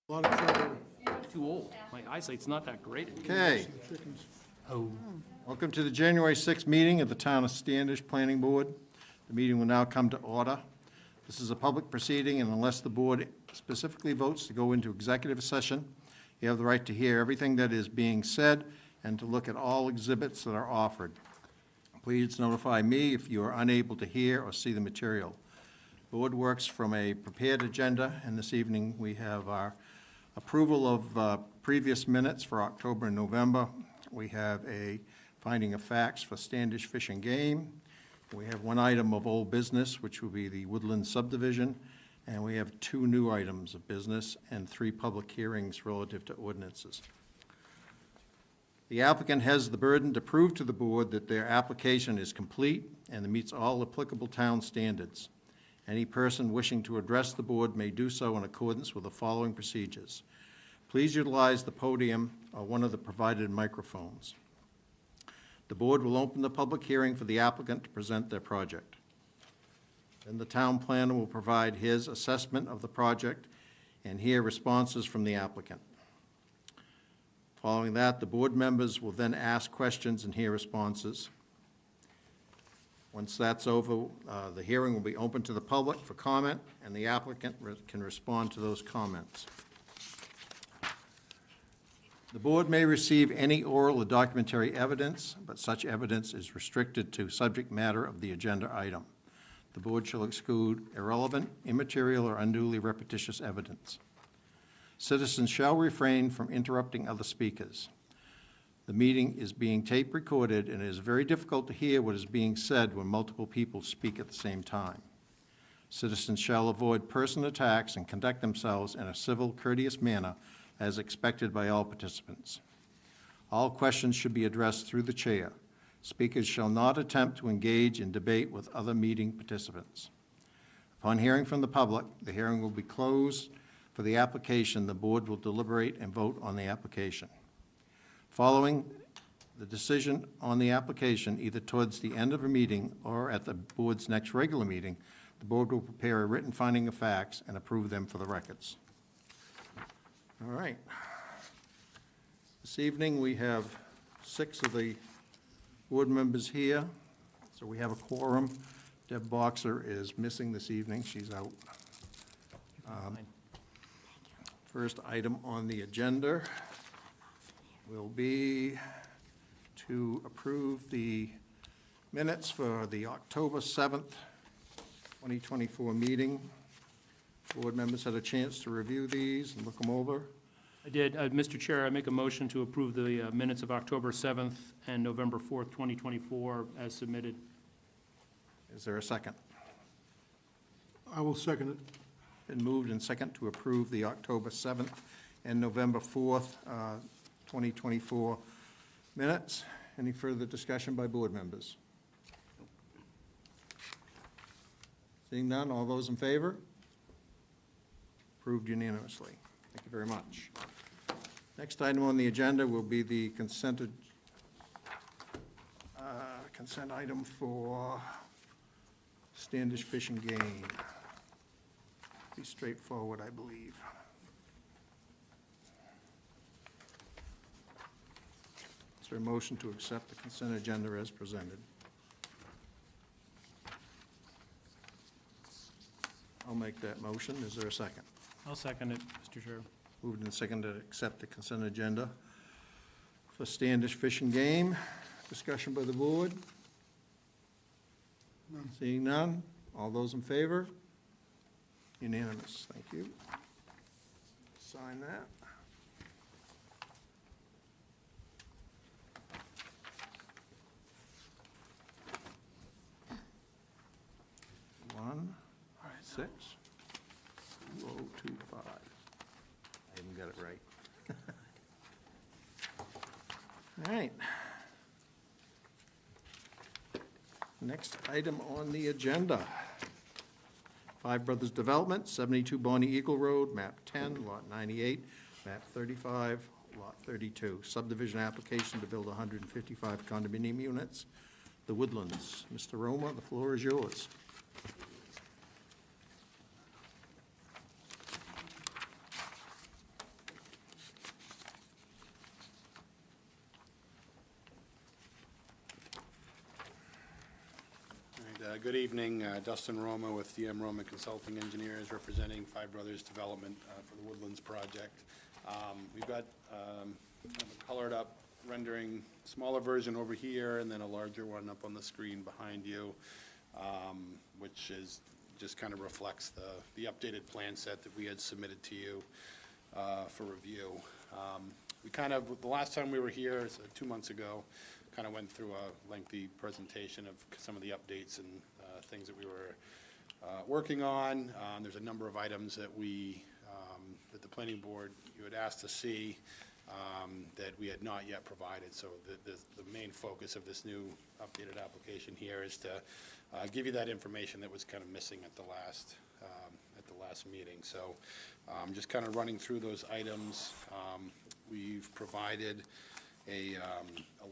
A lot of trouble. Too old. My eyesight's not that great. Okay, Oh. welcome to the January 6th meeting of the Town of Standish Planning Board. The meeting will now come to order. This is a public proceeding, and unless the board specifically votes to go into executive session, you have the right to hear everything that is being said and to look at all exhibits that are offered. Please notify me if you are unable to hear or see the material. The board works from a prepared agenda, and this evening we have our approval of previous minutes for October and November. We have a finding of facts for Standish Fish and Game. We have one item of old business, which will be the Woodland subdivision, and we have two new items of business and 3 public hearings relative to ordinances. The applicant has the burden to prove to the board that their application is complete and meets all applicable town standards. Any person wishing to address the board may do so in accordance with the following procedures. Please utilize the podium or one of the provided microphones. The board will open the public hearing for the applicant to present their project. Then the town planner will provide his assessment of the project and hear responses from the applicant. Following that, the board members will then ask questions and hear responses. Once that's over, the hearing will be open to the public for comment, and the applicant can respond to those comments. The board may receive any oral or documentary evidence, but such evidence is restricted to subject matter of the agenda item. The board shall exclude irrelevant, immaterial, or unduly repetitious evidence. Citizens shall refrain from interrupting other speakers. The meeting is being tape recorded, and it is very difficult to hear what is being said when multiple people speak at the same time. Citizens shall avoid personal attacks and conduct themselves in a civil, courteous manner as expected by all participants. All questions should be addressed through the chair. Speakers shall not attempt to engage in debate with other meeting participants. Upon hearing from the public, the hearing will be closed. For the application, the board will deliberate and vote on the application. Following the decision on the application, either towards the end of a meeting or at the board's next regular meeting, the board will prepare a written finding of facts and approve them for the records. All right. This evening, we have 6 of the board members here, so we have a quorum. Deb Boxer is missing this evening. She's out. First item on the agenda will be to approve the minutes for the October 7th, 2024 meeting. Board members had a chance to review these and look them over. I did. Mr. Chair, I make a motion to approve the minutes of October 7th and November 4th, 2024 as submitted. Is there a second? I will second it. Been moved and second to approve the October 7th and November 4th, 2024 minutes. Any further discussion by board members? Seeing none, all those in favor? Approved unanimously. Thank you very much. Next item on the agenda will be the consent item for Standish Fish and Game. Be straightforward, I believe. Is there a motion to accept the consent agenda as presented? I'll make that motion. Is there a second? I'll second it, Mr. Chair. Moved and seconded to accept the consent agenda for Standish Fish and Game. Discussion by the board? None. Seeing none, all those in favor? Unanimous, thank you. Sign that. One, 6, 2025. I haven't got it right. All right. Next item on the agenda. 5 Brothers Development, 72 Bonnie Eagle Road, map 10, lot 98, map 35, lot 32. Subdivision application to build 155 condominium units. The Woodlands. Mr. Roma, the floor is yours. Good evening. Dustin Roma with DM Roma Consulting Engineers, representing Five Brothers Development for the Woodlands project. We've got kind of a colored-up rendering, smaller version over here, and then a larger one up on the screen behind you, which is just kind of reflects the updated plan set that we had submitted to you for review. We kind of, the last time we were here, 2 months ago, kind of went through a lengthy presentation of some of the updates and things that we were working on. There's a number of items that that the planning board, you had asked to see that we had not yet provided. So the main focus of this new updated application here is to give you that information that was kind of missing at the last meeting. So I'm just kind of running through those items. We've provided a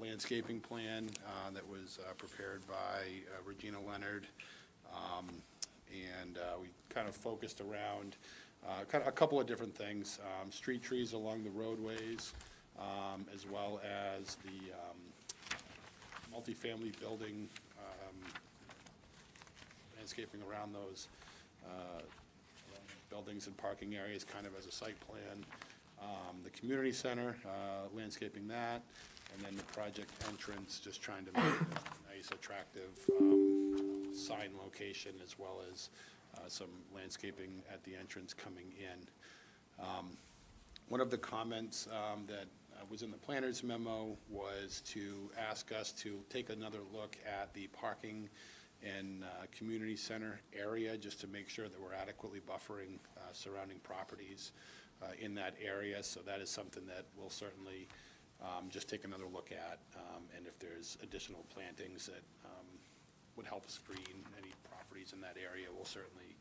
landscaping plan that was prepared by Regina Leonard, and we kind of focused around a couple of different things, street trees along the roadways, as well as the multifamily building, landscaping around those buildings and parking areas kind of as a site plan. The community center, landscaping that, and then the project entrance, just trying to make it a nice, attractive sign location, as well as some landscaping at the entrance coming in. One of the comments that was in the planner's memo was to ask us to take another look at the parking and community center area, just to make sure that we're adequately buffering surrounding properties in that area. So that is something that we'll certainly just take another look at, and if there's additional plantings that would help screen any properties in that area, we'll certainly,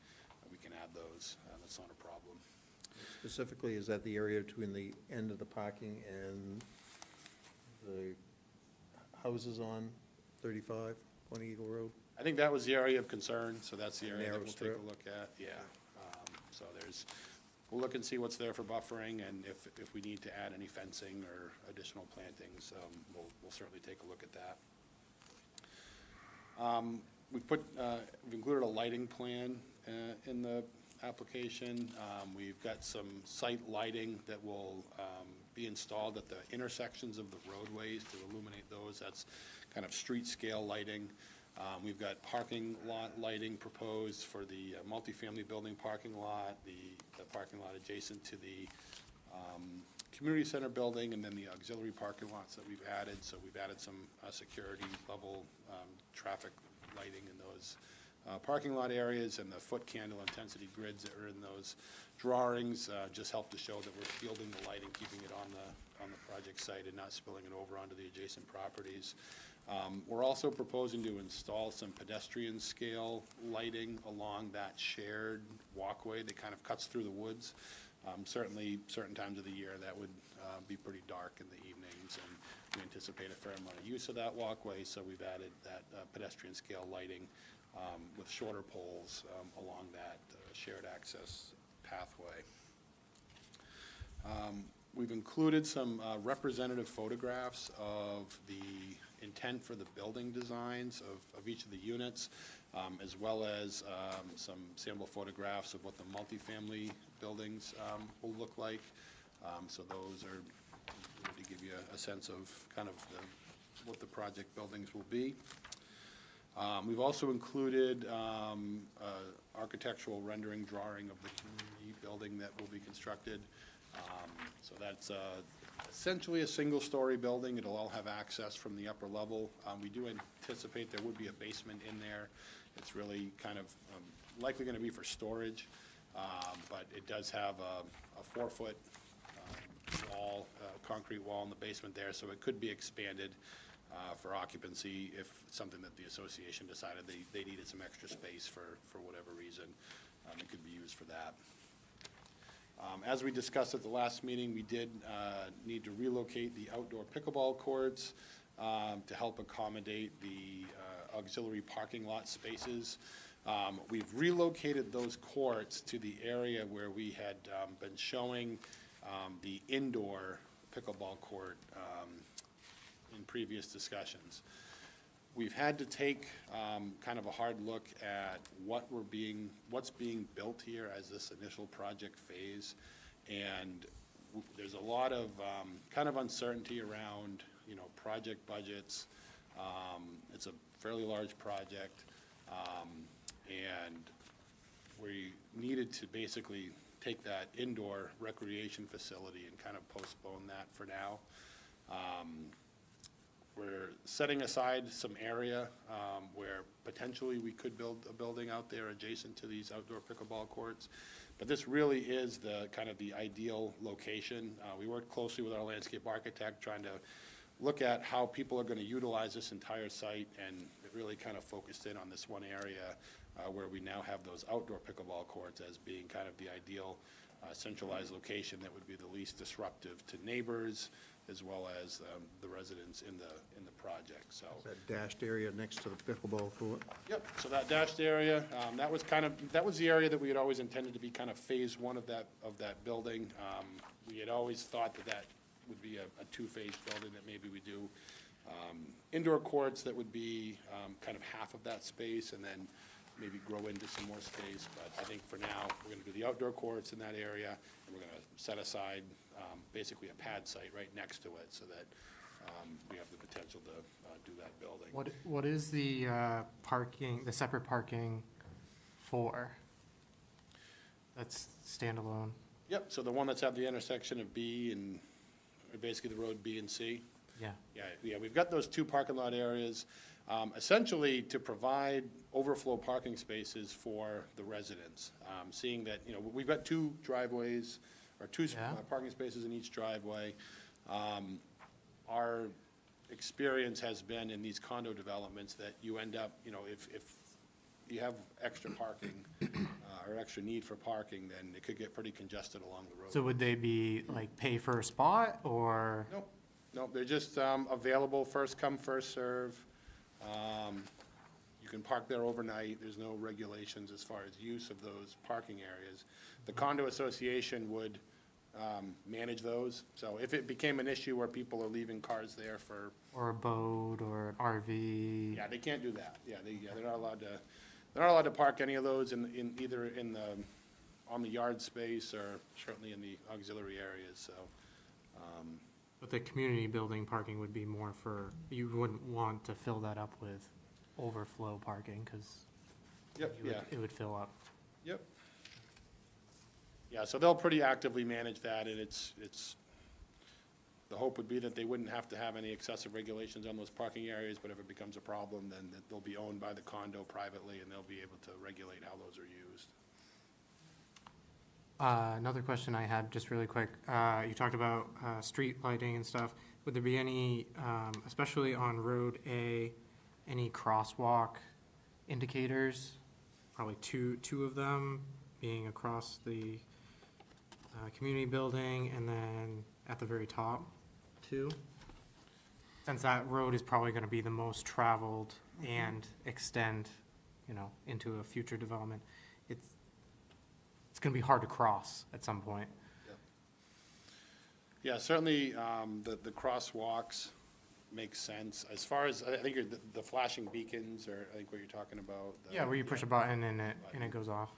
we can add those. That's not a problem. Specifically, is that the area between the end of the parking and the houses on 35, Point Eagle Road? I think that was the area of concern, so that's the area that Narrow we'll take strip. a look at, yeah. So we'll look and see what's there for buffering, and if we need to add any fencing or additional plantings, we'll certainly take a look at that. We've included a lighting plan in the application. We've got some site lighting that will be installed at the intersections of the roadways to illuminate those. That's kind of street scale lighting. We've got parking lot lighting proposed for the multifamily building parking lot, the parking lot adjacent to the community center building, and then the auxiliary parking lots that we've added. So we've added some security level traffic lighting in those parking lot areas, and the foot candle intensity grids that are in those drawings just help to show that we're fielding the lighting, keeping it on the project site and not spilling it over onto the adjacent properties. We're also proposing to install some pedestrian scale lighting along that shared walkway that kind of cuts through the woods. Certainly, certain times of the year that would be pretty dark in the evenings, and we anticipate a fair amount of use of that walkway, so we've added that pedestrian scale lighting with shorter poles along that shared access pathway. We've included some representative photographs of the intent for the building designs of each of the units, as well as some sample photographs of what the multifamily buildings will look like. So those are to give you a sense of kind of what the project buildings will be. We've also included architectural rendering drawing of the community building that will be constructed. So that's essentially a single-story building. It'll all have access from the upper level. We do anticipate there would be a basement in there. It's really kind of likely going to be for storage, but it does have a 4-foot wall, concrete wall in the basement there, so it could be expanded for occupancy if something that the association decided they needed some extra space for whatever reason. It could be used for that. As we discussed at the last meeting, we did need to relocate the outdoor pickleball courts to help accommodate the auxiliary parking lot spaces. We've relocated those courts to the area where we had been showing the indoor pickleball court in previous discussions. we've had to take kind of a hard look at what's being built here as this initial project phase. And there's a lot of kind of uncertainty around, project budgets. It's a fairly large project. And we needed to basically take that indoor recreation facility and kind of postpone that for now. We're setting aside some area where potentially we could build a building out there adjacent to these outdoor pickleball courts. But this really is the kind of the ideal location. We worked closely with our landscape architect trying to look at how people are going to utilize this entire site, and it really kind of focused in on this one area where we now have those outdoor pickleball courts as being kind of the ideal centralized location that would be the least disruptive to neighbors as well as the residents in the project. So That dashed area next to the pickleball court. yep. So that dashed area, that was the area that we had always intended to be kind of phase one of that building. We had always thought that would be a two-phase building, that maybe we do indoor courts that would be kind of half of that space, and then maybe grow into some more space. But I think for now, we're going to do the outdoor courts in that area, and we're going to set aside basically a pad site right next to it, so that we have the potential to do that building. What is the parking, the separate parking for? That's standalone. Yep, so the one that's at the intersection of B and, or basically the road B and C. Yeah. Yeah, we've got those two parking lot areas, essentially to provide overflow parking spaces for the residents. Seeing that, we've got two driveways, or two parking spaces in each driveway. Our experience has been in these condo developments that you end up, if you have extra parking, or extra need for parking, then it could get pretty congested along the road. So would they be like pay for a spot, or? Nope, they're just available, first come, first serve. You can park there overnight. There's no regulations as far as use of those parking areas. The condo association would manage those. So if it became an issue where people are leaving cars there for... Or a boat, or an RV? Yeah, they can't do that. They're not allowed to, they're not allowed to park any of those in either on the yard space, or certainly in the auxiliary areas, so. But the community building parking would be more for, you wouldn't want to fill that up with overflow parking, because it would fill up. Yep. Yeah, so they'll pretty actively manage that, and it's, the hope would be that they wouldn't have to have any excessive regulations on those parking areas, but if it becomes a problem, then they'll be owned by the condo privately, and they'll be able to regulate how those are used. Another question I had, just really quick, you talked about street lighting and stuff. Would there be any, especially on Road A, any crosswalk indicators? Probably two of them, being across the community building, and then at the very top, too? Since that road is probably going to be the most traveled and extend, into a future development, it's going to be hard to cross at some point. Yeah, certainly, the crosswalks make sense. As far as, I think the flashing beacons, or I think what you're talking about. Yeah, where you push a button and it goes off.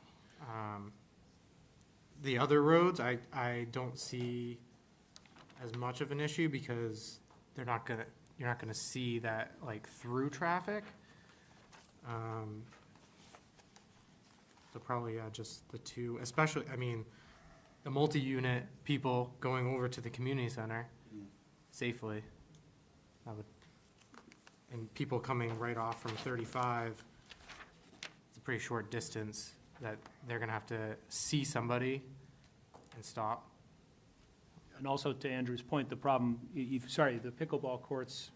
The other roads, I don't see as much of an issue, because you're not gonna see that like through traffic. So probably, just the two, especially, the multi-unit people going over to the community center safely. And people coming right off from 35, it's a pretty short distance that they're gonna have to see somebody and stop. And also to Andrew's point, the problem, the pickleball courts,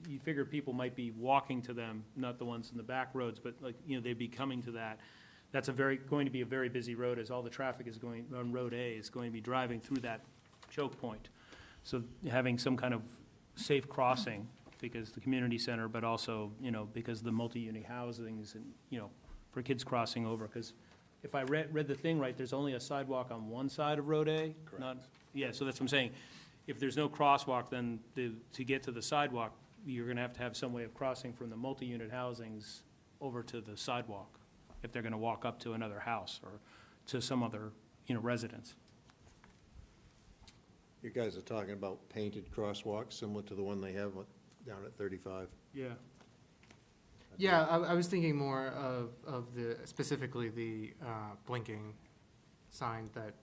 you figure people might be walking to them, not the ones in the back roads, but they'd be coming to that. That's going to be a very busy road, as all the traffic is going, on Road A, is going to be driving through that choke point. So having some kind of safe crossing, because the community center, but also, because the multi-unit housings and, for kids crossing over, because if I read the thing right, there's only a sidewalk on one side of Road A? Correct. Yeah, so that's what I'm saying. If there's no crosswalk, then to get to the sidewalk, you're gonna have to have some way of crossing from the multi-unit housings over to the sidewalk, if they're gonna walk up to another house or to some other, residence. You guys are talking about painted crosswalks similar to the one they have down at 35. Yeah. Yeah, I was thinking more of the, specifically the blinking sign that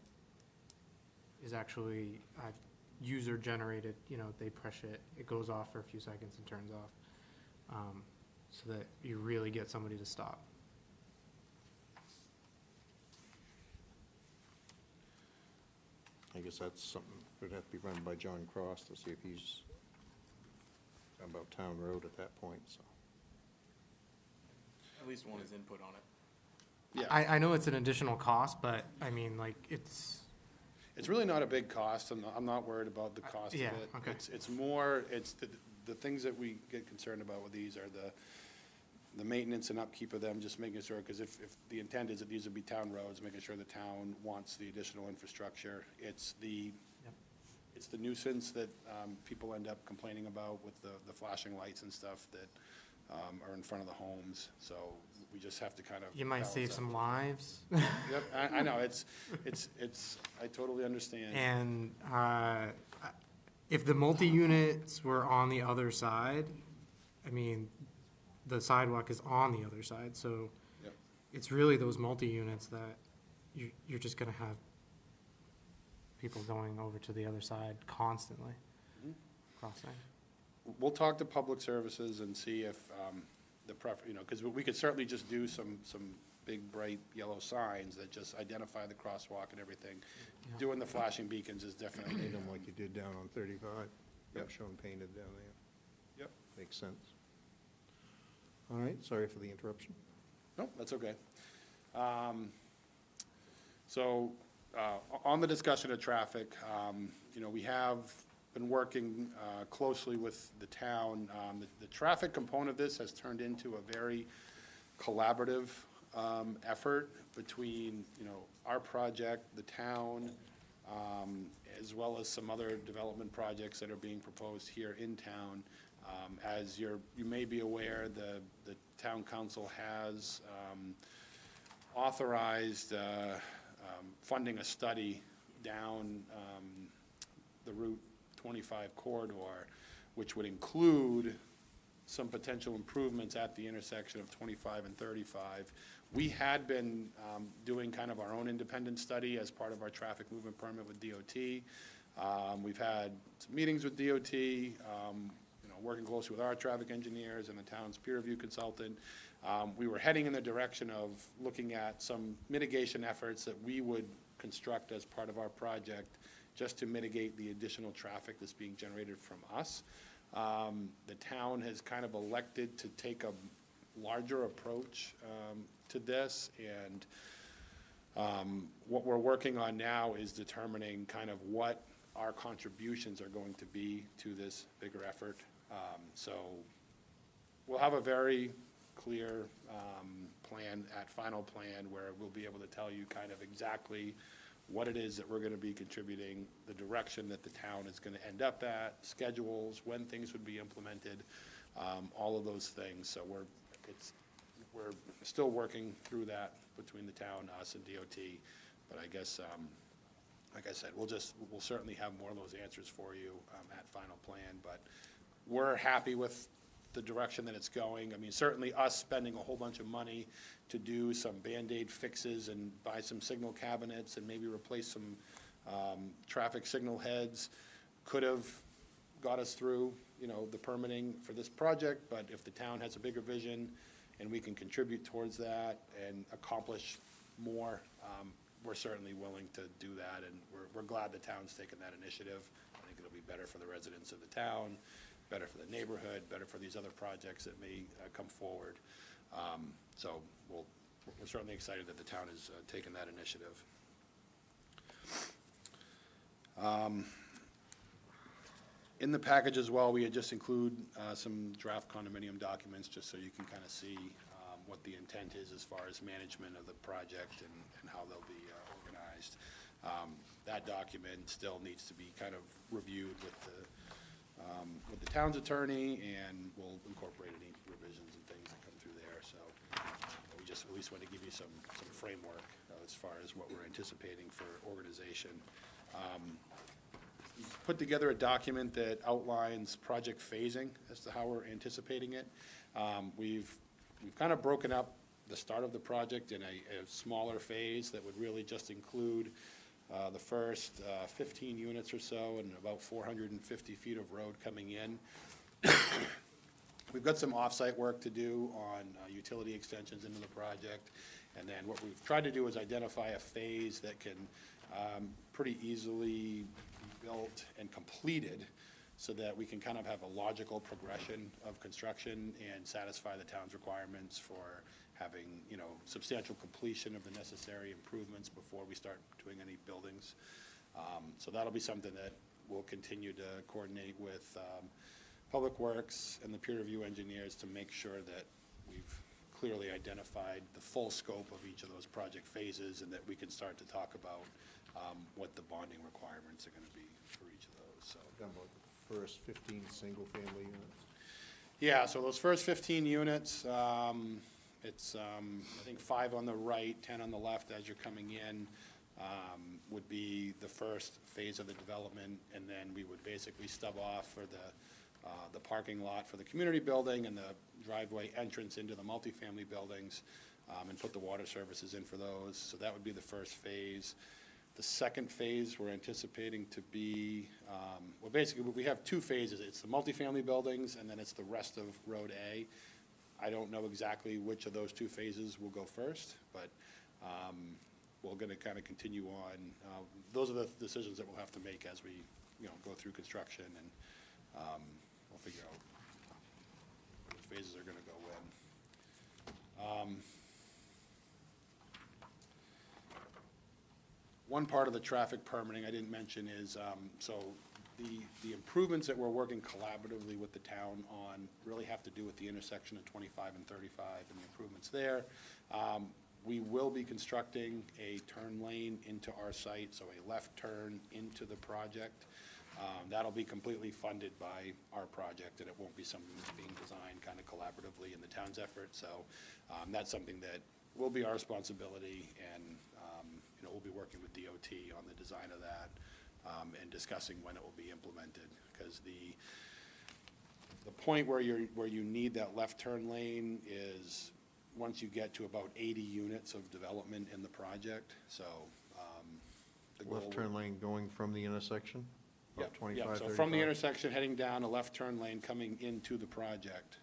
is actually user-generated, they press it, it goes off for a few seconds and turns off, so that you really get somebody to stop. I guess that's something that would have to be run by John Cross to see if he's about Town Road at that point, so. At least want his input on it. Yeah, I know it's an additional cost, but, I mean, like, it's, it's really not a big cost. I'm not worried about the cost of Yeah, it. okay. It's more, it's the things that we get concerned about with these are the maintenance and upkeep of them, just making sure, because if the intent is that these would be town roads, making sure the town wants the additional infrastructure. It's the nuisance that people end up complaining about with the flashing lights and stuff that are in front of the homes. So we just have to kind of. you might balance save that. some lives. Yep, I know, it's, I totally understand. And if the multi-units were on the other side, I mean, the sidewalk is on the other side, so Yep. it's really those multi-units that you're just gonna have people going over to the other side constantly, Mhm. crossing. We'll talk to Public Services and see if because we could certainly just do some big bright yellow signs that just identify the crosswalk and everything. Yeah. Doing the flashing beacons is definitely. Paint them like you did down on 35. Yep. Shown painted down there. Yep. Makes sense. All right, sorry for the interruption. No, that's okay. So, on the discussion of traffic, we have been working closely with the town. The traffic component of this has turned into a very collaborative effort between, our project, the town, as well as some other development projects that are being proposed here in town. As you may be aware, the town council has authorized funding a study down the Route 25 corridor, which would include some potential improvements at the intersection of 25 and 35. We had been doing kind of our own independent study as part of our traffic movement permit with DOT. We've had some meetings with DOT, working closely with our traffic engineers and the town's peer review consultant. We were heading in the direction of looking at some mitigation efforts that we would construct as part of our project, just to mitigate the additional traffic that's being generated from us. The town has kind of elected to take a larger approach to this, and what we're working on now is determining kind of what our contributions are going to be to this bigger effort. So we'll have a very clear final plan, where we'll be able to tell you kind of exactly what it is that we're going to be contributing, the direction that the town is going to end up at, schedules, when things would be implemented, all of those things. So we're still working through that between the town, us, and DOT. But I guess, like I said, we'll certainly have more of those answers for you at final plan. But we're happy with the direction that it's going. I mean, certainly us spending a whole bunch of money to do some Band-Aid fixes and buy some signal cabinets and maybe replace some traffic signal heads could have got us through, the permitting for this project. But if the town has a bigger vision and we can contribute towards that and accomplish more, we're certainly willing to do that. And we're glad the town's taken that initiative. I think it'll be better for the residents of the town, better for the neighborhood, better for these other projects that may come forward. So we're certainly excited that the town has taken that initiative. In the package as well, we had just include some draft condominium documents, just so you can kind of see what the intent is as far as management of the project and how they'll be organized. That document still needs to be kind of reviewed with with the town's attorney, and we'll incorporate any revisions and things that come through there, so we just at least want to give you some framework as far as what we're anticipating for organization. Put together a document that outlines project phasing as to how we're anticipating it. We've kind of broken up the start of the project in a smaller phase that would really just include the first 15 units or so and about 450 feet of road coming in. We've got some off-site work to do on utility extensions into the project. And then what we've tried to do is identify a phase that can pretty easily be built and completed so that we can kind of have a logical progression of construction and satisfy the town's requirements for having, substantial completion of the necessary improvements before we start doing any buildings. So that'll be something that we'll continue to coordinate with Public Works and the peer review engineers to make sure that we've clearly identified the full scope of each of those project phases and that we can start to talk about what the bonding requirements are going to be for each of those, so. Talking about the first 15 single-family units. Yeah, so those first 15 units, it's, I think 5 on the right, 10 on the left as you're coming in, would be the first phase of the development, and then we would basically stub off for the parking lot for the community building and the driveway entrance into the multifamily buildings, and put the water services in for those. So that would be the first phase. The second phase we're anticipating to be, well, basically, we have 2 phases. It's the multifamily buildings, and then it's the rest of Road A. I don't know exactly which of those 2 phases will go first, but we're going to kind of continue on. Those are the decisions that we'll have to make as we, go through construction, and we'll figure out which phases are going to go when. One part of the traffic permitting I didn't mention is, so the improvements that we're working collaboratively with the town on really have to do with the intersection of 25 and 35 and the improvements there. We will be constructing a turn lane into our site, so a left turn into the project. That'll be completely funded by our project, and it won't be something that's being designed kind of collaboratively in the town's effort. So that's something that will be our responsibility, and we'll be working with DOT on the design of that and discussing when it will be implemented. Because the point where you need that left turn lane is once you get to about 80 units of development in the project. So the goal Left turn lane going from the intersection? Yeah, Of 25, yeah. So 35? from the intersection, heading down, a left turn lane coming into the project,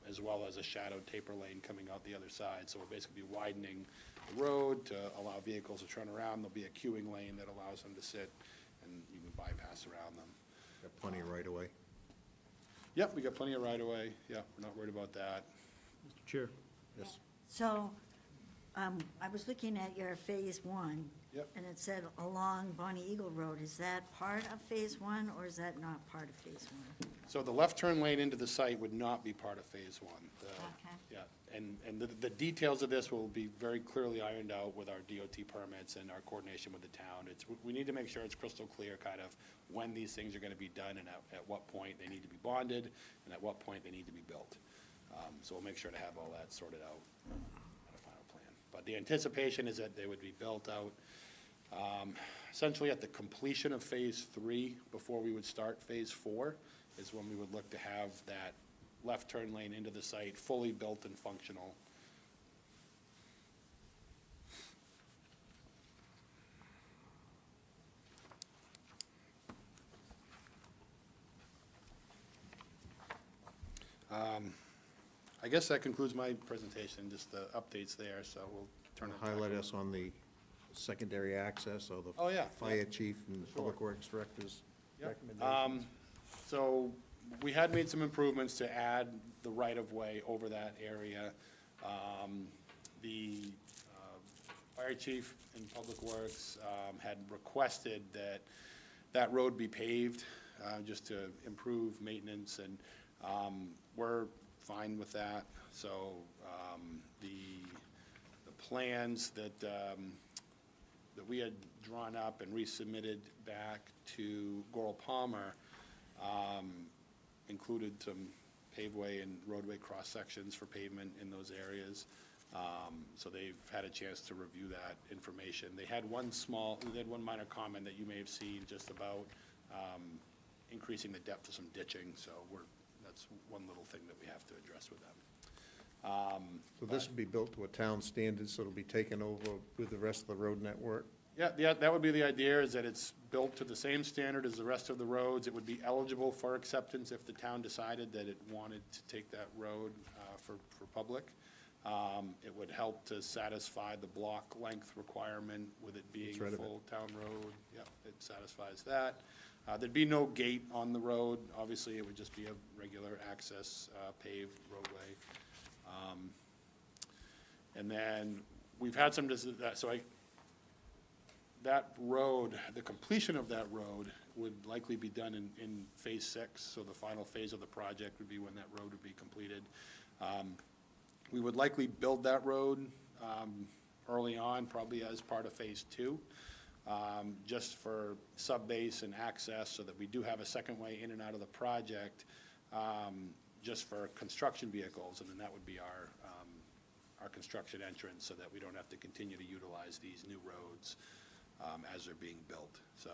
as well as a shadowed taper lane coming out the other side. So we're basically widening the road to allow vehicles to turn around. There'll be a queuing lane that allows them to sit, and you can bypass around them. Got plenty of right-of-way. Yep, we got plenty of right-of-way. Yeah, we're not worried about that. Mr. Chair. Yes. So, I was looking at your Phase 1. Yep. And it said along Bonnie Eagle Road. Is that part of Phase 1, or is that not part of Phase 1? So the left turn lane into the site would not be part of Phase 1. Okay. Yeah, and the details of this will be very clearly ironed out with our DOT permits and our coordination with the town. We need to make sure it's crystal clear kind of when these things are going to be done and at what point they need to be bonded and at what point they need to be built. So we'll make sure to have all that sorted out on a final plan. But the anticipation is that they would be built out essentially at the completion of Phase 3 before we would start Phase 4 is when we would look to have that left turn lane into the site fully built and functional. I guess that concludes my presentation, just the updates there, so we'll turn it back. Highlight us on the secondary access or the Oh, yeah, fire yeah. chief and Sure. public works director's Yep. recommendations. So we had made some improvements to add the right-of-way over that area. The fire chief and public works had requested that that road be paved, just to improve maintenance, and we're fine with that. So the plans that we had drawn up and resubmitted back to Goral Palmer included some paveway and roadway cross-sections for pavement in those areas. So they've had a chance to review that information. They had one minor comment that you may have seen just about increasing the depth of some ditching, so that's one little thing that we have to address with them. So this would be built to a town standard, so it'll be taken over with the rest of the road network? Yeah, that would be the idea, is that it's built to the same standard as the rest of the roads. It would be eligible for acceptance if the town decided that it wanted to take that road for public. It would help to satisfy the block length requirement with it being right a of it. full town road. Yeah, it satisfies that. There'd be no gate on the road. Obviously, it would just be a regular access paved roadway. And then we've had some, that road, the completion of that road would likely be done in phase 6, so the final phase of the project would be when that road would be completed. We would likely build that road early on, probably as part of phase 2, just for sub-base and access, so that we do have a second way in and out of the project, just for construction vehicles, and then that would be our construction entrance, so that we don't have to continue to utilize these new roads as they're being built. So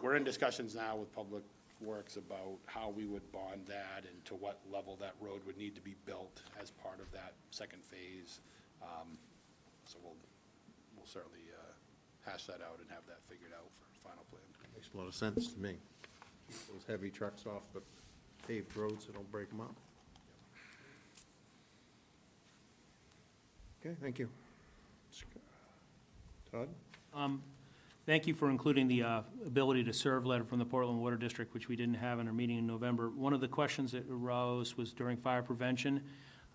we're in discussions now with Public Works about how we would bond that and to what level that road would need to be built as part of that second phase. So we'll certainly hash that out and have that figured out for final plan. Makes a lot of sense to me. Keep those heavy trucks off the paved roads, so don't break them up. Okay, thank you. Todd? Thank you for including the ability to serve letter from the Portland Water District, which we didn't have in our meeting in November. One of the questions that arose was during fire prevention.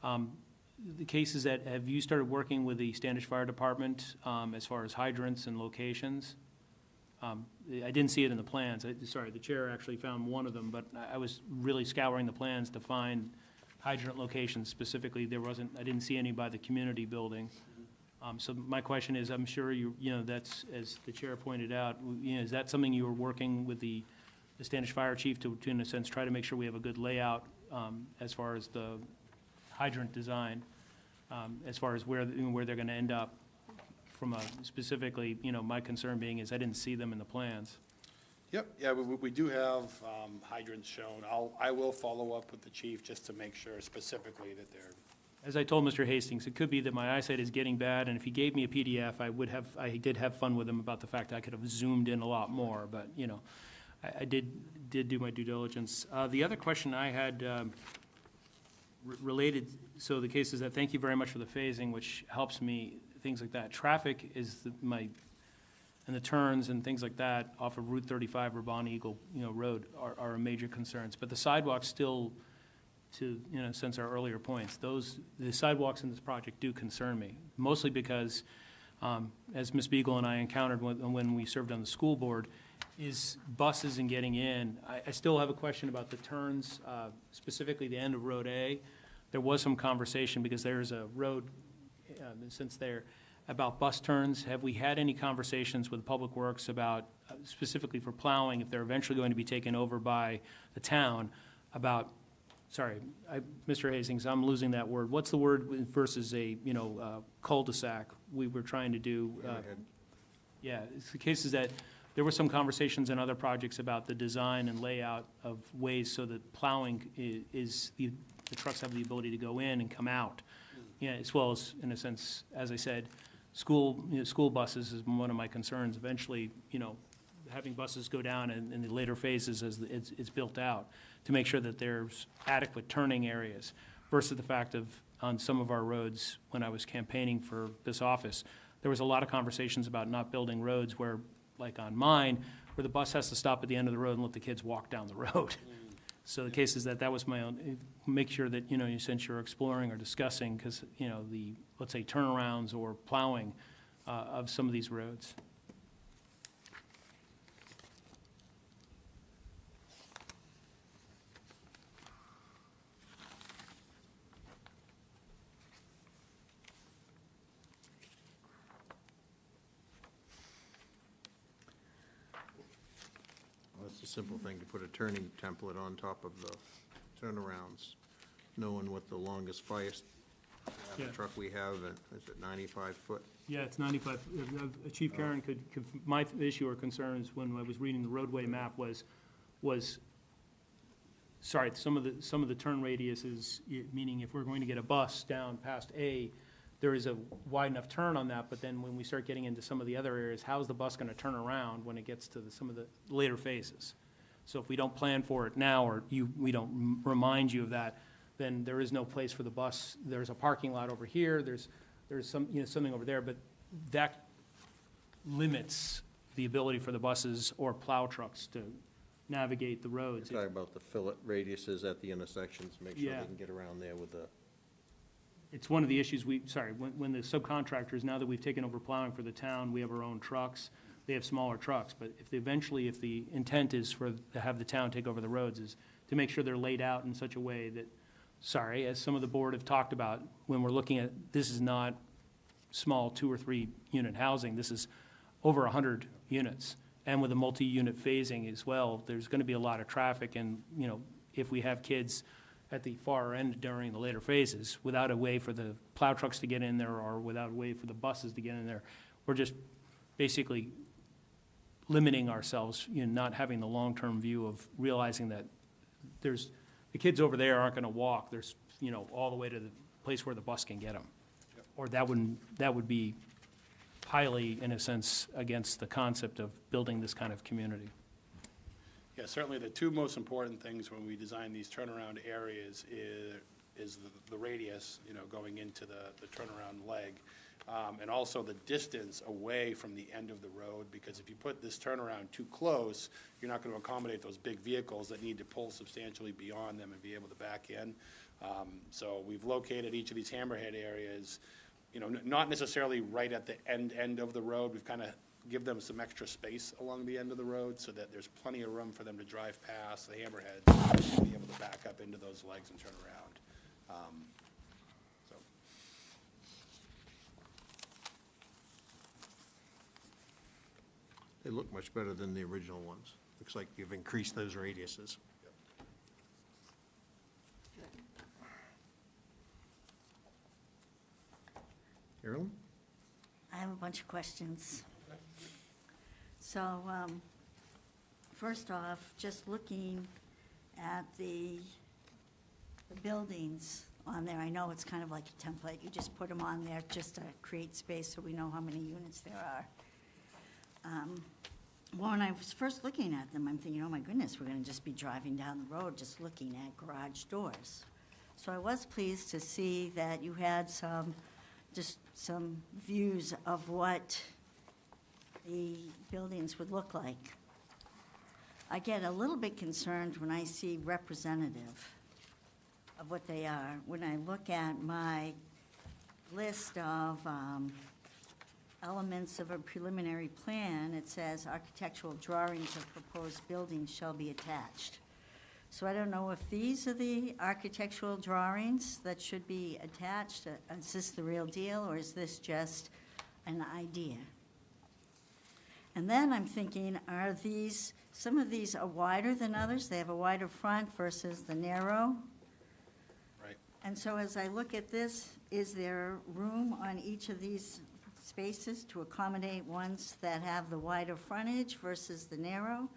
The cases that, have you started working with the Standish Fire Department as far as hydrants and locations? I didn't see it in the plans. Sorry, the chair actually found one of them, but I was really scouring the plans to find hydrant locations specifically. I didn't see any by the community building. So my question is, I'm sure that's, as the chair pointed out, is that something you were working with the Standish Fire Chief to, in a sense, try to make sure we have a good layout as far as the hydrant design, as far as where they're going to end up from specifically, my concern being is I didn't see them in the plans. Yep, yeah, we do have hydrants shown. I will follow up with the chief just to make sure specifically that they're. As I told Mr. Hastings, it could be that my eyesight is getting bad, and if he gave me a PDF, I did have fun with him about the fact I could have zoomed in a lot more, but, I did do my due diligence. The other question I had related, so the case is that, thank you very much for the phasing, which helps me, things like that. Traffic is and the turns and things like that off of Route 35 or Bonnie Eagle, Road are major concerns. But the sidewalks still, since our earlier points, the sidewalks in this project do concern me, mostly because, as Ms. Beagle and I encountered when we served on the school board, is buses and getting in. I still have a question about the turns, specifically the end of Road A. There was some conversation, because there's a road since there, about bus turns. Have we had any conversations with Public Works about, specifically for plowing, if they're eventually going to be taken over by the town, about, Mr. Hastings, I'm losing that word. What's the word versus a, cul-de-sac we were trying to do? Yeah, it's the case is that there were some conversations in other projects about the design and layout of ways so that plowing is the trucks have the ability to go in and come out. Yeah, as well as, in a sense, as I said, school buses is one of my concerns. Eventually, having buses go down in the later phases as it's built out, to make sure that there's adequate turning areas, versus the fact of, on some of our roads, when I was campaigning for this office, there was a lot of conversations about not building roads where, like on mine, where the bus has to stop at the end of the road and let the kids walk down the road. So the case is that was my own, make sure that, since you're exploring or discussing, because, let's say turnarounds or plowing of some of these roads. That's a simple thing to put a turning template on top of the turnarounds, knowing what the longest fire Yeah. truck we have, and is it 95 foot? Yeah, it's 95. Chief Karen my issue or concern is when I was reading the roadway map was, sorry, some of the turn radiuses, meaning if we're going to get a bus down past A, there is a wide enough turn on that, but then when we start getting into some of the other areas, how's the bus gonna turn around when it gets to some of the later phases? So if we don't plan for it now, or we don't remind you of that, then there is no place for the bus. There's a parking lot over here, there's some, something over there, but that limits the ability for the buses or plow trucks to navigate the roads. Talking about the fillet radiuses at the intersections, make sure Yeah. they can get around there with the, It's one of the issues when the subcontractors, now that we've taken over plowing for the town, we have our own trucks, they have smaller trucks, but if the intent is to have the town take over the roads, is to make sure they're laid out in such a way that, as some of the board have talked about, when we're looking at, this is not small 2 or 3 unit housing, this is over 100 units, and with a multi-unit phasing as well, there's gonna be a lot of traffic, and, if we have kids at the far end during the later phases, without a way for the plow trucks to get in there, or without a way for the buses to get in there, we're just basically limiting ourselves, not having the long-term view of realizing that the kids over there aren't gonna walk, there's, all the way to the place where the bus can get them. Or that would be highly, in a sense, against the concept of building this kind of community. Yeah, certainly the two most important things when we design these turnaround areas is the radius, going into the turnaround leg, and also the distance away from the end of the road, because if you put this turnaround too close, you're not going to accommodate those big vehicles that need to pull substantially beyond them and be able to back in. So we've located each of these hammerhead areas, not necessarily right at the end of the road. We've kind of give them some extra space along the end of the road so that there's plenty of room for them to drive past the hammerheads and be able to back up into those legs and turn around. So. they look much better than the original ones. Looks like you've increased those radiuses. Carolyn? I have a bunch of questions. So, first off, just looking at the buildings on there, I know it's kind of like a template, you just put them on there just to create space so we know how many units there are. When I was first looking at them, I'm thinking, oh my goodness, we're gonna just be driving down the road just looking at garage doors. So I was pleased to see that you had some views of what the buildings would look like. I get a little bit concerned when I see representative of what they are. When I look at my list of elements of a preliminary plan, it says architectural drawings of proposed buildings shall be attached. So I don't know if these are the architectural drawings that should be attached. Is this the real deal, or is this just an idea? And then I'm thinking, some of these are wider than others? They have a wider front versus the narrow? Right. And so as I look at this, is there room on each of these spaces to accommodate ones that have the wider frontage versus the narrow?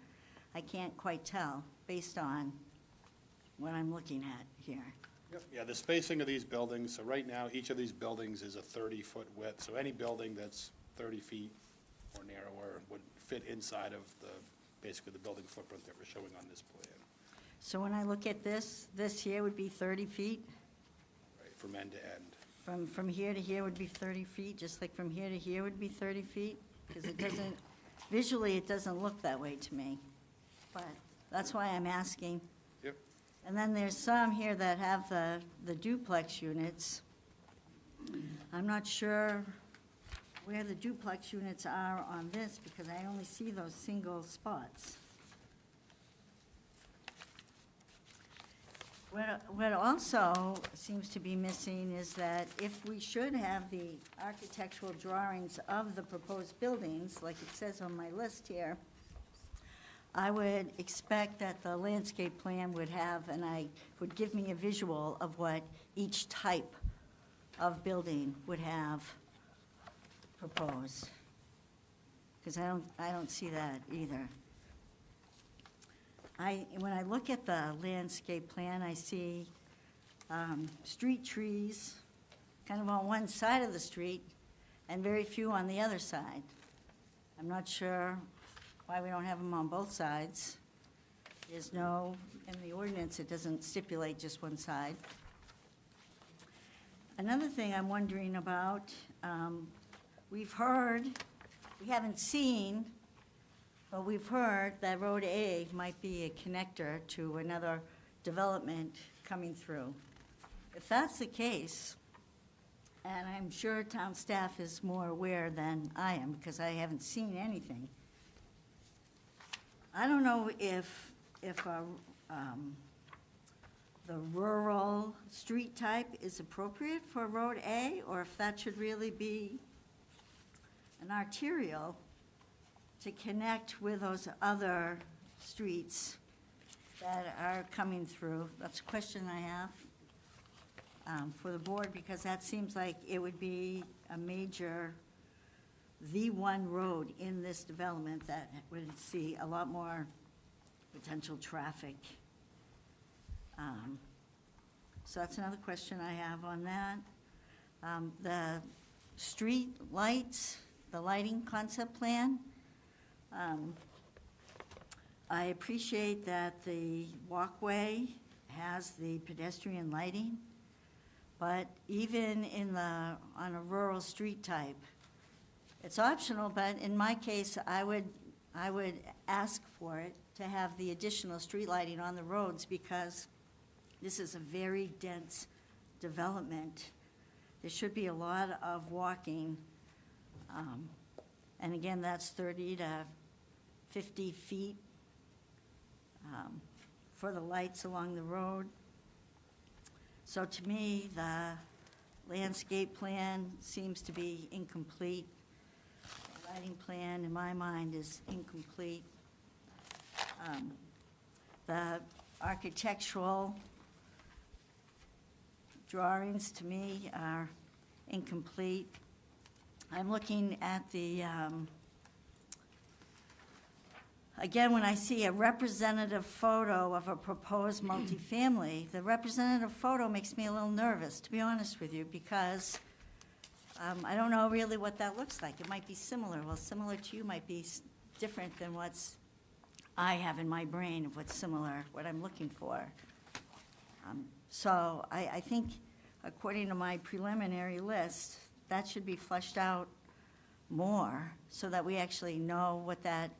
I can't quite tell based on what I'm looking at here. Yep. Yeah, the spacing of these buildings, so right now, each of these buildings is a 30-foot width, so any building that's 30 feet or narrower would fit inside of basically the building footprint that we're showing on this plan, So when I look at this here would be 30 feet? right, from end to end. From here to here would be 30 feet, just like from here to here would be 30 feet? Because it doesn't, visually, it doesn't look that way to me. But that's why I'm asking. Yep. And then there's some here that have the duplex units. I'm not sure where the duplex units are on this, because I only see those single spots. What also seems to be missing is that if we should have the architectural drawings of the proposed buildings, like it says on my list here, I would expect that the landscape plan would have, and would give me a visual of what each type of building would have proposed. Because I don't see that either. When I look at the landscape plan, I see street trees kind of on one side of the street and very few on the other side. I'm not sure why we don't have them on both sides. There's no, in the ordinance, it doesn't stipulate just one side. Another thing I'm wondering about, we've heard, we haven't seen, but we've heard that Road A might be a connector to another development coming through. If that's the case, and I'm sure town staff is more aware than I am because I haven't seen anything, I don't know if the rural street type is appropriate for Road A, or if that should really be an arterial to connect with those other streets that are coming through. That's a question I have for the board, because that seems like it would be a major, the one road in this development that would see a lot more potential traffic. So that's another question I have on that. The street lights, the lighting concept plan, I appreciate that the walkway has the pedestrian lighting, but even on a rural street type, it's optional, but in my case, I would ask for it to have the additional street lighting on the roads, because this is a very dense development. There should be a lot of walking. And again, that's 30 to 50 feet for the lights along the road. So to me, the landscape plan seems to be incomplete. The lighting plan, in my mind, is incomplete. The architectural drawings, to me, are incomplete. I'm looking at the, again, when I see a representative photo of a proposed multifamily, the representative photo makes me a little nervous, to be honest with you, because I don't know really what that looks like. It might be similar. Well, similar to you might be different than what's I have in my brain of what's similar, what I'm looking for. So I think, according to my preliminary list, that should be fleshed out more so that we actually know what that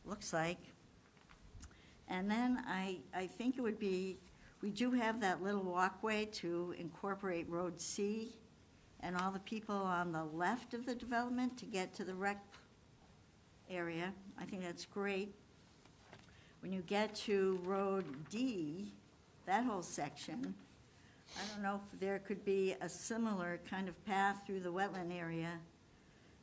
looks like. And then I think it would be, we do have that little walkway to incorporate Road C and all the people on the left of the development to get to the rec area. I think that's great. When you get to Road D, that whole section, I don't know if there could be a similar kind of path through the wetland area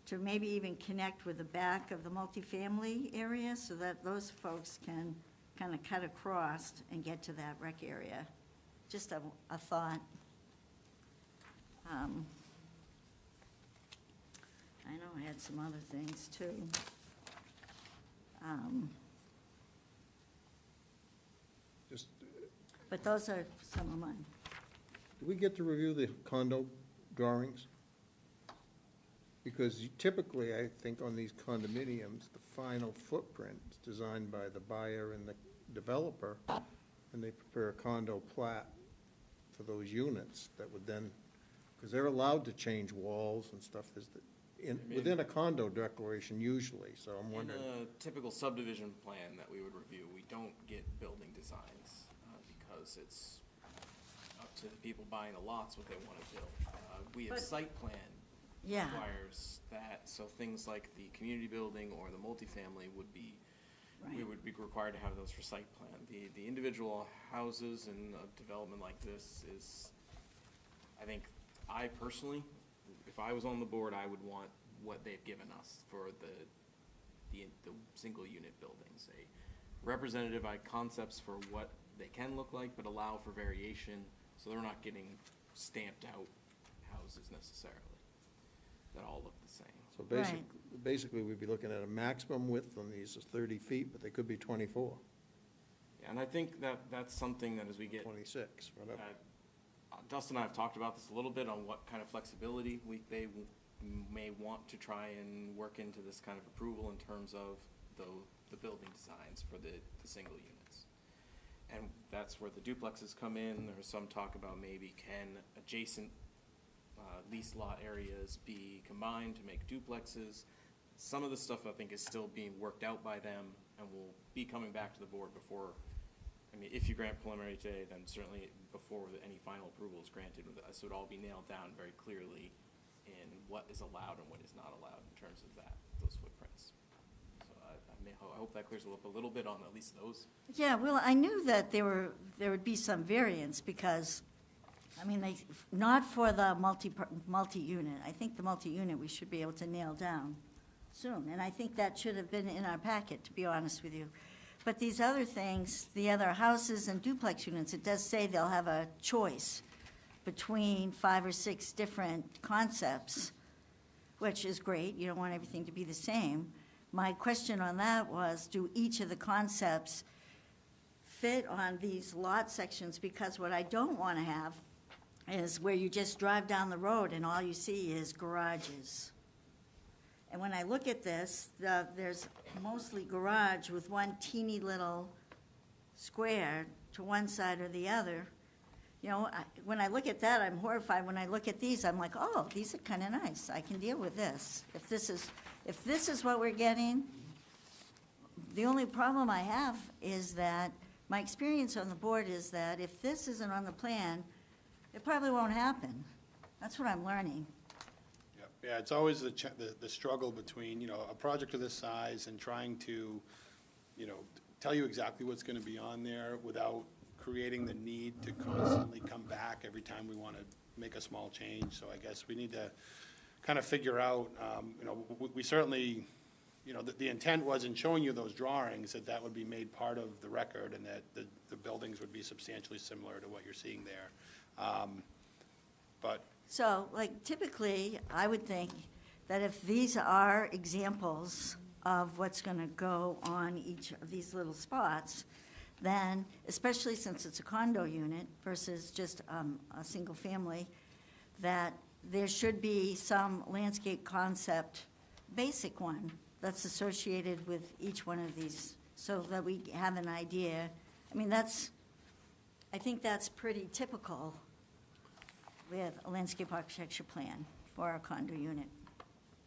to maybe even connect with the back of the multifamily area so that those folks can kind of cut across and get to that rec area. Just a thought. I know I had some other things too. Just, But those are some of mine. do we get to review the condo drawings? Because typically, I think on these condominiums, the final footprint is designed by the buyer and the developer, and they prepare a condo plat for those units that would then, because they're allowed to change walls and stuff, within a condo declaration usually, so I'm wondering. In a typical subdivision plan that we would review, we don't get building designs because it's up to the people buying the lots what they want to build. We have But- site plan Yeah. requires that, so things like the community building or the multifamily would be, we Right. would be required to have those for site plan. The individual houses in a development like this is, I think, I personally, if I was on the board, I would want what they've given us for the the single unit buildings, a representative concepts for what they can look like, but allow for variation, so they're not getting stamped out houses necessarily, that all look the same. So Right. basically, we'd be looking at a maximum width on these is 30 feet, but they could be 24, And I think that's something that as we get, 26, whatever. Dustin and I have talked about this a little bit on what kind of flexibility they may want to try and work into this kind of approval in terms of the building designs for the single units. And that's where the duplexes come in. There's some talk about maybe can adjacent lease lot areas be combined to make duplexes. Some of the stuff I think is still being worked out by them and will be coming back to the board before, I mean, if you grant preliminary today, then certainly before any final approval is granted, this would all be nailed down very clearly in what is allowed and what is not allowed in terms of those footprints. So I hope that clears up a little bit on at least those. Yeah, well, I knew that there would be some variance because, I mean, not for the multi-unit. I think the multi-unit we should be able to nail down soon. And I think that should have been in our packet, to be honest with you. But these other things, the other houses and duplex units, it does say they'll have a choice between 5 or 6 different concepts, which is great. You don't want everything to be the same. My question on that was, do each of the concepts fit on these lot sections? Because what I don't want to have is where you just drive down the road and all you see is garages. And when I look at this, there's mostly garage with one teeny little square to one side or the other. You know, when I look at that, I'm horrified. When I look at these, I'm like, oh, these are kind of nice. I can deal with this. If this is what we're getting, the only problem I have is that my experience on the board is that if this isn't on the plan, it probably won't happen. That's what I'm learning. Yeah, it's always the struggle between, you know, a project of this size and trying to, you know, tell you exactly what's going to be on there without creating the need to constantly come back every time we want to make a small change. So I guess we need to kind of figure out, you know, we certainly, you know, the intent was in showing you those drawings that would be made part of the record and that the buildings would be substantially similar to what you're seeing there. But So, like, typically, I would think that if these are examples of what's going to go on each of these little spots, then, especially since it's a condo unit versus just a single family, that there should be some landscape concept, basic one, that's associated with each one of these, so that we have an idea. I mean, I think that's pretty typical with a landscape architecture plan for a condo unit.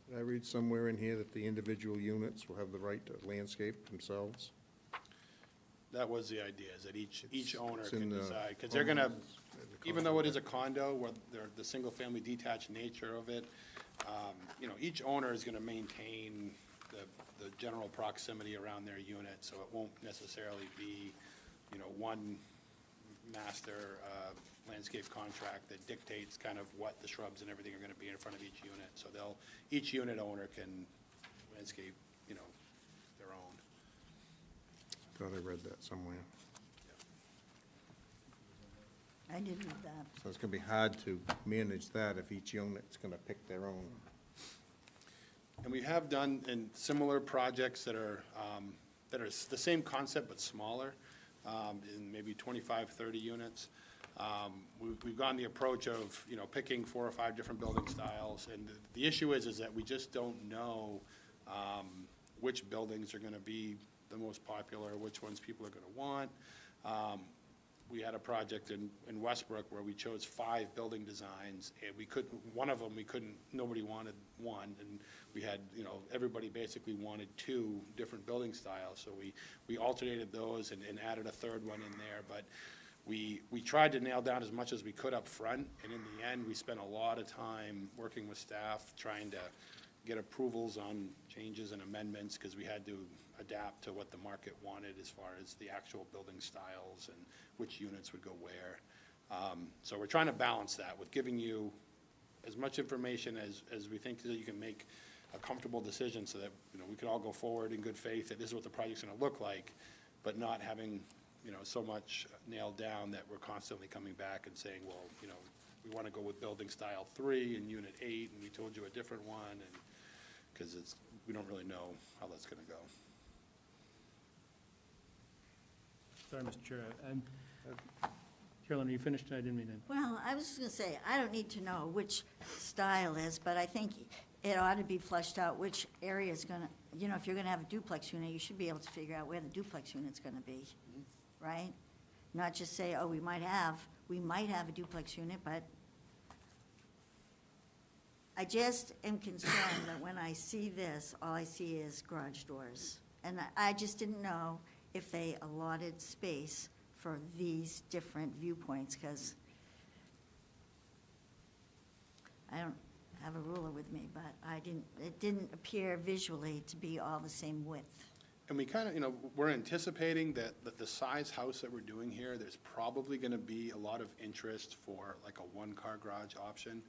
Did I read somewhere in here that the individual units will have the right to landscape themselves? that was the idea, is that each owner It's in can the decide, because they're gonna, the even though it is a condo, where the single-family detached nature of it, you know, each owner is gonna maintain the general proximity around their unit, so it won't necessarily be, you know, one master landscape contract that dictates kind of what the shrubs and everything are gonna be in front of each unit. So each unit owner can landscape, you know, their own. Thought I read that somewhere. I didn't know that. So it's gonna be hard to manage that if each unit's gonna pick their own. And we have done in similar projects that are the same concept but smaller, in maybe 25, 30 units. We've gone the approach of, you know, picking 4 or 5 different building styles, and the issue is that we just don't know which buildings are gonna be the most popular, which ones people are gonna want. We had a project in Westbrook where we chose 5 building designs, and nobody wanted one, and we had, you know, everybody basically wanted 2 different building styles, so we alternated those and added a third one in there, but we tried to nail down as much as we could up front, and in the end, we spent a lot of time working with staff, trying to get approvals on changes and amendments, because we had to adapt to what the market wanted as far as the actual building styles and which units would go where. So we're trying to balance that with giving you as much information as we think that you can make a comfortable decision so that, we can all go forward in good faith that this is what the project's gonna look like, but not having, so much nailed down that we're constantly coming back and saying, well, we wanna go with building style 3 and unit 8, and we told you a different one, and, because we don't really know how that's gonna go. Sorry, Mr. Chair. Carolyn, are you finished? I didn't mean to. Well, I was just gonna say, I don't need to know which style is, but I think it ought to be fleshed out which area is gonna, if you're gonna have a duplex unit, you should be able to figure out where the duplex unit's gonna be, right? Not just say, oh, we might have a duplex unit, but I just am concerned that when I see this, all I see is garage doors. And I just didn't know if they allotted space for these different viewpoints, because I don't have a ruler with me, but it didn't appear visually to be all the same width. And we kind of, we're anticipating that the size house that we're doing here, there's probably gonna be a lot of interest for like a one-car garage option.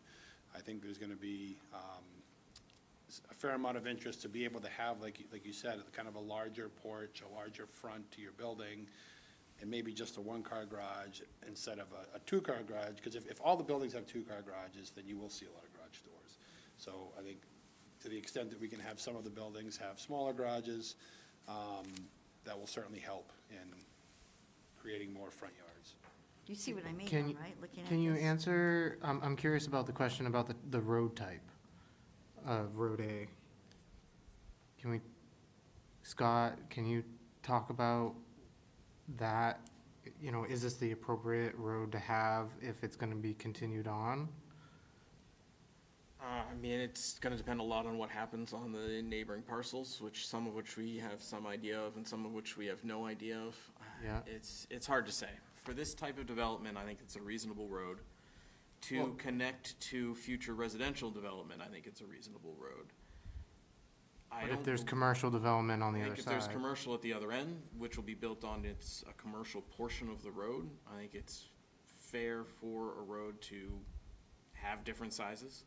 I think there's gonna be a fair amount of interest to be able to have, like you said, kind of a larger porch, a larger front to your building, and maybe just a one-car garage instead of a two-car garage, because if all the buildings have two-car garages, then you will see a lot of garage doors. So I think to the extent that we can have some of the buildings have smaller garages, that will certainly help in creating more front yards. You see what I mean, Can though, you- right? Looking at Can you this. answer, I'm curious about the question about the road type of Road A. Scott, can you talk about that? Is this the appropriate road to have if it's gonna be continued on? I mean, it's gonna depend a lot on what happens on the neighboring parcels, some of which we have some idea of and some of which we have no idea of. Yeah. It's hard to say. For this type of development, I think it's a reasonable road. To Well- connect to future residential development, I think it's a reasonable road. But if there's commercial development on the I other think if there's side, commercial at the other end, which will be built on a commercial portion of the road, I think it's fair for a road to have different sizes.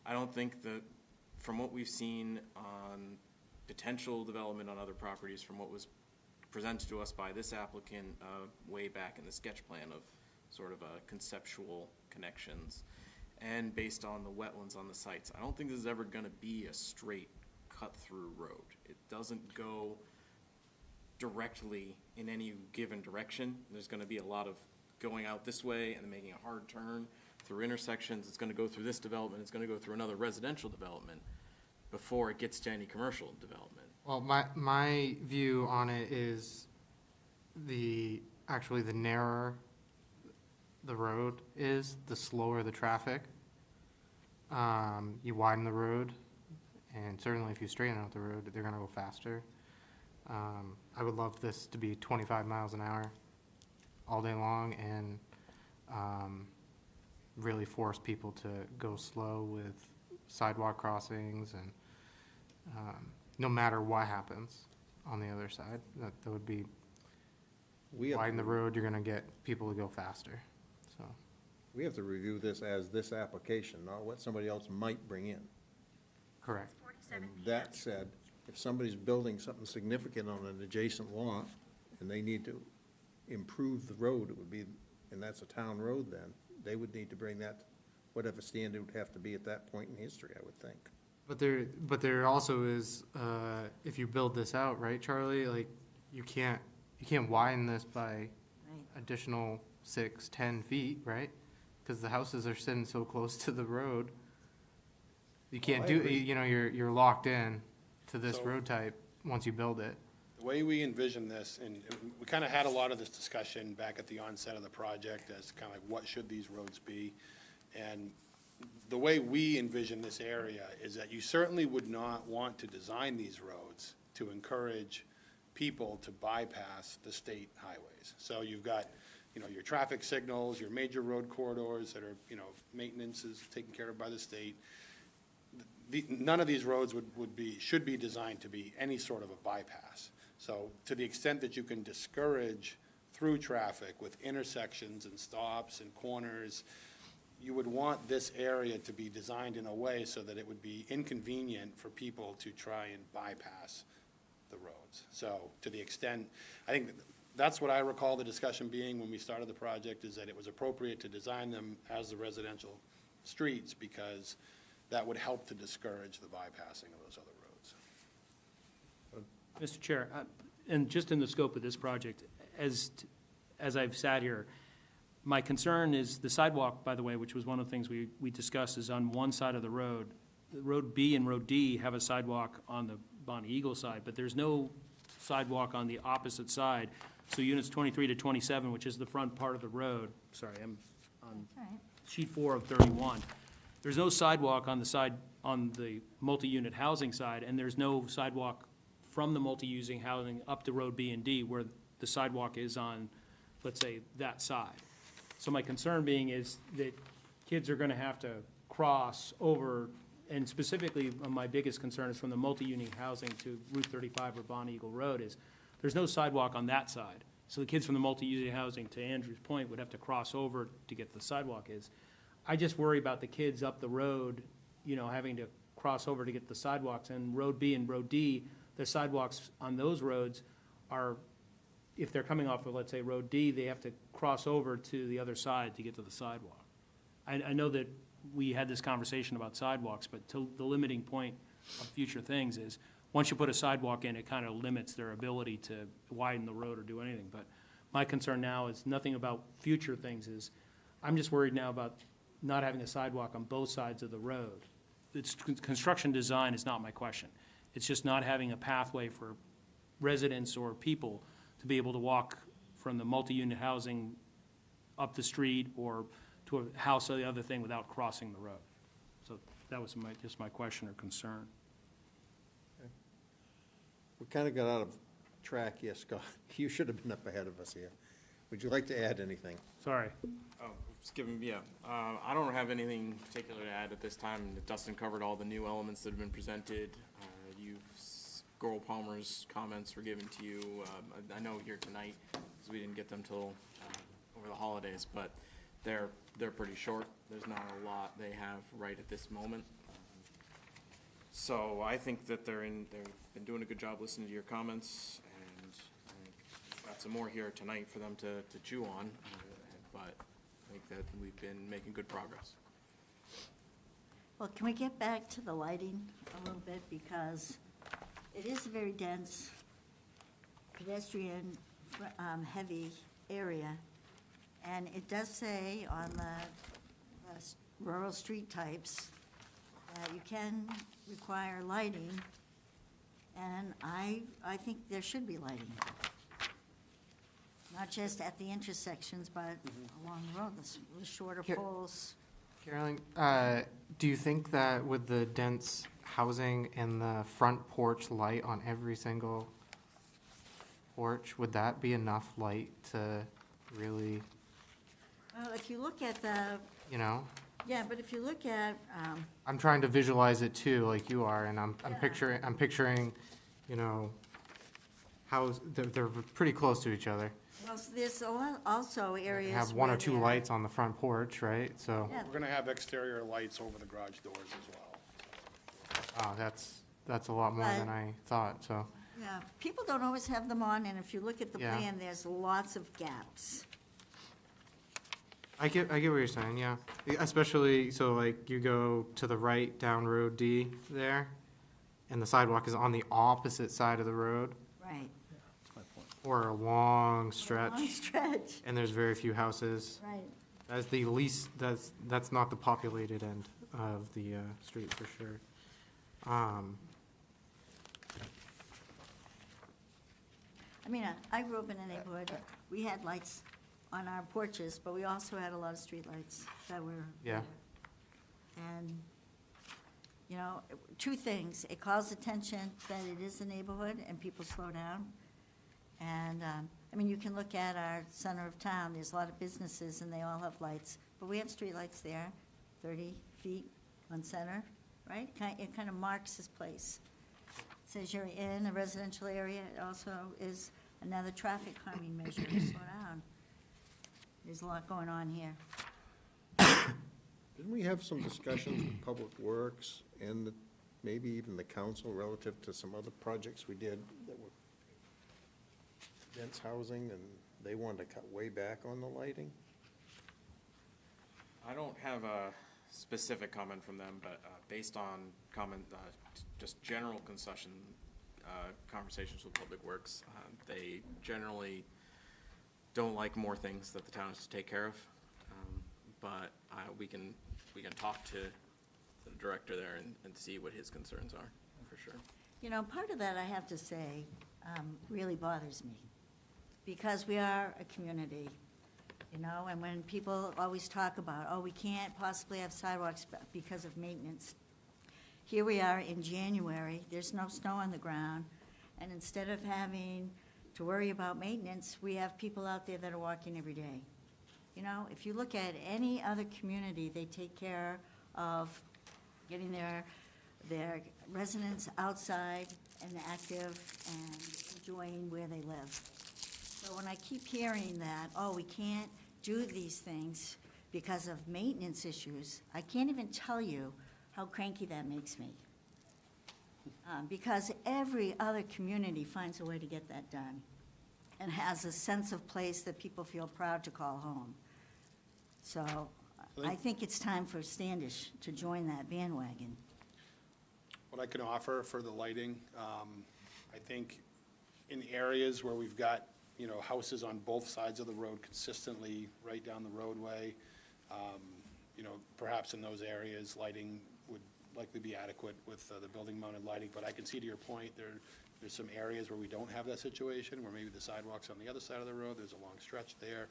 I don't think that, from what we've seen on potential development on other properties, from what was presented to us by this applicant way back in the sketch plan of sort of conceptual connections, and based on the wetlands on the sites, I don't think this is ever gonna be a straight cut-through road. It doesn't go directly in any given direction. There's gonna be a lot of going out this way and then making a hard turn through intersections. It's gonna go through this development, it's gonna go through another residential development before it gets to any commercial development. well, my view on it is actually the narrower the road is, the slower the traffic. You widen the road, and certainly if you straighten out the road, they're gonna go faster. I would love this to be 25 miles an hour all day long and really force people to go slow with sidewalk crossings and no matter what happens on the other side, that would be, We have, widen the road, you're gonna get people to go faster, so. we have to review this as this application, not what somebody else might bring in. Correct. And that said, if somebody's building something significant on an adjacent lot, and they need to improve the road, it would be, and that's a town road then, they would need to bring that, whatever standard would have to be at that point in history, I would think. But there also is, if you build this out, right, Charlie, like, you can't widen this by Right. additional 6-10 feet, right? Because the houses are sitting so close to the road. You can't I do, agree. you're locked in to this So- road type once you build it. The way we envision this, and we kind of had a lot of this discussion back at the onset of the project as kind of like, what should these roads be? And the way we envision this area is that you certainly would not want to design these roads to encourage people to bypass the state highways. So you've got, your traffic signals, your major road corridors that are, maintenance is taken care of by the state. None of these roads should be designed to be any sort of a bypass. So to the extent that you can discourage through traffic with intersections and stops and corners, you would want this area to be designed in a way so that it would be inconvenient for people to try and bypass the roads. So to the extent, I think that's what I recall the discussion being when we started the project, is that it was appropriate to design them as the residential streets because that would help to discourage the bypassing of those other roads. Mr. Chair, and just in the scope of this project, as I've sat here, my concern is the sidewalk, by the way, which was one of the things we discussed, is on one side of the road. Road B and Road D have a sidewalk on the Bonnie Eagle side, but there's no sidewalk on the opposite side. So units 23 to 27, which is the front part of the road, sorry, I'm on All right. sheet 4 of 31. There's no sidewalk on the side, on the multi-unit housing side, and there's no sidewalk from the multi-using housing up to Road B and D where the sidewalk is on, let's say, that side. So my concern being is that kids are gonna have to cross over, and specifically, my biggest concern is from the multi-unit housing to Route 35 or Bonnie Eagle Road is, there's no sidewalk on that side. So the kids from the multi-unit housing, to Andrew's point, would have to cross over to get the sidewalk is. I just worry about the kids up the road, having to cross over to get the sidewalks. And Road B and Road D, the sidewalks on those roads are, if they're coming off of, let's say, Road D, they have to cross over to the other side to get to the sidewalk. I know that we had this conversation about sidewalks, but the limiting point of future things is, once you put a sidewalk in, it kind of limits their ability to widen the road or do anything. But my concern now is nothing about future things, is I'm just worried now about not having a sidewalk on both sides of the road. It's, construction design is not my question. It's just not having a pathway for residents or people to be able to walk from the multi-unit housing up the street or to a house or the other thing without crossing the road. So that was just my question or concern. We kind of got out of track here, Scott. You should have been up ahead of us here. Would you like to add anything? Sorry. Oh, just giving, yeah. I don't have anything particular to add at this time. Dustin covered all the new elements that have been presented. Goral Palmer's comments were given to you. I know here tonight, because we didn't get them till over the holidays, but they're pretty short. There's not a lot they have right at this moment. So I think that they've been doing a good job listening to your comments, and I've got some more here tonight for them to chew on, but I think that we've been making good progress. Well, can we get back to the lighting a little bit, because it is a very dense, pedestrian, heavy area, and it does say on the rural street types that you can require lighting, and I think there should be lighting. Not just at the intersections, but along the road, the shorter poles. Carolyn, do you think that with the dense housing and the front porch light on every single porch, would that be enough light to really, Well, if you look at the, yeah, but if you look at, I'm trying to visualize it too, like you are, and I'm Yeah. picturing, how they're pretty close to each other. well, there's also areas Have one or where two they're- lights on the front porch, right? So, Yeah, We're gonna have exterior lights over the garage doors as well. that's a lot more than But- I thought, so. yeah, people don't always have them on, and if you look at the Yeah. plan, there's lots of gaps. I get what you're saying, yeah. Especially, so like you go to the right down Road D there, and the sidewalk is on the opposite side of the road, Right. or a long Long stretch, stretch, and there's very few houses. right. That's the least, that's not the populated end of the street for sure. I mean, I grew up in a neighborhood, we had lights on our porches, but we also had a lot of streetlights that were. Yeah. And, two things, it calls attention that it is a neighborhood and people slow down. And, you can look at our center of town, there's a lot of businesses and they all have lights, but we have streetlights there, 30 feet on center, right? It kind of marks this place. Says you're in a residential area, it also is another traffic calming measure to slow down. There's a lot going on here. Didn't we have some discussions with Public Works and maybe even the council relative to some other projects we did that were dense housing, and they wanted to cut way back on the lighting? I don't have a specific comment from them, but based on just general concession, conversations with Public Works, they generally don't like more things that the town has to take care of. But we can talk to the director there and see what his concerns are, for sure. You know, part of that, I have to say, really bothers me, because we are a community, you know, and when people always talk about, oh, we can't possibly have sidewalks because of maintenance. Here we are in January, there's no snow on the ground, and instead of having to worry about maintenance, we have people out there that are walking every day. You know, if you look at any other community, they take care of getting their residents outside and active and enjoying where they live. So when I keep hearing that, oh, we can't do these things because of maintenance issues, I can't even tell you how cranky that makes me. Because every other community finds a way to get that done and has a sense of place that people feel proud to call home. So I think it's time for Standish to join that bandwagon. What I can offer for the lighting, I think in areas where we've got, you know, houses on both sides of the road consistently right down the roadway, you know, perhaps in those areas, lighting would likely be adequate with the building-mounted lighting. But I can see, to your point, there's some areas where we don't have that situation, where maybe the sidewalk's on the other side of the road, there's a long stretch there.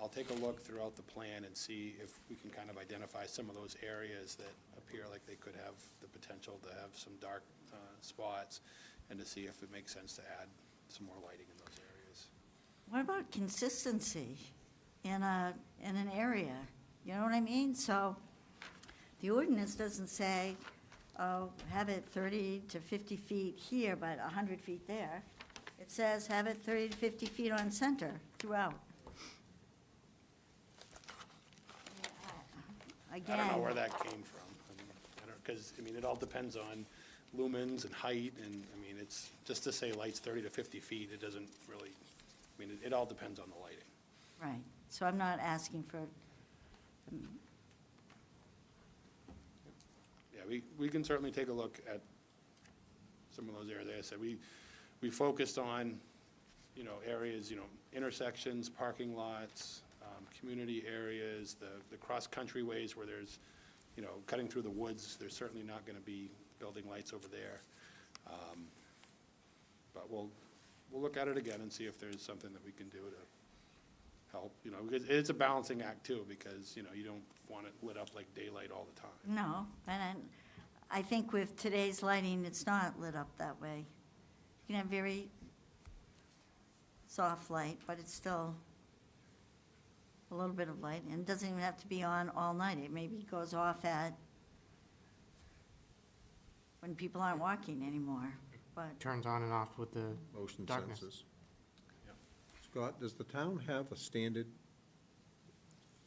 I'll take a look throughout the plan and see if we can kind of identify some of those areas that appear like they could have the potential to have some dark spots, and to see if it makes sense to add some more lighting in those areas. What about consistency in an area? You know what I mean? So the ordinance doesn't say, oh, have it 30 to 50 feet here, but 100 feet there. It says have it 30 to 50 feet on center throughout. Again. I don't know where that came from. Because, I mean, it all depends on lumens and height, and, I mean, it's, just to say lights 30 to 50 feet, it doesn't really, I mean, it all depends on the lighting. Right, so I'm not asking for, Yeah, we can certainly take a look at some of those areas. Like I said, we focused on, you know, areas, you know, intersections, parking lots, community areas, the cross-country ways where there's, you know, cutting through the woods, there's certainly not going to be building lights over there. But we'll look at it again and see if there's something that we can do to help, you know, because it's a balancing act too, because, you know, you don't want it lit up like daylight all the time. no, and I think with today's lighting, it's not lit up that way. You can have very soft light, but it's still a little bit of light, and it doesn't even have to be on all night. It maybe goes off at when people aren't walking anymore, but Turns on and off with the Motion darkness. sensors. Scott, does the town have a standard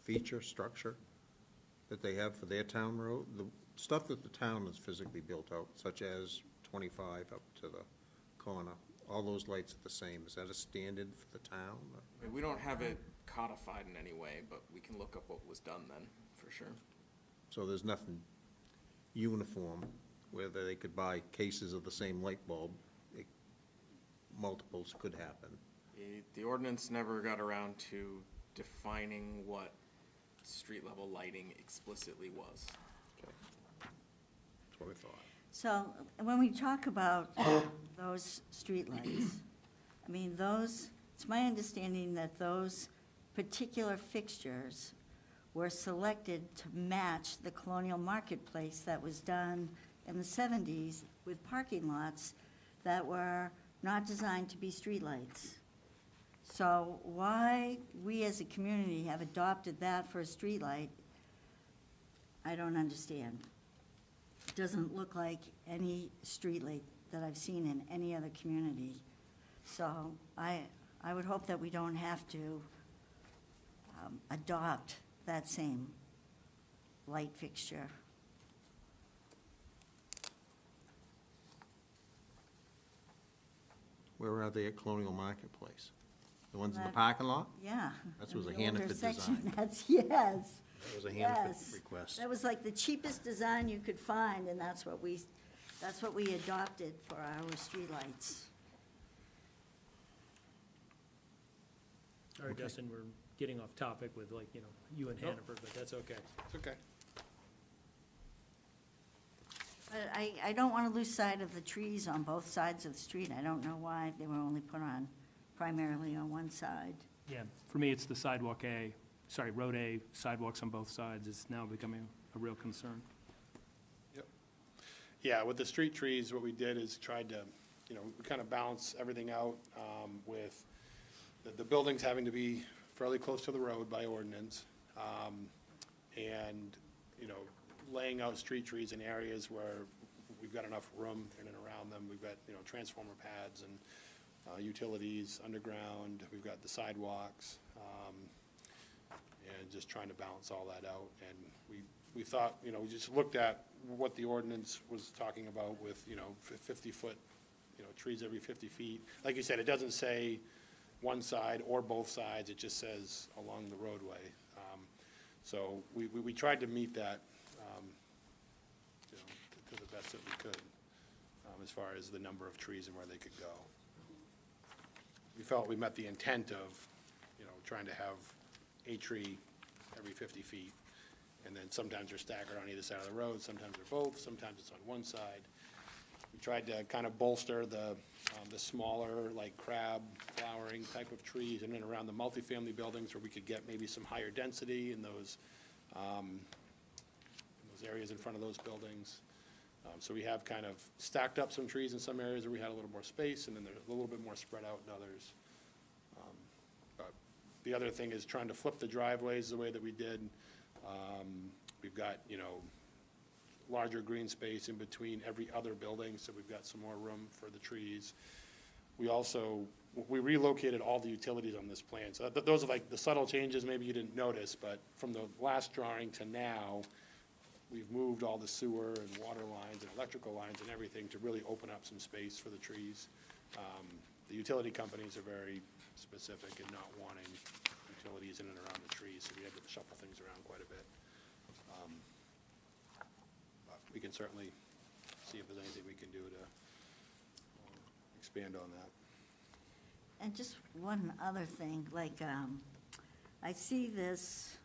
feature structure that they have for their town road? The stuff that the town has physically built out, such as 25 up to the corner, all those lights are the same. Is that a standard for the town? I mean, we don't have it codified in any way, but we can look up what was done then, for sure. So there's nothing uniform, whether they could buy cases of the same light bulb, multiples could happen. The ordinance never got around to defining what street-level lighting explicitly was. That's what I thought. so when we talk about those streetlights, I mean, it's my understanding that those particular fixtures were selected to match the colonial marketplace that was done in the 70s with parking lots that were not designed to be streetlights. So why we as a community have adopted that for a streetlight, I don't understand. It doesn't look like any streetlight that I've seen in any other community. So I would hope that we don't have to adopt that same light fixture. Where are they at Colonial Marketplace? The ones in the That- parking lot? Yeah. That in was a the older Hannaford section. design. That's, yes. That was a Hannaford Yes. request. That was like the cheapest design you could find, and that's what we adopted for our streetlights. All right, Justin, we're getting off topic with like, you and Hannaford, but that's okay. It's okay. But I don't want to lose sight of the trees on both sides of the street. I don't know why they were only put on primarily on one side. Yeah, for me, it's the Road A, sidewalks on both sides is now becoming a real concern. Yeah, with the street trees, what we did is tried to, we kind of balance everything out with the buildings having to be fairly close to the road by ordinance. And, laying out street trees in areas where we've got enough room in and around them. We've got, transformer pads and utilities underground. We've got the sidewalks. And just trying to balance all that out. And we thought, we just looked at what the ordinance was talking about with, 50-foot, trees every 50 feet. Like you said, it doesn't say one side or both sides, it just says along the roadway. So we tried to meet that, to the best that we could, as far as the number of trees and where they could go. We felt we met the intent of, trying to have a tree every 50 feet. And then sometimes they're staggered on either side of the road, sometimes they're both, sometimes it's on one side. We tried to kind of bolster the smaller, like crab flowering type of trees in and around the multifamily buildings where we could get maybe some higher density in those areas in front of those buildings. So we have kind of stacked up some trees in some areas where we had a little more space, and then they're a little bit more spread out in others. But the other thing is trying to flip the driveways the way that we did. We've got, larger green space in between every other building, so we've got some more room for the trees. We relocated all the utilities on this plan. So those are like the subtle changes maybe you didn't notice, but from the last drawing to now, we've moved all the sewer and water lines and electrical lines and everything to really open up some space for the trees. The utility companies are very specific in not wanting utilities in and around the trees, so we had to shuffle things around quite a bit. But we can certainly see if there's anything we can do to expand on that. And just one other thing, like, I see this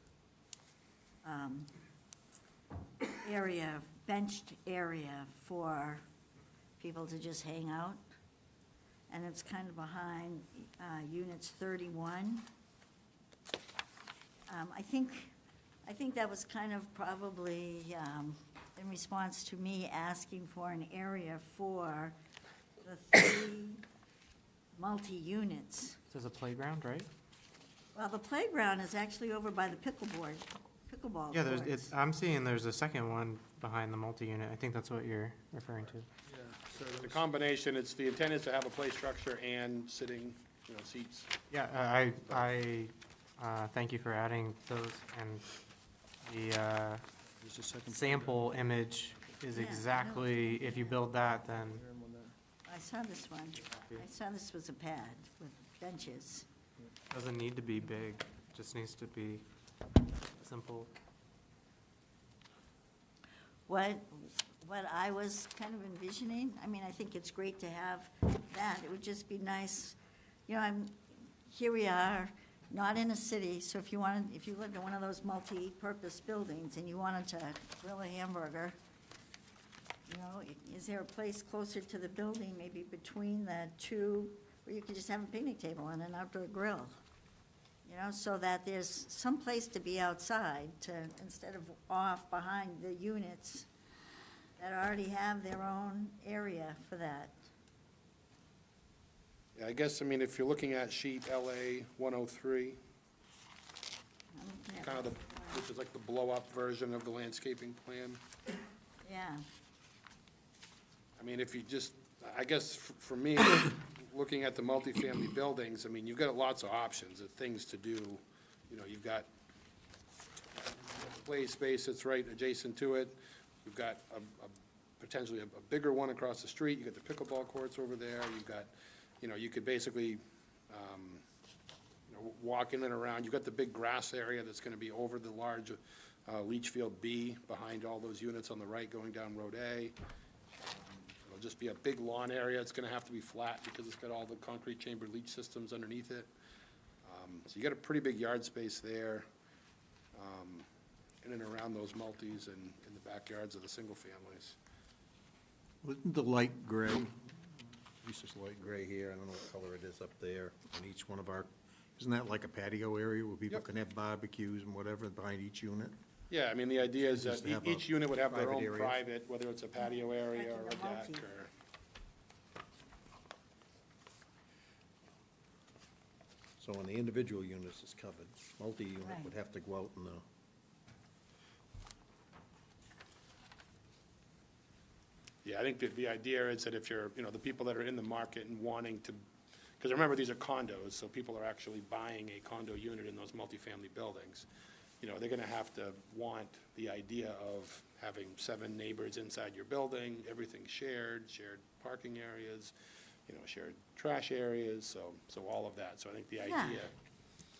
area, benched area for people to just hang out, and it's kind of behind units 31. I think that was kind of probably in response to me asking for an area for the 3 multi-units. There's a playground, right? Well, the playground is actually over by the pickleball Yeah, courts. I'm seeing there's a second one behind the multi-unit. I think that's what you're referring to. The combination, the intent is to have a play structure and sitting, seats. Yeah, I thank you for adding those, and the sample image is Yeah, I know. exactly, if you build that, then, I saw this one. I saw this was a pad with benches. doesn't need to be big, just needs to be simple. What I was kind of envisioning, I think it's great to have that. It would just be nice, here we are, not in a city, so if you lived in one of those multi-purpose buildings and you wanted to grill a hamburger, is there a place closer to the building, maybe between the two, where you could just have a picnic table and an outdoor grill? So that there's some place to be outside instead of off behind the units that already have their own area for that. Yeah, I guess, if you're looking at sheet LA 103, I'm looking at- kind of which is like the blow-up version of the landscaping plan. Yeah, If you just, I guess for me, looking at the multifamily buildings, you've got lots of options of things to do. You've got play space that's right adjacent to it. We've got potentially a bigger one across the street. You've got the pickleball courts over there. You've got, you could basically, walk in and around. You've got the big grass area that's gonna be over the large leach field B behind all those units on the right going down Road A. It'll just be a big lawn area. It's gonna have to be flat because it's got all the concrete chamber leach systems underneath it. So you got a pretty big yard space there, in and around those multis and in the backyards of the single families. Isn't the light gray, at least it's light gray here, I don't know what color it is up there, on each one of our, isn't that like a patio area where people Yep. can have barbecues and whatever behind each unit? Yeah, I mean, the idea is that Just to have a each unit would have their private own area. private, whether it's a patio area or a Like in the deck multi. or. So on the individual units, it's covered. Multi-unit Right. would have to go out in the, Yeah, I think that the idea is that if you're, the people that are in the market and wanting to, because remember, these are condos, so people are actually buying a condo unit in those multifamily buildings. They're gonna have to want the idea of having 7 neighbors inside your building, everything shared parking areas, shared trash areas, so all of that. So I think the Yeah. idea,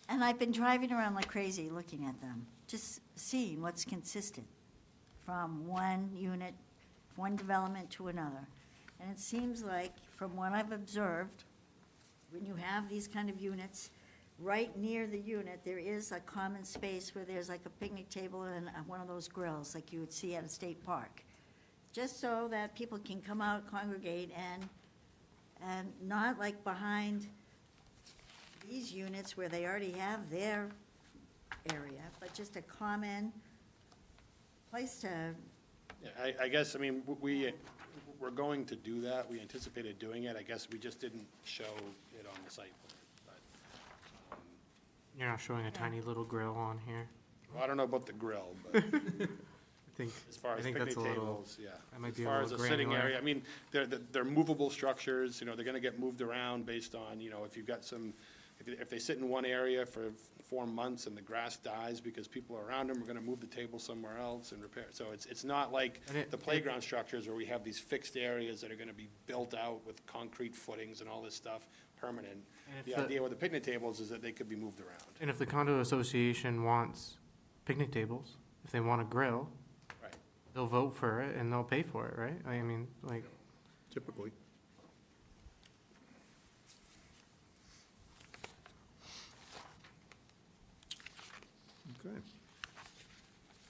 And I've been driving around like crazy looking at them, just seeing what's consistent from one unit, one development to another. And it seems like, from what I've observed, when you have these kind of units, right near the unit, there is a common space where there's like a picnic table and one of those grills like you would see at a state park. Just so that people can come out, congregate, and not like behind these units where they already have their area, but just a common place to, yeah, I guess, we're going to do that. We anticipated doing it. I guess we just didn't show it on the site plan. But, You're not showing a tiny little grill on here. well, I don't know about the grill, but I think, as far I as think picnic that's a little, tables, yeah. that might As be a far as little a sitting granular. area, they're movable structures, they're gonna get moved around based on, if you've got some, if they sit in one area for 4 months and the grass dies because people are around them, we're gonna move the table somewhere else and repair. So it's not like And the playground structures where we have these fixed areas that are gonna be built out with concrete footings and all this stuff, permanent. And if The the- idea with the picnic tables is that they could be moved around. And if the condo association wants picnic tables, if they want a grill, Right. they'll vote for it and they'll pay for it, right? I mean, like, typically. Okay.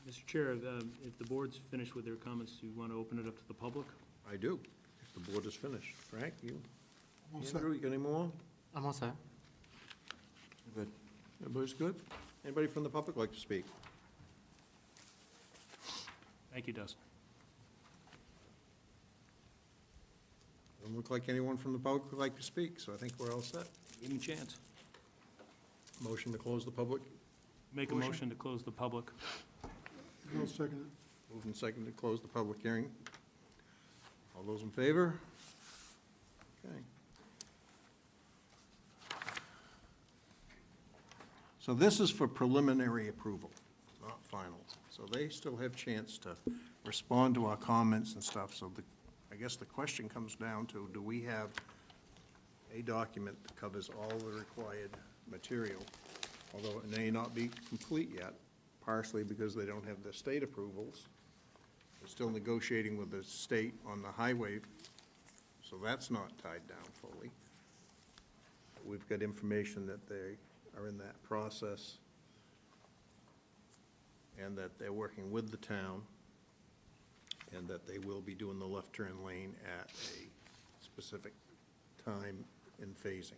Mr. Chair, if the board's finished with their comments, do you want to open it up to the public? I do, if the board is finished. Frank, you? All set. Andrew, you got any more? I'm all set. Good. Everybody's good? Anybody from the public like to speak? Thank you, Dustin. Doesn't look like anyone from the public would like to speak, so I think we're all set. Give me a chance. Motion to close the public. Make a Motion. motion to close the public. I'll second it. Moved and seconded to close the public hearing. All those in favor? Okay. So this is for preliminary approval, not final. So they still have chance to respond to our comments and stuff. So I guess the question comes down to, do we have a document that covers all the required material? Although it may not be complete yet, partially because they don't have the state approvals. They're still negotiating with the state on the highway, so that's not tied down fully. We've got information that they are in that process and that they're working with the town and that they will be doing the left turn lane at a specific time in phasing.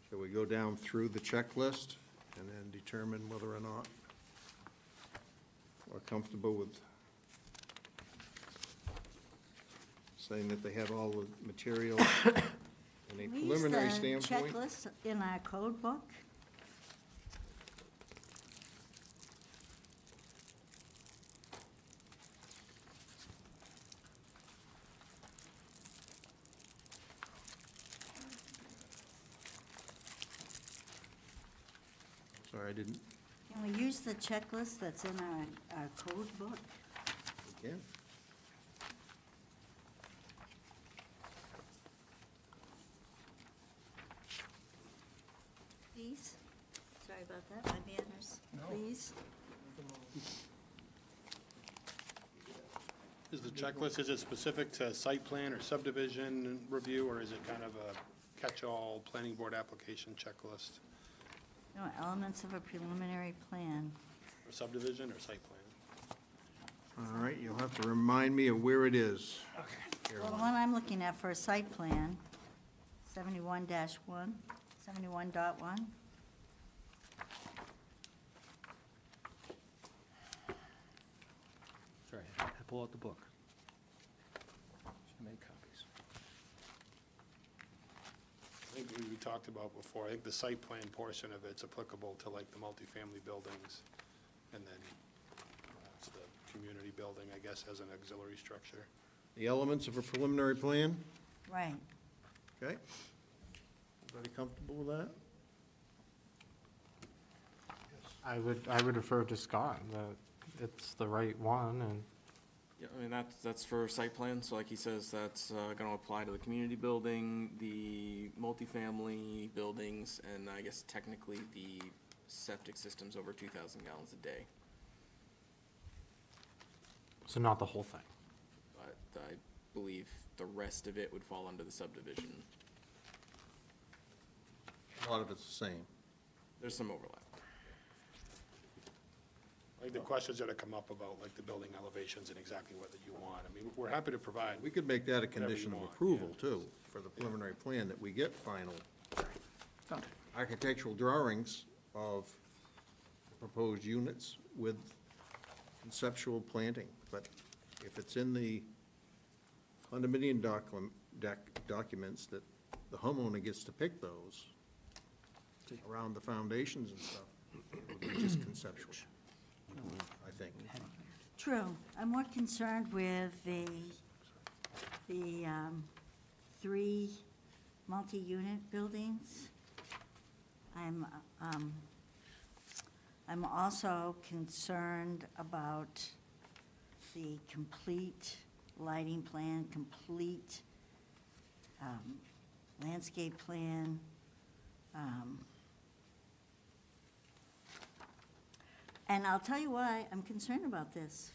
Shall we go down through the checklist and then determine whether or not we're comfortable with saying that they have all the material in a we use preliminary the standpoint? checklist in our code book. sorry, I didn't, Can we use the checklist that's in our code book? again. Please? Sorry about that, my manners. Please? Is the checklist, is it specific to site plan or subdivision review, or is it kind of a catch-all planning board application checklist? No, elements of a preliminary plan. Or subdivision or site plan? All right, you'll have to remind me of where it is. Well, the one I'm looking at for a site plan, 71-1, 71.1. Sorry, I pull out the book. Should make copies. I think we talked about before, I think the site plan portion of it's applicable to like the multifamily buildings, and then it's the community building, I guess, as an auxiliary structure. The elements of a preliminary plan, Right. okay? Everybody comfortable with that? I would refer to Scott, that it's the right one, and Yeah, I mean, that's for site plan, so like he says, that's gonna apply to the community building, the multifamily buildings, and I guess technically the septic systems over 2,000 gallons a day. so not the whole thing. But I believe the rest of it would fall under the subdivision. A lot of it's the same. There's some overlap. Like the questions that have come up about like the building elevations and exactly what that you want, I mean, we're happy to provide. We could make that a Whatever you condition of want, approval, yeah. too, for the preliminary plan, that we get final architectural drawings of proposed units with conceptual planting. But if it's in the condominium documents, that the homeowner gets to pick those around the foundations and stuff, it would be just conceptual, I think. True. I'm more concerned with the three multi-unit buildings. I'm also concerned about the complete lighting plan, complete landscape plan. And I'll tell you why I'm concerned about this.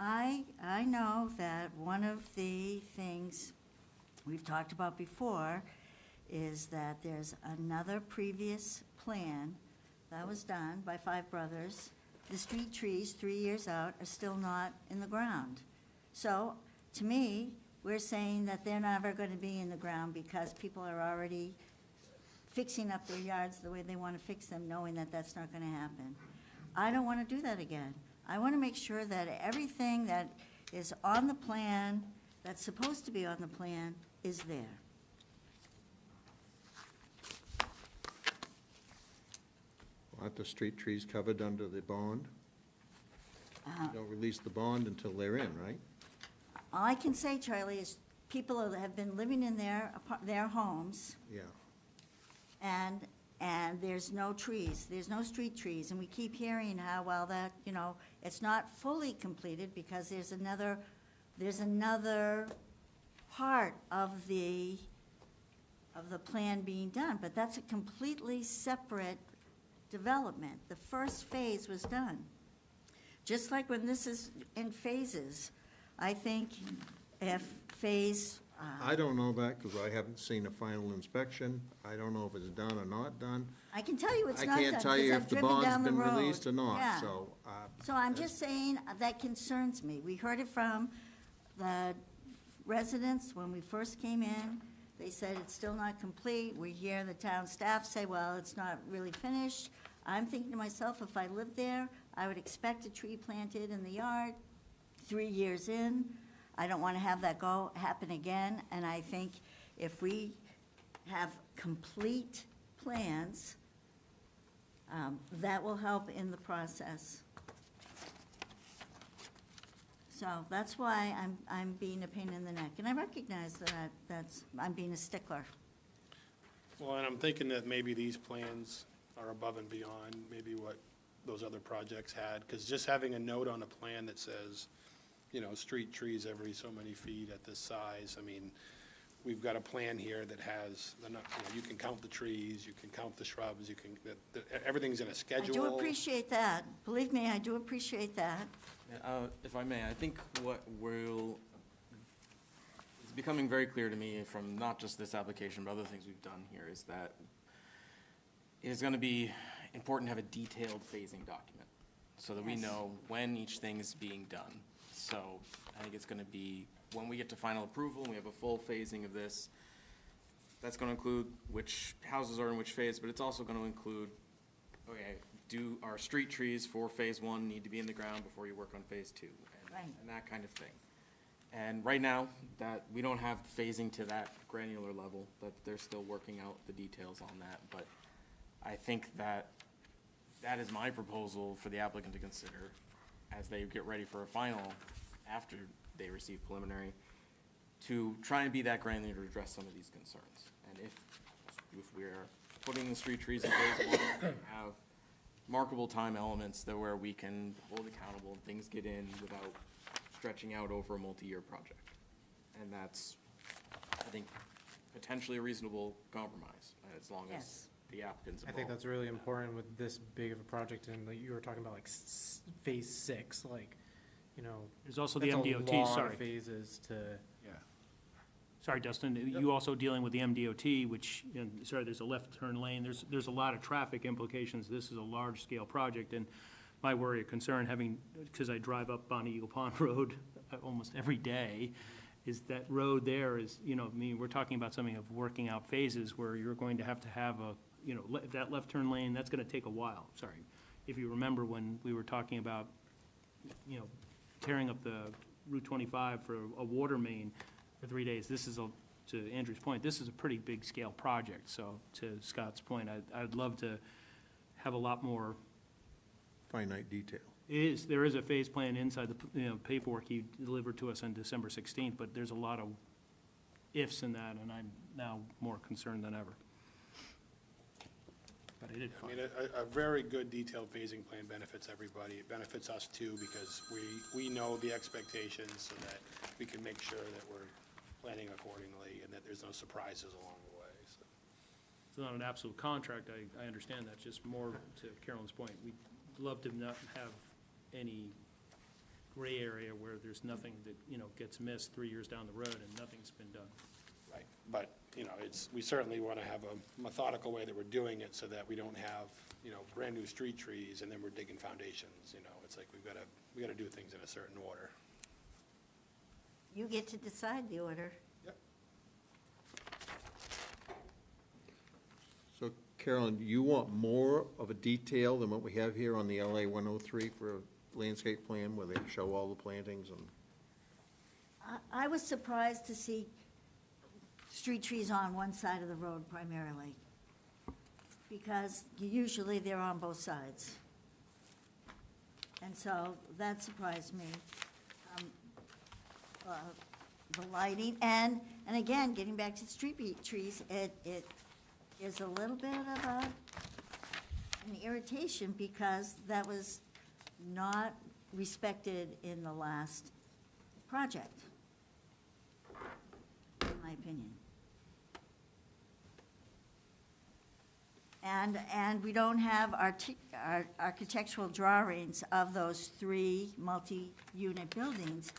I know that one of the things we've talked about before is that there's another previous plan that was done by Five Brothers. The street trees, 3 years out, are still not in the ground. So, to me, we're saying that they're never going to be in the ground because people are already fixing up their yards the way they want to fix them, knowing that that's not going to happen. I don't want to do that again. I want to make sure that everything that is on the plan, that's supposed to be on the plan, is there. Aren't the street trees covered under the bond? You don't release the bond until they're in, right? All I can say, Charlie, is people have been living in their homes, Yeah. and there's no trees, there's no street trees, and we keep hearing how, well, that, it's not fully completed because there's another part of the plan being done, but that's a completely separate development. The first phase was done. Just like when this is in phases, I think if phase, I don't know that because I haven't seen a final inspection. I don't know if it's done or not done. I can tell you it's I not done, can't because tell you I've if the driven bond's down the been road. released or not, Yeah. so. So I'm just saying, that concerns me. We heard it from the residents when we first came in. They said it's still not complete. We hear the town staff say, well, it's not really finished. I'm thinking to myself, if I lived there, I would expect a tree planted in the yard 3 years in. I don't want to have that happen again, and I think if we have complete plans, that will help in the process. So that's why I'm being a pain in the neck, and I recognize that I'm being a stickler. Well, and I'm thinking that maybe these plans are above and beyond maybe what those other projects had. Because just having a note on a plan that says, you know, street trees every so many feet at this size, I mean, we've got a plan here that has, you can count the trees, you can count the shrubs, you can, everything's in a I schedule. do appreciate that. Believe me, I do appreciate that. If I may, I think what it's becoming very clear to me from not just this application, but other things we've done here, is that it is going to be important to have a detailed phasing document so that we Yes. know when each thing is being done. So I think it's going to be, when we get to final approval, and we have a full phasing of this, that's going to include which houses are in which phase, but it's also going to include, okay, do our street trees for phase one need to be in the ground before you work on phase two? Right. And that kind of thing. And right now, that, we don't have phasing to that granular level, that they're still working out the details on that. But I think that that is my proposal for the applicant to consider as they get ready for a final, after they receive preliminary, to try and be that granular to address some of these concerns. And if we're putting the street trees in phase one, have markable time elements that where we can hold accountable and things get in without stretching out over a multi-year project. And that's, I think, potentially a reasonable compromise, as long as Yes. the applicant's I involved. think that's really important with this big of a project, and like you were talking about, like phase 6, like, you know. There's also the that's a MDOT, lot of sorry. phases to, Sorry, Dustin, you also dealing with the MDOT, which, you know, sorry, there's a left turn lane, there's a lot of traffic implications. This is a large-scale project, and my worry or concern, because I drive up on Eagle Pond Road almost every day, is that road there is, you know, I mean, we're talking about something of working out phases where you're going to have a, you know, that left turn lane, that's gonna take a while, sorry. If you remember when we were talking about, you know, tearing up the Route 25 for a water main for 3 days, this is to Andrew's point, this is a pretty big scale project, so to Scott's point, I'd love to have a lot more. Finite detail. There is a phase plan inside the, you know, paperwork he delivered to us on December 16th, but there's a lot of ifs in that, and I'm now more concerned than ever. But I did I fine. mean, a very good detailed phasing plan benefits everybody. It benefits us too, because we know the expectations so that we can make sure that we're planning accordingly and that there's no surprises along the way, so. It's not an absolute contract, I understand that, just more to Carolyn's point. We'd love to not have any gray area where there's nothing that, you know, gets missed 3 years down the road and nothing's been done. Right, but, you know, we certainly want to have a methodical way that we're doing it so that we don't have, you know, brand-new street trees and then we're digging foundations, you know? It's like we gotta do things in a certain order. You get to decide the order. Yep. So Carolyn, you want more of a detail than what we have here on the LA 103 for a landscape plan where they show all the plantings and? I was surprised to see street trees on one side of the road primarily, because usually they're on both sides. And so that surprised me. The lighting, and again, getting back to the street trees, it is a little bit of an irritation, because that was not respected in the last project, in my opinion. And we don't have our architectural drawings of those 3 multi-unit buildings.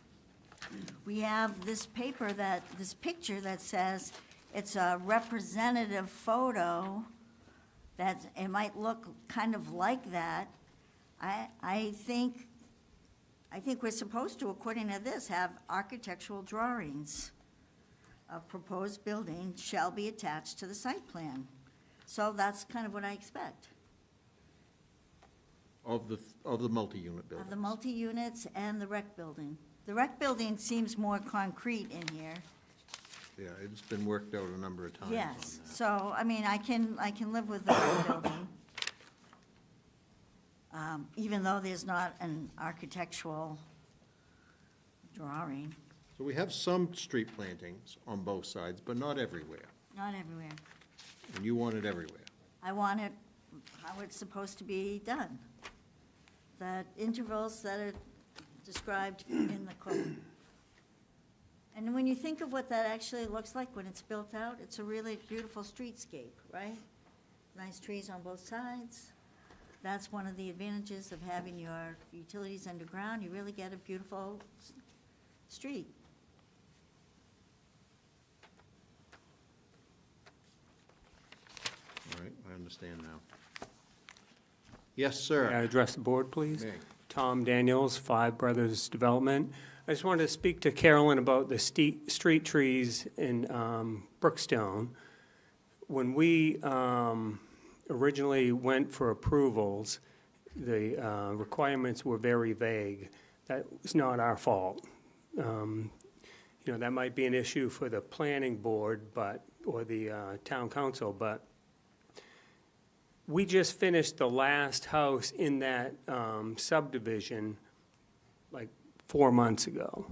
We have this picture that says it's a representative photo, that it might look kind of like that. I think we're supposed to, according to this, have architectural drawings of proposed building shall be attached to the site plan. So that's kind of what I expect, Of the multi-unit buildings? of the multi-units and the rec building. The rec building seems more concrete in here. Yeah, it's been worked out a number of times on Yes, that. so, I mean, I can live with the rec building. Even though there's not an architectural drawing, So we have some street plantings on both sides, but not everywhere. not everywhere. And you want it everywhere. I want it how it's supposed to be done. The intervals that are described in the code. And when you think of what that actually looks like when it's built out, it's a really beautiful streetscape, right? Nice trees on both sides. That's one of the advantages of having your utilities underground. You really get a beautiful street. All right, I understand now. Yes, May I sir. address the board, please? May. Tom Daniels, Five Brothers Development. I just wanted to speak to Carolyn about the street trees in Brookstone. When we originally went for approvals, the requirements were very vague. That was not our fault. You know, that might be an issue for the planning board, or the town council, but we just finished the last house in that subdivision like 4 months ago.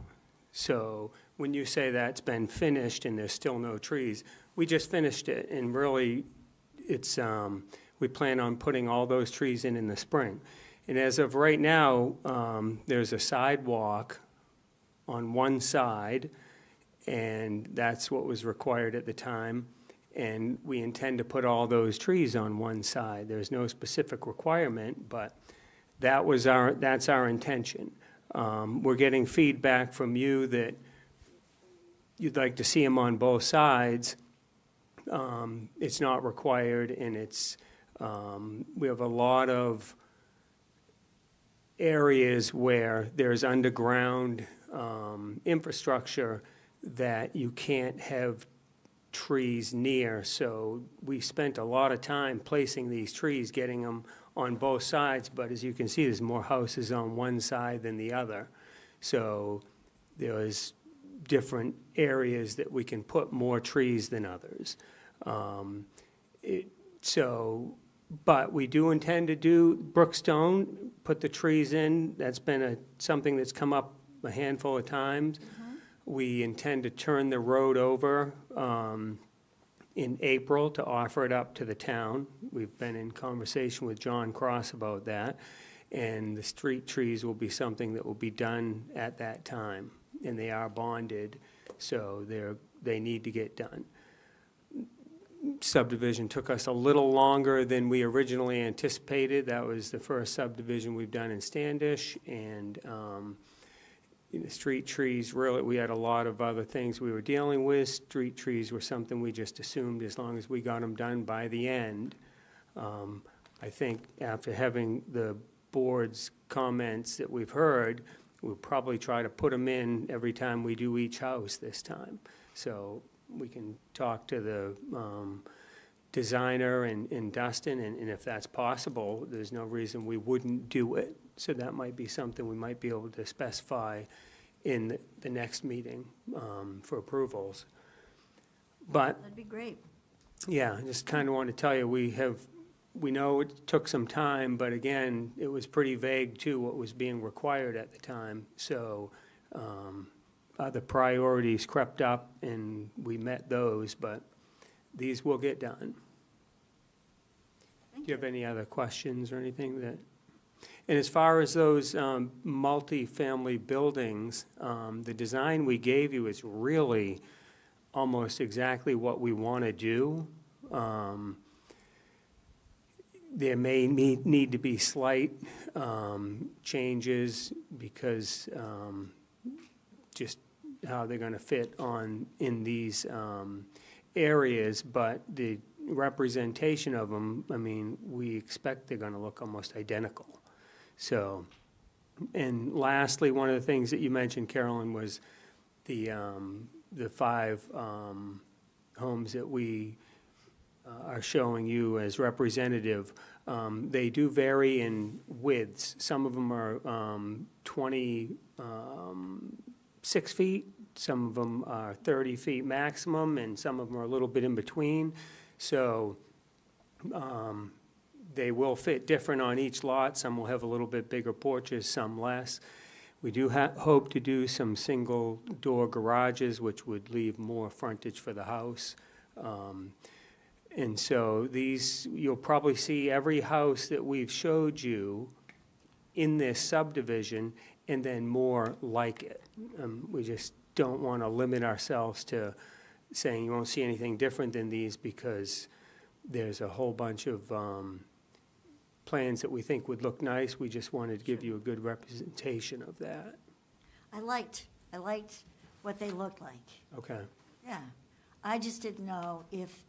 So when you say that's been finished and there's still no trees, we just finished it, and really, it's, we plan on putting all those trees in the spring. And as of right now, there's a sidewalk on one side, and that's what was required at the time. And we intend to put all those trees on one side. There's no specific requirement, but that's our intention. We're getting feedback from you that you'd like to see them on both sides. It's not required, and we have a lot of areas where there's underground infrastructure that you can't have trees near, so we spent a lot of time placing these trees, getting them on both sides, but as you can see, there's more houses on one side than the other. So there's different areas that we can put more trees than others. But we do intend to do Brookstone, put the trees in. That's been something that's come up a handful of times. We intend to turn the road over in April to offer it up to the town. We've been in conversation with John Cross about that. And the street trees will be something that will be done at that time. And they are bonded, so they need to get done. Subdivision took us a little longer than we originally anticipated. That was the first subdivision we've done in Standish, and street trees, really, we had a lot of other things we were dealing with. Street trees were something we just assumed as long as we got them done by the end. I think after having the board's comments that we've heard, we'll probably try to put them in every time we do each house this time. So we can talk to the designer and Dustin, and if that's possible, there's no reason we wouldn't do it. So that might be something we might be able to specify in the next meeting for approvals. But, That'd be great. yeah, I just kind of want to tell you, we know it took some time, but again, it was pretty vague too, what was being required at the time. So other priorities crept up and we met those, but these will get done. Do you have any other questions or anything that? And as far as those multi-family buildings, the design we gave you is really almost exactly what we want to do. There may need to be slight changes because just how they're going to fit in these areas, but the representation of them, I mean, we expect they're going to look almost identical. So, and lastly, one of the things that you mentioned, Carolyn, was the 5 homes that we are showing you as representative. They do vary in widths. Some of them are 26 feet, some of them are 30 feet maximum, and some of them are a little bit in between. So they will fit different on each lot. Some will have a little bit bigger porches, some less. We do hope to do some single-door garages, which would leave more frontage for the house. And so these, you'll probably see every house that we've showed you in this subdivision, and then more like it. We just don't want to limit ourselves to saying you won't see anything different than these, because there's a whole bunch of plans that we think would look nice. We just wanted to give you a good representation of that. I liked what they looked like. Okay. Yeah. I just didn't know if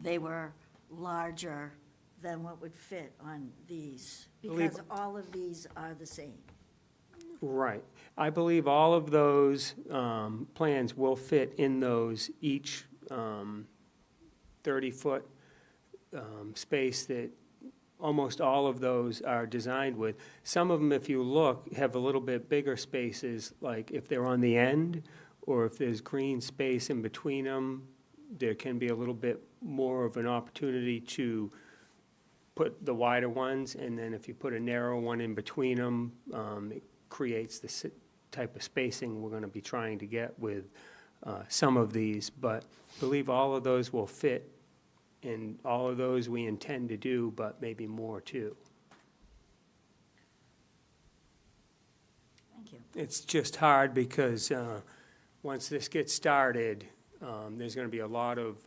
they were larger than what would fit on these, because all of these are the same. Right. I believe all of those plans will fit in those each 30-foot space that almost all of those are designed with. Some of them, if you look, have a little bit bigger spaces, like if they're on the end, or if there's green space in between them, there can be a little bit more of an opportunity to put the wider ones, and then if you put a narrow one in between them, it creates the type of spacing we're going to be trying to get with some of these. But I believe all of those will fit, and all of those we intend to do, but maybe more too. Thank you. It's just hard because once this gets started, there's going to be a lot of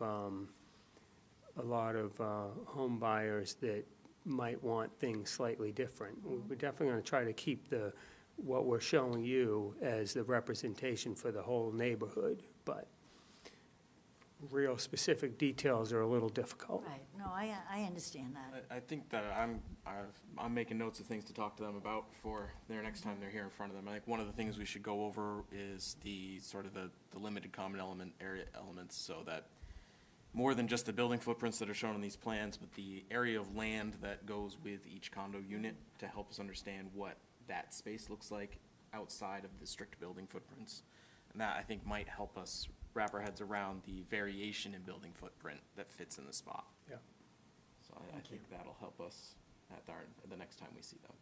home buyers that might want things slightly different. We're definitely going to try to keep what we're showing you as the representation for the whole neighborhood, but real specific details are a little difficult. Right, no, I understand that. I think that I'm making notes of things to talk to them about for their next time they're here in front of them. I think one of the things we should go over is the sort of the limited common element area elements, so that more than just the building footprints that are shown on these plans, but the area of land that goes with each condo unit to help us understand what that space looks like outside of the strict building footprints. And that, I think, might help us wrap our heads around the variation in building footprint that fits in the spot. Yeah. So I think that'll help us at the next time we see them.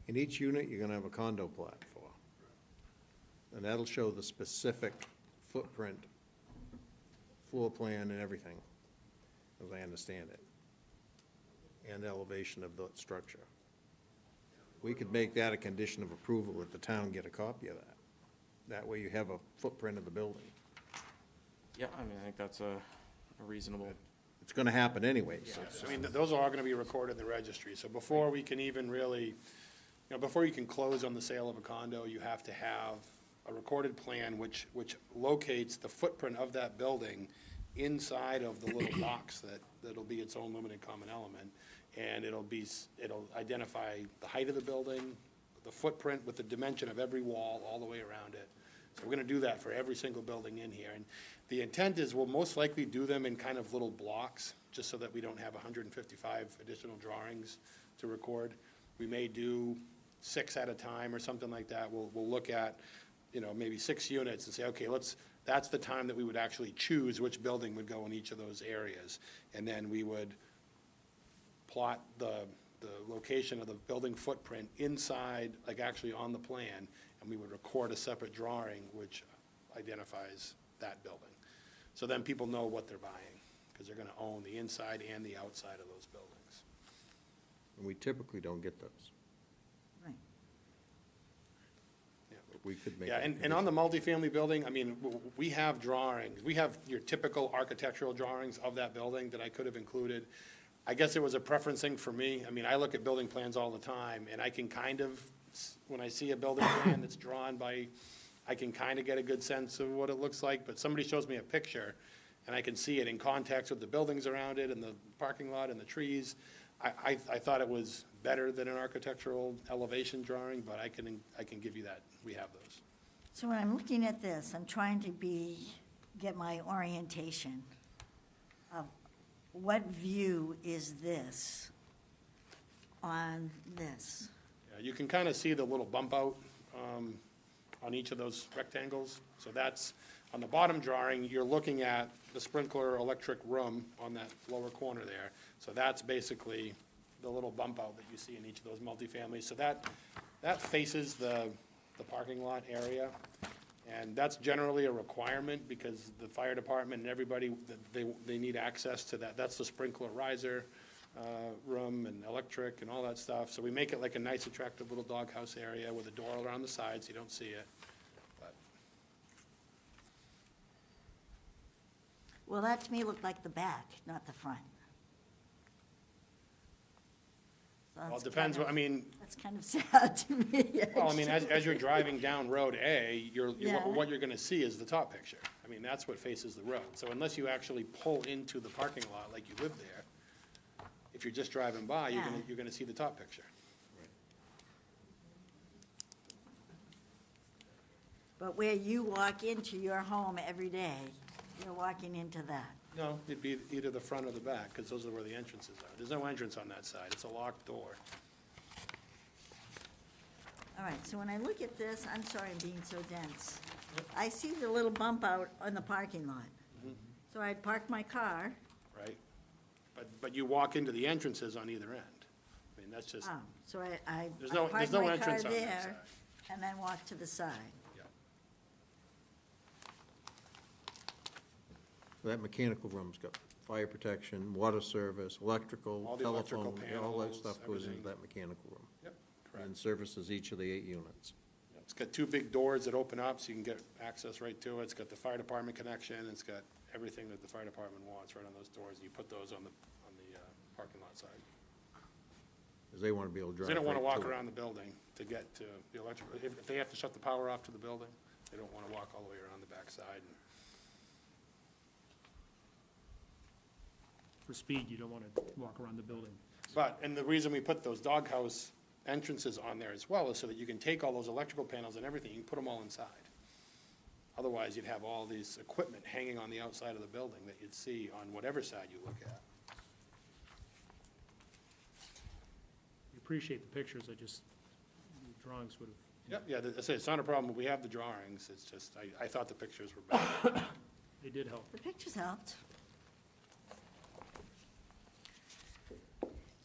In each unit, you're gonna have a condo plat for. And that'll show the specific footprint, floor plan and everything, as I understand it, and elevation of the structure. We could make that a condition of approval that the town get a copy of that. That way you have a footprint of the building. Yeah, I mean, I think that's a reasonable. It's gonna happen anyways. I mean, those are all gonna be recorded in the registry, so before we can even really, before you can close on the sale of a condo, you have to have a recorded plan which locates the footprint of that building inside of the little box that'll be its own limited common element. And it'll identify the height of the building, the footprint with the dimension of every wall all the way around it. So we're gonna do that for every single building in here. And the intent is we'll most likely do them in kind of little blocks, just so that we don't have 155 additional drawings to record. We may do 6 at a time or something like that. We'll look at, maybe 6 units and say, okay, that's the time that we would actually choose which building would go in each of those areas. And then we would plot the location of the building footprint inside, like actually on the plan, and we would record a separate drawing which identifies that building. So then people know what they're buying, because they're gonna own the inside and the outside of those buildings. And we typically don't get those. Right. But we could make. Yeah, it and on the multifamily building, I mean, we have drawings. We have your typical architectural drawings of that building that I could have included. I guess it was a preference thing for me. I mean, I look at building plans all the time, and I can kind of, when I see a building plan that's drawn by, I can kind of get a good sense of what it looks like, but somebody shows me a picture, and I can see it in context with the buildings around it, and the parking lot, and the trees. I thought it was better than an architectural elevation drawing, but I can give you that. We have those. So when I'm looking at this, I'm trying to get my orientation of what view is this on this? Yeah, you can kind of see the little bump out on each of those rectangles. So that's, on the bottom drawing, you're looking at the sprinkler electric room on that lower corner there. So that's basically the little bump out that you see in each of those multifamilies. So that faces the parking lot area. And that's generally a requirement because the fire department and everybody, they need access to that. That's the sprinkler riser room and electric and all that stuff. So we make it like a nice attractive little doghouse area with a door around the side so you don't see it. But Well, that to me looked like the back, not the front. So Well, it that's depends, kind of- I mean, That's kind of sad to me. well, I mean, as you're driving down Road A, Yeah. what you're gonna see is the top picture. I mean, that's what faces the road. So unless you actually pull into the parking lot like you live there, if you're just driving by, Yeah. you're gonna see the top picture. But where you walk into your home every day, you're walking into that. No, it'd be either the front or the back, because those are where the entrances are. There's no entrance on that side. It's a locked door. All right, so when I look at this, I'm sorry I'm being so dense. I see the little bump out on the parking lot. Mm-hmm. So I'd park my car, Right? But you walk into the entrances on either end. I mean, that's just, so I there's no park no my car entrance on that there, side. and then walk to the side. Yeah. So that mechanical room's got fire protection, water service, electrical, All the electrical telephone, all that panels, stuff goes into everything. that mechanical room. Yep, And correct. services each of the 8 units. It's got two big doors that open up, so you can get access right to it. It's got the fire department connection. It's got everything that the fire department wants right on those doors. You put those on the parking lot side. Because they want to be able to drive They don't want to right walk to it. around the building to get to the electrical. If they have to shut the power off to the building, they don't want to walk all the way around the backside. For speed, you don't want to walk around the building. But, and the reason we put those doghouse entrances on there as well is so that you can take all those electrical panels and everything, you can put them all inside. Otherwise, you'd have all these equipment hanging on the outside of the building that you'd see on whatever side you look at. We appreciate the pictures, the drawings would have, Yep, yeah, I say, it's not a problem, we have the drawings, it's just, I thought the pictures were better. they did help. The pictures helped.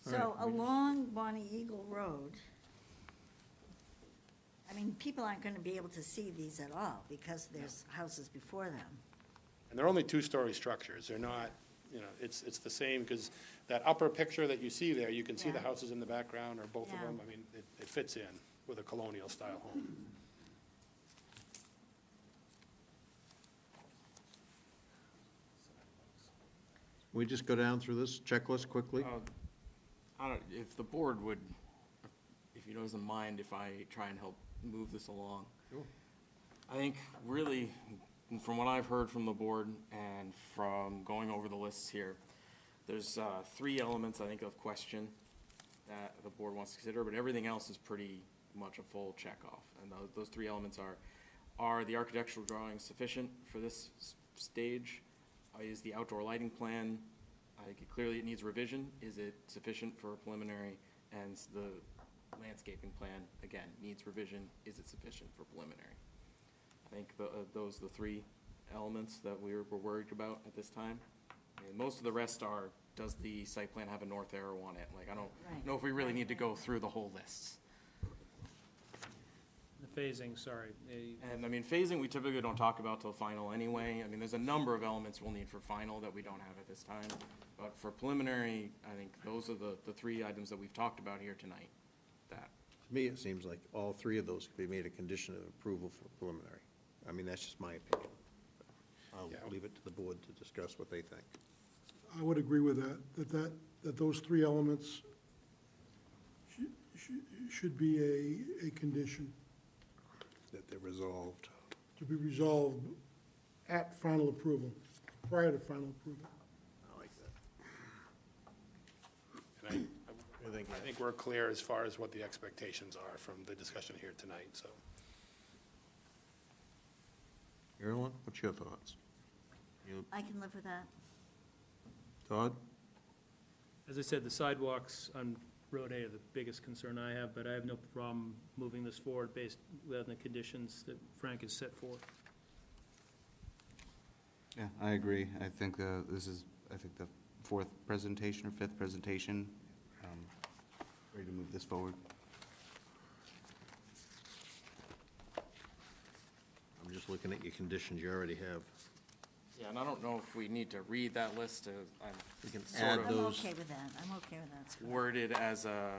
So along Bonnie Eagle Road, I mean, people aren't going to be able to see these at all because there's houses before them. And they're only two-story structures, they're not, it's the same, because that upper picture that you see there, you can see the Yeah. houses in the background, or both of Yeah. them, I mean, it fits in with a colonial-style home. We just go down through this checklist quickly? I don't, if the board would, if you doesn't mind if I try and help move this along. Sure. I think really, from what I've heard from the board and from going over the lists here, there's 3 elements, I think, of question that the board wants to consider, but everything else is pretty much a full checkoff. And those 3 elements are the architectural drawings sufficient for this stage? Is the outdoor lighting plan, I think clearly it needs revision. Is it sufficient for a preliminary? And the landscaping plan, again, needs revision. Is it sufficient for preliminary? I think those are the 3 elements that we're worried about at this time. And most of the rest are, does the site plan have a north arrow on it? Like, I don't Right. know if we really need to go through the whole list. The phasing, sorry. And I mean, phasing, we typically don't talk about till final anyway. I mean, there's a number of elements we'll need for final that we don't have at this time. But for preliminary, I think those are the 3 items that we've talked about here tonight. That, To me, it seems like all 3 of those could be made a condition of approval for preliminary. I mean, that's just my opinion. I'll Yeah. leave it to the board to discuss what they think. I would agree with that those 3 elements should be a condition That they're resolved. to be resolved at final approval, prior to final approval. I like that. And I think we're clear as far as what the expectations are from the discussion here tonight, so. Carolyn, what's your thoughts? You, I can live with that. Todd? As I said, the sidewalks on Road A are the biggest concern I have, but I have no problem moving this forward based on the conditions that Frank has set forth. Yeah, I agree. I think this is, I think the 4th presentation or 5th presentation. Ready to move this forward. I'm just looking at your conditions you already have. Yeah, and I don't know if we need to read that list. We can Sort add of. I'm those. okay with that, I'm okay with that, Scott. worded as a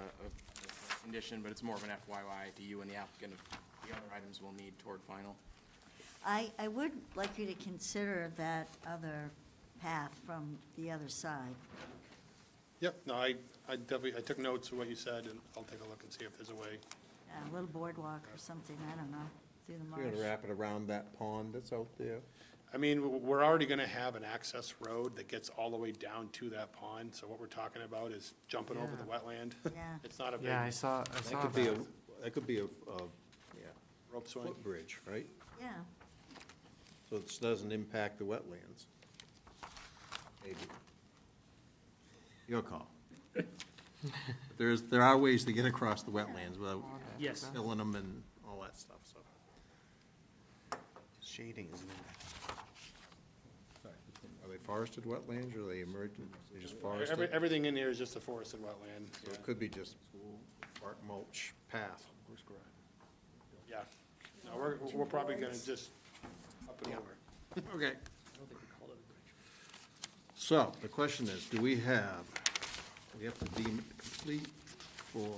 condition, but it's more of an FYI to you and the applicant of the other items we'll need toward final. I would like you to consider that other path from the other side. Yep, no, I definitely, I took notes of what you said, and I'll take a look and see if there's a way. A little boardwalk or something, I don't know, through the We're marsh. gonna wrap it around that pond that's out there. I mean, we're already gonna have an access road that gets all the way down to that pond, so what we're talking about is jumping over the wetland. Yeah. It's not a big Yeah, I saw That that. could be a rope swing. footbridge, right? Yeah, So it doesn't impact the wetlands. Maybe. Your call. There are ways to get across the wetlands without Yes. filling them and all that stuff, so. Shading isn't it? Are they forested wetlands, or are they emergent, they're just forested? Everything in here is just a forested wetland. So it could be just bark mulch path. Yeah. No, we're probably gonna just up and over. Okay. So, the question is, do we have to deem it complete for,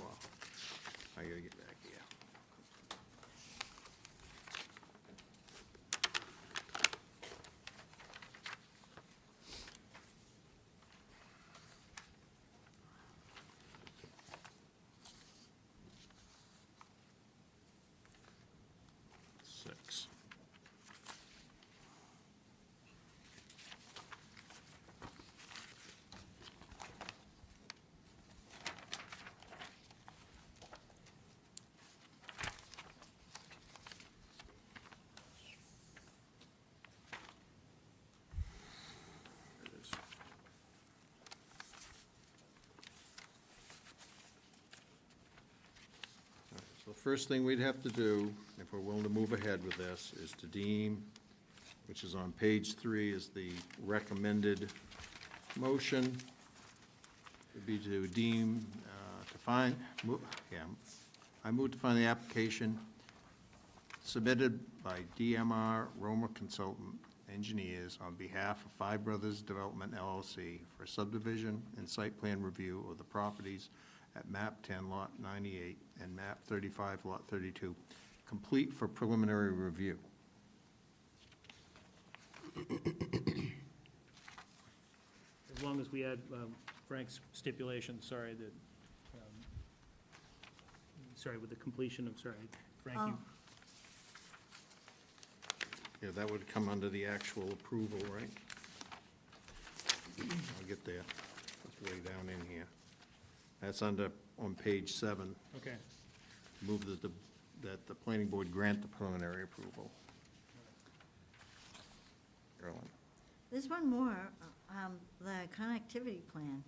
I gotta get back here. Six. There it is. All right, so the first thing we'd have to do, if we're willing to move ahead with this, is to deem, which is on page 3, is the recommended motion, would be to deem, to find, I move to find the application submitted by DMR Roma Consultant Engineers on behalf of Five Brothers Development LLC for subdivision and site plan review of the properties at map 10 lot 98 and map 35 lot 32, complete for preliminary review. As long as we add Frank's stipulation, with the completion of, Frank, you, Yeah, that would come under the actual approval, right? I'll get there. It's way down in here. That's on page 7. okay. Move that the planning board grant the preliminary approval. Carolyn? there's one more, the connectivity plan.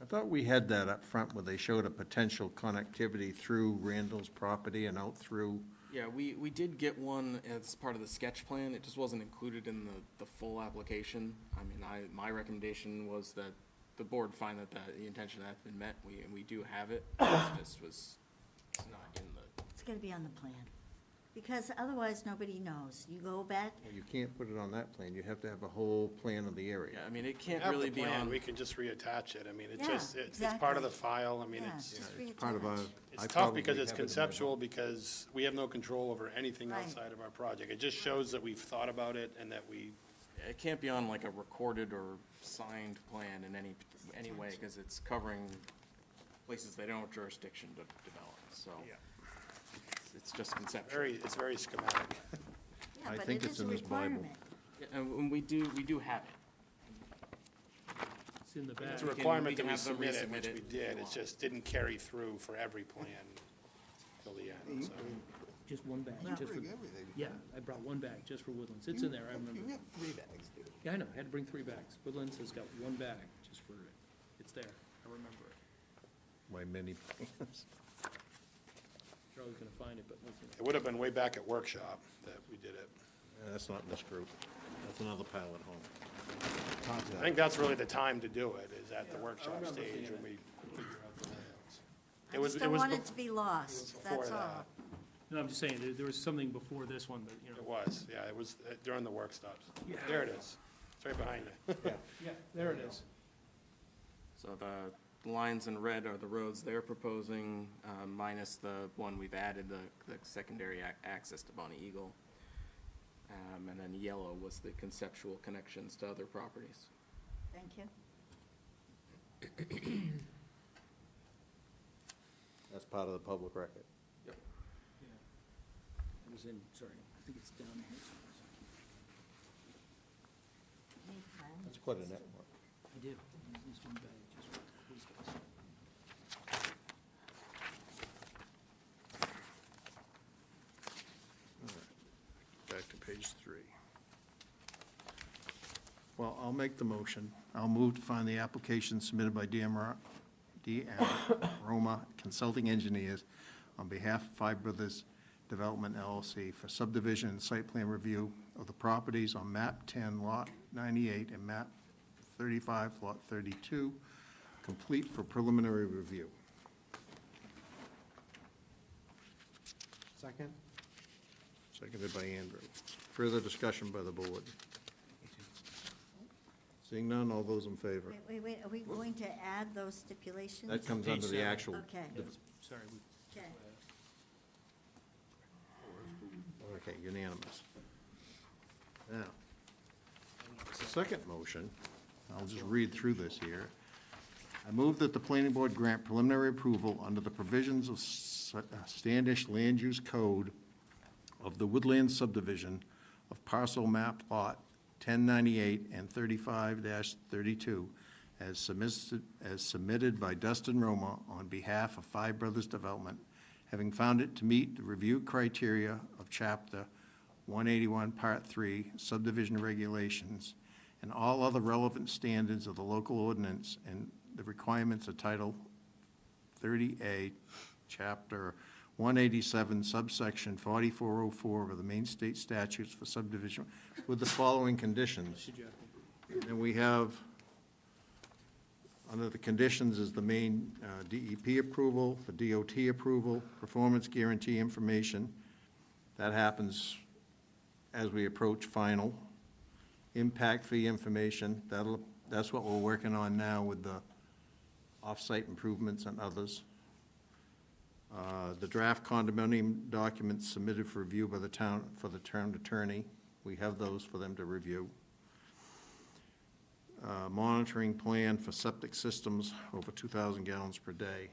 I thought we had that up front where they showed a potential connectivity through Randall's property and out through, Yeah, we did get one as part of the sketch plan. It just wasn't included in the full application. I mean, my recommendation was that the board find that the intention has been met. We do have it. This was not in the. It's gotta be on the plan, because otherwise nobody knows. You go back, you can't put it on that plan. You have to have a whole plan of the area. Yeah, I mean, it can't Have the really be plan, on. we can just reattach it. I mean, Yeah, it's part of the exactly. file. I mean, yeah, it's just It's part of our. reattach. it's I tough because probably it's have it in my conceptual, book. because we have no control over anything Right. outside of our project. It just shows that we've thought about it and that we, It can't be on like a recorded or signed plan in any way, because it's covering places they don't have jurisdiction to develop, so. It's just conceptual. it's very schematic. Yeah, I but think it it's is a in this Bible. requirement. Yeah, and we do have it. It's in the back. It's a We can- requirement we that can we have them submit it, resubmit which it we if did. you It want. just didn't carry through for every plan till the end, so. Just one bag, just for, yeah, I brought one bag just for Woodlands. It's in there, I remember. You have 3 bags, dude. Yeah, I know, I had to bring 3 bags. Woodlands has got one bag just for it. It's there, I remember it. My many plans. You're always gonna find it, but, It would have been way back at workshop that we did it. That's not in this group. That's another pile at home. I think that's really the time to do it, is at the workshop stage when we figure out the layouts. I just don't want it to be lost, before that's all. that. No, I'm just saying, there was something before this one, but, you know. It was, yeah, it was during the work stops. Yeah. There it is. It's right behind you. Yeah, there it is. So the lines in red are the roads they're proposing, minus the one we've added, the secondary access to Bonnie Eagle. And then yellow was the conceptual connections to other properties. Thank you. That's part of the public record. It was in, sorry, I think it's down here. Any plans? That's quite a network. I do. This one guy just, these guys. Back to page 3. Well, I'll make the motion. I'll move to find the application submitted by DM Roma Consulting Engineers on behalf of Five Brothers Development LLC for subdivision and site plan review of the properties on map 10, lot 98, and map 35, lot 32, complete for preliminary review. Second? Seconded by Andrew. Further discussion by the board. Seeing none, all those in favor? Wait, are we going to add those stipulations? That comes Page under the 7. actual. Okay, Sorry, okay. Okay, unanimous. Now, the second motion, I'll just read through this here. I move that the planning board grant preliminary approval under the provisions of Standish Land Use Code of the Woodland subdivision of parcel map lot 1098 and 35-32 as submitted by Dustin Roma on behalf of Five Brothers Development, having found it to meet the review criteria of Chapter 181, Part 3, subdivision regulations, and all other relevant standards of the local ordinance and the requirements of Title 30A, Chapter 187, subsection 4404 of the Maine State Statutes for subdivision, with the following conditions. And we have, under the conditions is the main DEP approval, the DOT approval, performance guarantee information. That happens as we approach final. Impact fee information, that's what we're working on now with the off-site improvements and others. The draft condominium documents submitted for review by the town, for the town attorney. We have those for them to review. Monitoring plan for septic systems over 2,000 gallons per day,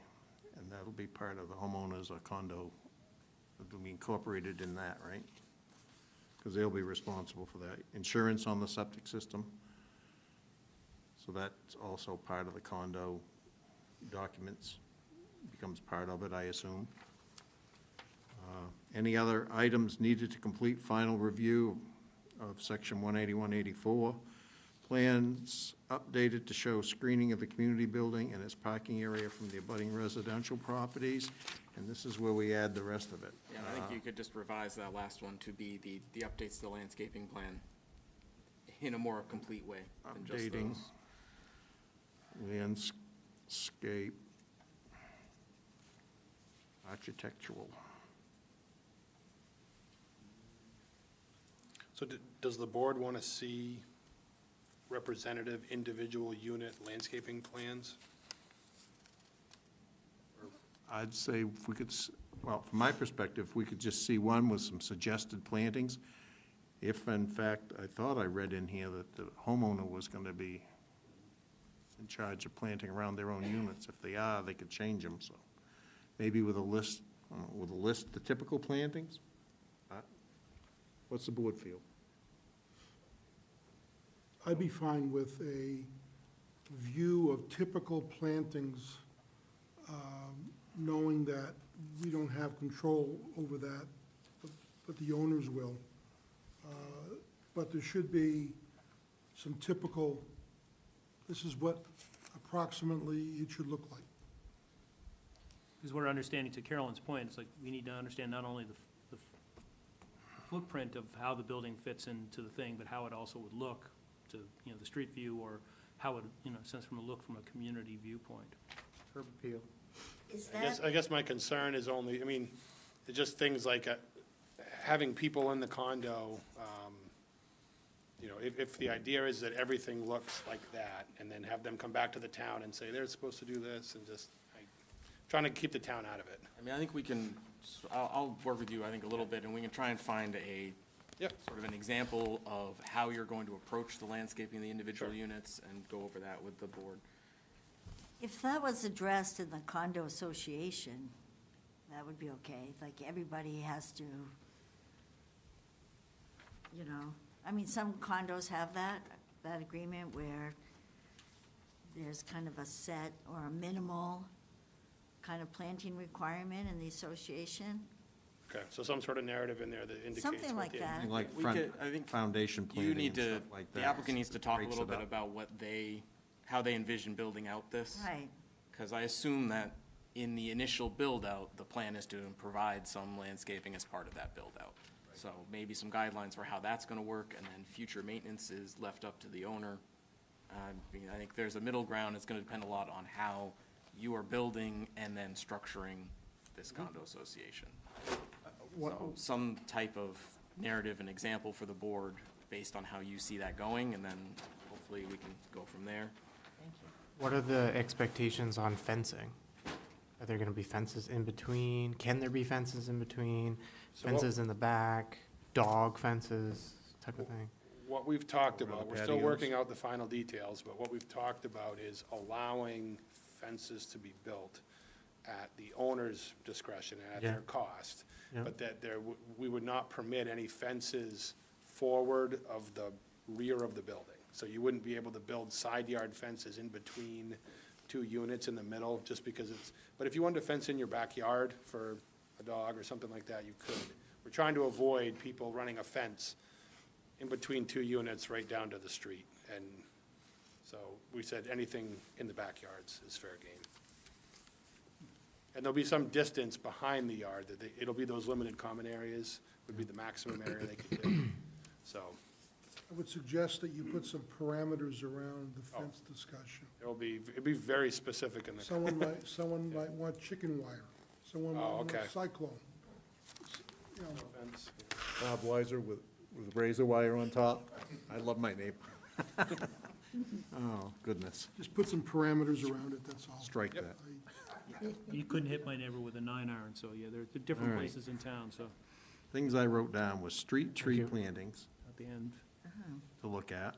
and that'll be part of the homeowners or condo, it'll be incorporated in that, right? Because they'll be responsible for that. Insurance on the septic system, so that's also part of the condo documents, becomes part of it, I assume. Any other items needed to complete final review of section 181-84? Plans updated to show screening of the community building and its parking area from the abutting residential properties, and this is where we add the rest of it. Yeah, I think you could just revise that last one to be the updates to the landscaping plan in a more complete way than just Updating those. landscape, architectural. So does the board want to see representative individual unit landscaping plans? I'd say if we could, well, from my perspective, we could just see one with some suggested plantings. If in fact, I thought I read in here that the homeowner was going to be in charge of planting around their own units. If they are, they could change them, so maybe with a list, the typical plantings? What's the board feel? I'd be fine with a view of typical plantings, knowing that we don't have control over that, but the owners will. But there should be some typical, this is what approximately it should look like. Because we're understanding, to Carolyn's point, it's like, we need to understand not only the footprint of how the building fits into the thing, but how it also would look to, you know, the street view, or how it, you know, sense from a look from a community viewpoint. Curb appeal. Is I that, guess my concern is only, I mean, It's just things like having people in the condo, you know, if the idea is that everything looks like that, and then have them come back to the town and say, they're supposed to do this, and just, trying to keep the town out of it. I mean, I think we can, I'll work with you, I think, a little bit, and we can try and find a Yep. sort of an example of how you're going to approach the landscaping of the individual Sure. units and go over that with the board. If that was addressed in the condo association, that would be okay. Like, everybody has to, you know, I mean, some condos have that agreement where there's kind of a set or a minimal kind of planting requirement in the association. Okay, so some sort of narrative in there that indicates. Something what like the- that. Something like We front, could- I think foundation You planting need and to, stuff like the that. applicant needs to talk a Breaks little it bit up. about how they envision building out this. Right. Because I assume that in the initial build-out, the plan is to provide some landscaping as part of that build-out. So maybe some guidelines for how that's gonna work, and then future maintenance is left up to the owner. I mean, I think there's a middle ground, it's gonna depend a lot on how you are building and then structuring this condo association. So some type of narrative and example for the board based on how you see that going, and then hopefully we can go from there. Thank you. What are the expectations on fencing? Are there gonna be fences in between? Can there be fences in between? So what- Fences in the back, dog fences, type of thing? What we've talked Around about, the we're still patios. working out the final details, but what we've talked about is allowing fences to be built at the owner's discretion and at Yeah. their cost. Yeah. But that we would not permit any fences forward of the rear of the building. So you wouldn't be able to build side yard fences in between two units in the middle, just because but if you wanted to fence in your backyard for a dog or something like that, you could. We're trying to avoid people running a fence in between two units right down to the street. And so we said anything in the backyards is fair game. And there'll be some distance behind the yard, it'll be those limited common areas, would be the maximum area they could do. So I would suggest that you put some parameters around the fence discussion. it'll be very specific in the. Someone might want chicken wire, someone might Oh, want okay. cyclone. You know, fence. Bob Weiser with razor wire on top. I love my neighbor. Oh, goodness. just put some parameters around it, that's all. Strike Yep. that. You couldn't hit my neighbor with a 9-iron, so yeah, there are different All right. places in town, so Things I wrote down was street tree you. plantings at the end, to look at.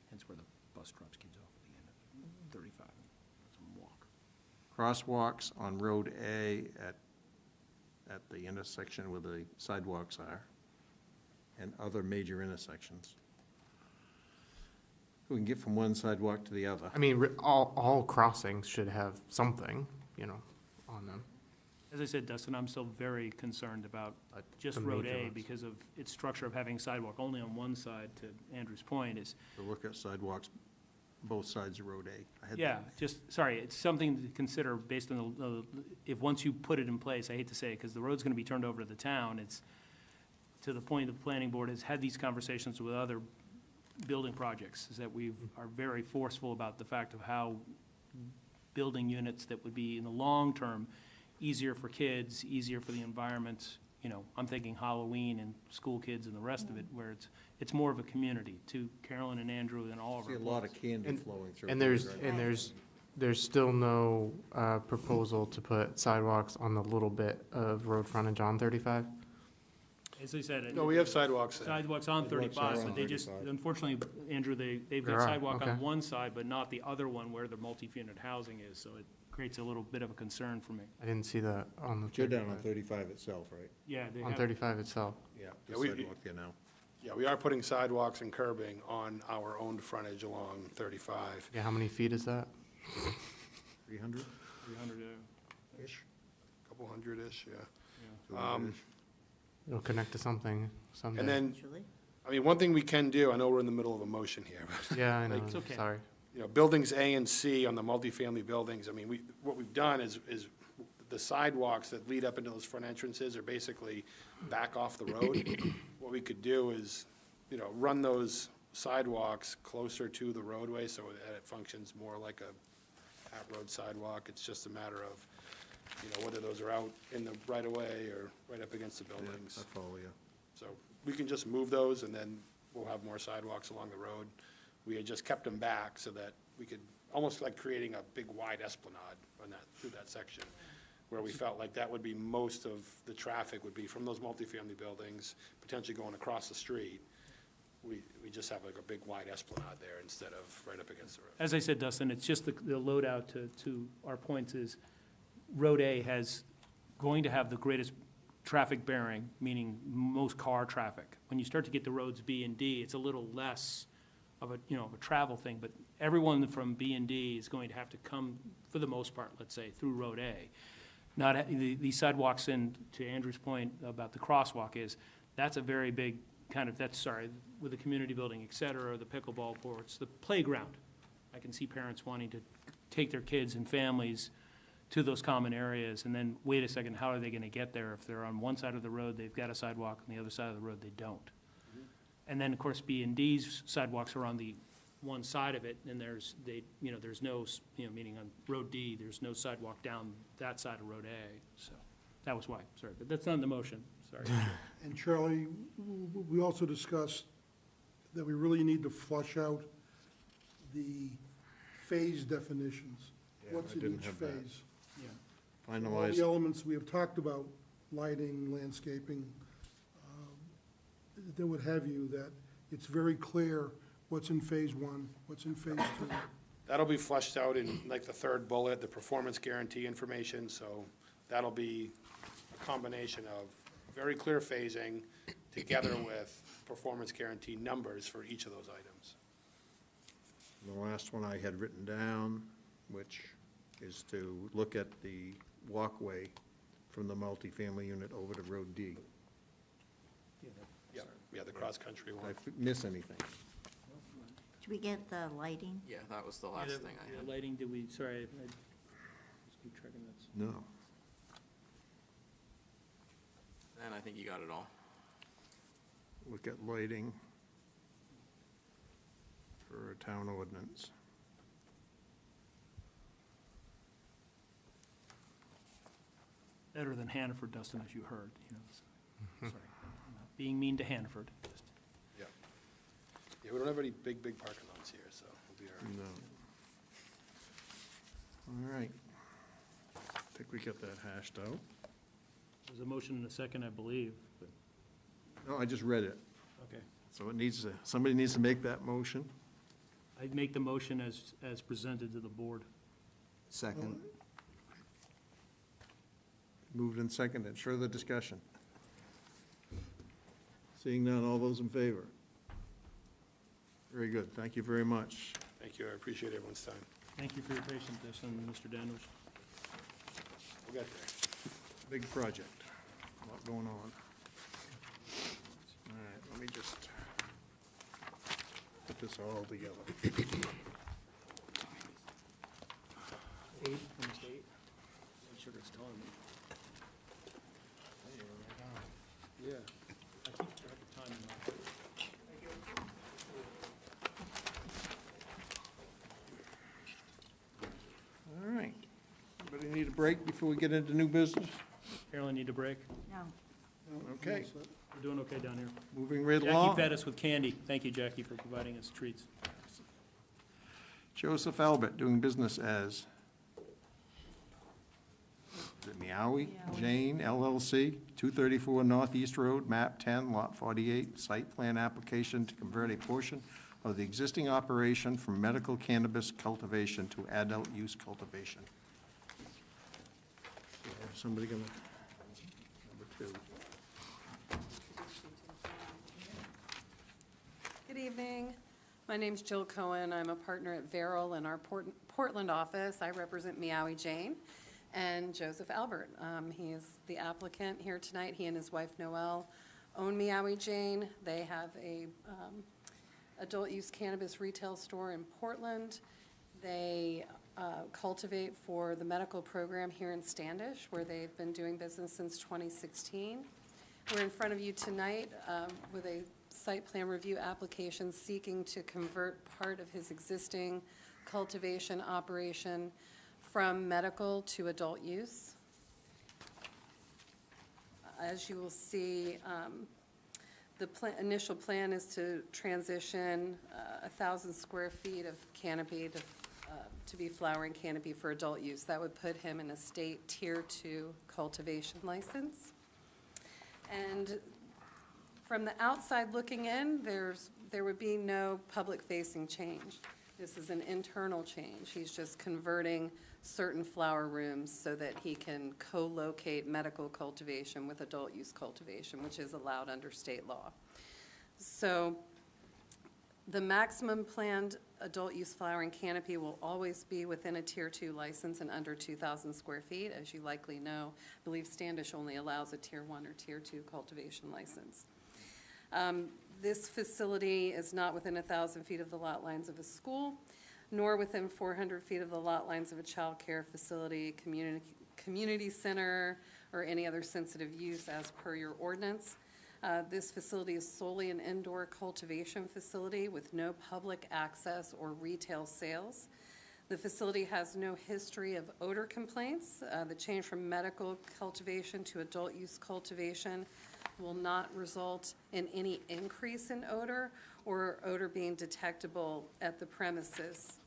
hence where the bus drops kids off at the end of 35, lets them walk. Crosswalks on Road A at the intersection where the sidewalks are, and other major intersections. We can get from one sidewalk to the other. I mean, all crossings should have something, you know, on them. As I said, Dustin, I'm still very concerned about just The Road major A ones. because of its structure of having sidewalk only on one side, to Andrew's point, is, To look at sidewalks, both sides of Road A. I had yeah, that. just, sorry, it's something to consider based on if once you put it in place, I hate to say it, because the road's gonna be turned over to the town, it's, to the point the planning board has had these conversations with other building projects, is that are very forceful about the fact of how building units that would be, in the long term, easier for kids, easier for the environment. You know, I'm thinking Halloween and school kids and the rest of it, where it's more of a community, to Carolyn and Andrew and all of See our. a lot of candy And- flowing through. And there, there's, right? and there's still no proposal to put sidewalks on the little bit of road frontage on 35? As I said. No, we have sidewalks there. Sidewalks on Sidewalks are 35, on but they just, 35. unfortunately, Andrew, they've There got are, sidewalk on okay. one side, but not the other one where the multi-unit housing is, so it creates a little bit of a concern for me. I didn't see that on the You're down on 35. 35 itself, right? Yeah, they On have, 35 itself. Yeah. Yeah, There's we- sidewalk there now. Yeah, we are putting sidewalks and curbing on our owned frontage along 35. Yeah, how many feet is that? 300? 300, Ish. Couple hundred-ish, yeah. yeah. 200-ish. It'll connect to something someday. And then, Julie? I mean, one thing we can do, I know we're in the middle of a motion here, but Yeah, I know, It's okay. sorry. you know, buildings A and C on the multifamily buildings, I mean, what we've done is the sidewalks that lead up into those front entrances are basically back off the road. What we could do is, you know, run those sidewalks closer to the roadway so that it functions more like a at-road sidewalk. It's just a matter of whether those are out in the right-of-way or right up against the Yeah, buildings. I follow you. So we can just move those, and then we'll have more sidewalks along the road. We had just kept them back so that we could, almost like creating a big wide esplanade on that, through that section, where we felt like that would be most of the traffic would be from those multifamily buildings, potentially going across the street. We just have like a big wide esplanade there instead of right up against the road. As I said, Dustin, it's just the load out to our points is, Road A going to have the greatest traffic bearing, meaning most car traffic. When you start to get to roads B and D, it's a little less of a, of a travel thing, but everyone from B and D is going to have to come, for the most part, let's say, through Road A. Not, these sidewalks, and to Andrew's point about the crosswalk is, that's a very big kind of, with the community building, et cetera, the pickleball courts, the playground. I can see parents wanting to take their kids and families to those common areas, and then, wait a second, how are they gonna get there? If they're on one side of the road, they've got a sidewalk, on the other side of the road, they don't. And then, of course, B and D's sidewalks are on the one side of it, and there's no, meaning on Road D, there's no sidewalk down that side of Road A, so, that was why, sorry, but that's not in the motion, sorry. And Charlie, we also discussed that we really need to flush out the phase definitions. Yeah, What's I in didn't each have that. phase? Yeah. All Finalized. the elements we have talked about, lighting, landscaping, then what have you, that it's very clear what's in phase one, what's in phase two. That'll be fleshed out in like the third bullet, the performance guarantee information, so that'll be a combination of very clear phasing together with performance guarantee numbers for each of those items. The last one I had written down, which is to look at the walkway from the multifamily unit over to Road D. Yeah, the cross-country Did one. I miss anything? Did we get the lighting? Yeah, that was the last thing I had. The lighting, did we, sorry, I just keep tracking this. No. And I think you got it all. Look at lighting for a town ordinance. Better than Hannaford, Dustin, as you heard, so, sorry. I'm not being mean to Hannaford. just- Yeah, we don't have any big parking lots here, so we'll be all right. No. All right. I think we got that hashed out. There's a motion and a second, I believe, but, No, I just read it. okay. So it needs to, somebody needs to make that motion. I'd make the motion as presented to the board. Second. Moved and seconded. Further discussion? Seeing none, all those in favor? Very good. Thank you very much. Thank you, I appreciate everyone's time. Thank you for your patience, Dustin and Mr. Dandridge. We'll get there. Big project. A lot going on. All right, let me just put this all together. 8, almost 8. Blood sugar's telling me. Yeah. I keep track of time in my. All right. Anybody need a break before we get into new business? Carolyn, need a break? No. Okay, We're doing okay down here. moving right Jackie along. fed us with candy. Thank you, Jackie, for providing us treats. Joseph Albert, doing business as, is it Meowie Jane LLC, 234 Northeast Road, map 10, lot 48, site plan application to convert a portion of the existing operation from medical cannabis cultivation to adult use cultivation. So, somebody gonna, number 2. Good evening. My name's Jill Cohen. I'm a partner at Verrill in our Portland office. I represent Meowie Jane and Joseph Albert. He is the applicant here tonight. He and his wife Noelle own Meowie Jane. They have a adult use cannabis retail store in Portland. They cultivate for the medical program here in Standish, where they've been doing business since 2016. We're in front of you tonight with a site plan review application seeking to convert part of his existing cultivation operation from medical to adult use. As you will see, the initial plan is to transition 1,000 square feet of canopy to be flowering canopy for adult use. That would put him in a state Tier 2 cultivation license. And from the outside looking in, there would be no public-facing change. This is an internal change. He's just converting certain flower rooms so that he can co-locate medical cultivation with adult use cultivation, which is allowed under state law. So the maximum planned adult use flowering canopy will always be within a Tier 2 license and under 2,000 square feet. As you likely know, I believe Standish only allows a Tier 1 or Tier 2 cultivation license. This facility is not within 1,000 feet of the lot lines of a school, nor within 400 feet of the lot lines of a child care facility, community center, or any other sensitive use as per your ordinance. This facility is solely an indoor cultivation facility with no public access or retail sales. The facility has no history of odor complaints. The change from medical cultivation to adult use cultivation will not result in any increase in odor or odor being detectable at the premises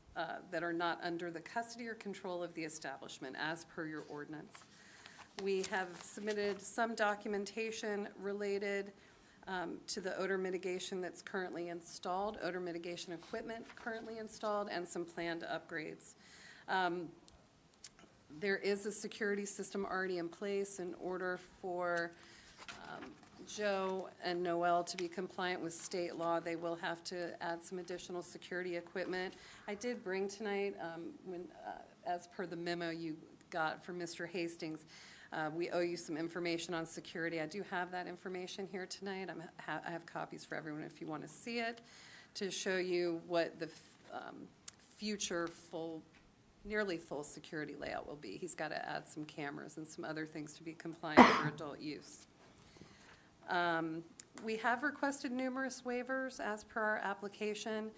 that are not under the custody or control of the establishment as per your ordinance. We have submitted some documentation related to the odor mitigation that's currently installed, odor mitigation equipment currently installed, and some planned upgrades. There is a security system already in place in order for Joe and Noel to be compliant with state law. They will have to add some additional security equipment. I did bring tonight, as per the memo you got from Mr. Hastings, we owe you some information on security. I do have that information here tonight. I have copies for everyone if you want to see it, to show you what the future nearly full security layout will be. He's got to add some cameras and some other things to be compliant for adult use. We have requested numerous waivers as per our application,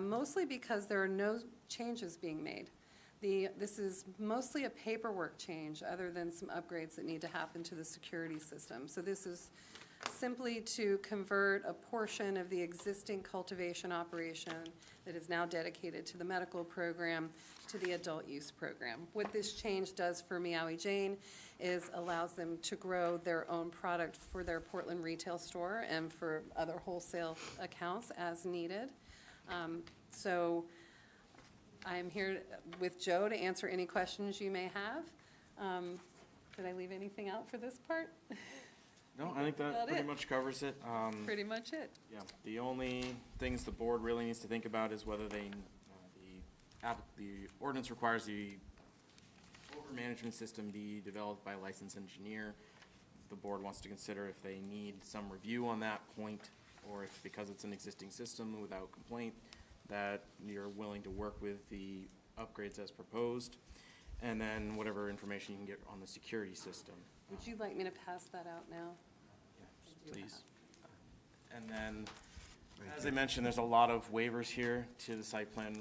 mostly because there are no changes being made. This is mostly a paperwork change other than some upgrades that need to happen to the security system. So this is simply to convert a portion of the existing cultivation operation that is now dedicated to the medical program to the adult use program. What this change does for Meowie Jane is allows them to grow their own product for their Portland retail store and for other wholesale accounts as needed. So I'm here with Joe to answer any questions you may have. Did I leave anything out for this part? No, I think that About pretty it. much covers it. Pretty much it. Yeah, the only things the board really needs to think about is whether the ordinance requires the odor management system be developed by a licensed engineer. The board wants to consider if they need some review on that point, or if, because it's an existing system without complaint, that you're willing to work with the upgrades as proposed, and then whatever information you can get on the security system. Would you like me to pass that out now? Yeah, please. And then, as I mentioned, there's a lot of waivers here to the site plan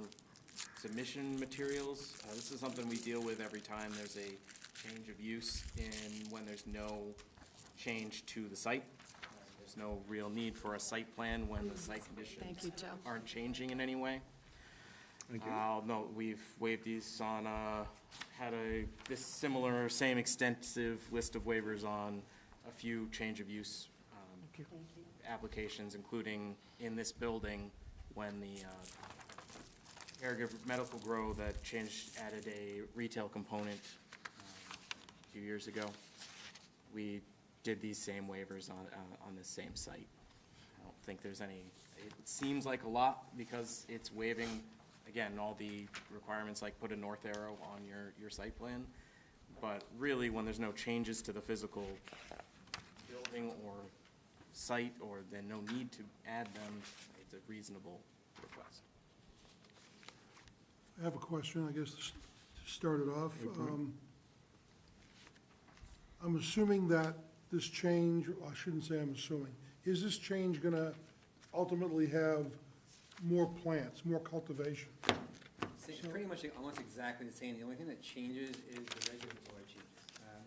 submission materials. This is something we deal with every time there's a change of use when there's no change to the site. There's no real need for a site plan when the site conditions aren't changing in any way. I'll note we've waived these on, had this similar, same extensive list of waivers on a few change of use applications, including in this building when the Caregiver Medical Grow that added a retail component a few years ago. We did these same waivers on this same site. I don't think there's any, it seems like a lot because it's waiving, again, all the requirements like put a north arrow on your site plan. But really, when there's no changes to the physical building or site, or then no need to add them, it's a reasonable request. I have a question, I guess, to start it off. I'm assuming that this change, I shouldn't say I'm assuming, is this change going to ultimately have more plants, more cultivation? Pretty much almost exactly the same. The only thing that changes is the regulatory changes.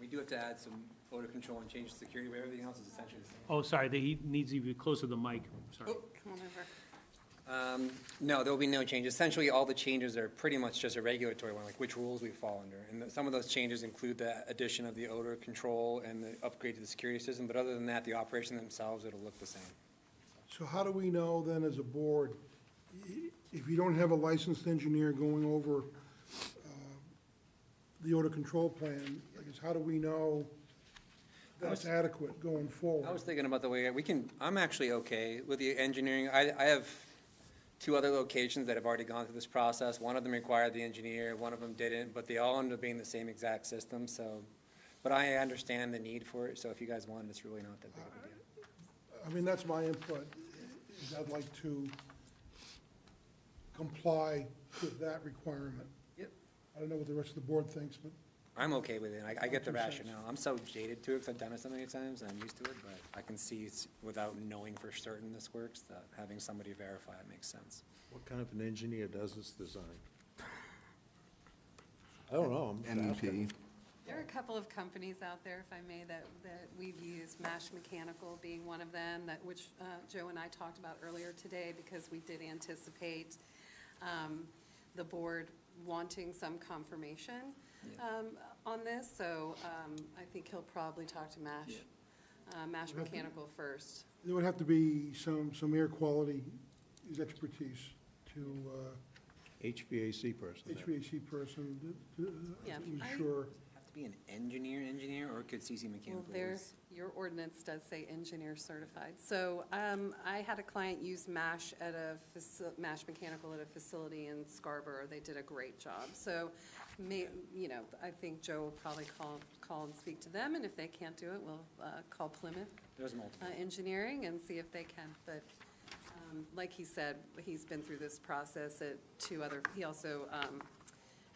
We do have to add some odor control and change security, but everything else is essentially the same. Oh, sorry, he needs to be closer to the mic, sorry. Come on over. No, there will be no changes. Essentially, all the changes are pretty much just a regulatory one, like which rules we fall under. And some of those changes include the addition of the odor control and the upgrade to the security system, but other than that, the operation themselves, it'll look the same. So how do we know then as a board, if you don't have a licensed engineer going over the odor control plan, I guess, how do we know that's adequate going forward? I was thinking about the way, I'm actually okay with the engineering. I have 2 other locations that have already gone through this process. One of them required the engineer, one of them didn't, but they all ended up being the same exact system, so. But I understand the need for it, so if you guys want it, it's really not that big of a deal. I mean, that's my input, is I'd like to comply with that requirement. Yep. I don't know what the rest of the board thinks, but I'm okay with it. I get the 2 cents. rationale. I'm so jaded to it because I've done it so many times and I'm used to it, but I can see without knowing for certain this works, that having somebody verify it makes sense. What kind of an engineer does this design? I don't know, I'm just asking. MEP. There are a couple of companies out there, if I may, that we've used, Mash Mechanical being one of them, which Joe and I talked about earlier today, because we did anticipate the board wanting some confirmation on this, so I think he'll probably talk to Mash Mechanical first. there would have to be some air quality expertise to HVAC person. HVAC person to Yeah, ensure. Have to be an engineer, or could CC Well, Mechanical? your ordinance does say engineer certified. So I had a client use Mash Mash Mechanical at a facility in Scarborough. They did a great job. So, I think Joe will probably call and speak to them, and if they can't do it, we'll call Plymouth There's multiple. Engineering and see if they can. But like he said, he's been through this process at 2 other, he also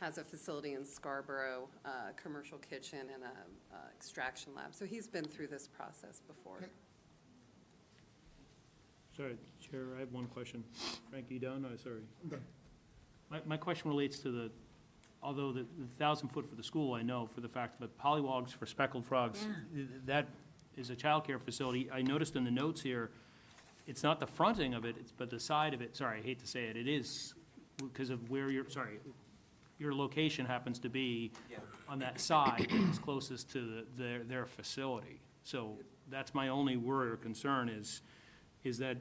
has a facility in Scarborough, commercial kitchen and a extraction lab. So he's been through this process before. Sorry, Chair, I have one question. Frank, you done? Oh, sorry. I'm done. My question relates to although the 1,000-foot for the school, I know for the fact, but polywogs for speckled frogs, that is a childcare facility. I noticed in the notes here, it's not the fronting of it, but the side of it. Sorry, I hate to say it. It is because of where your location happens to be on that side that's closest to their facility. So that's my only worry or concern is that,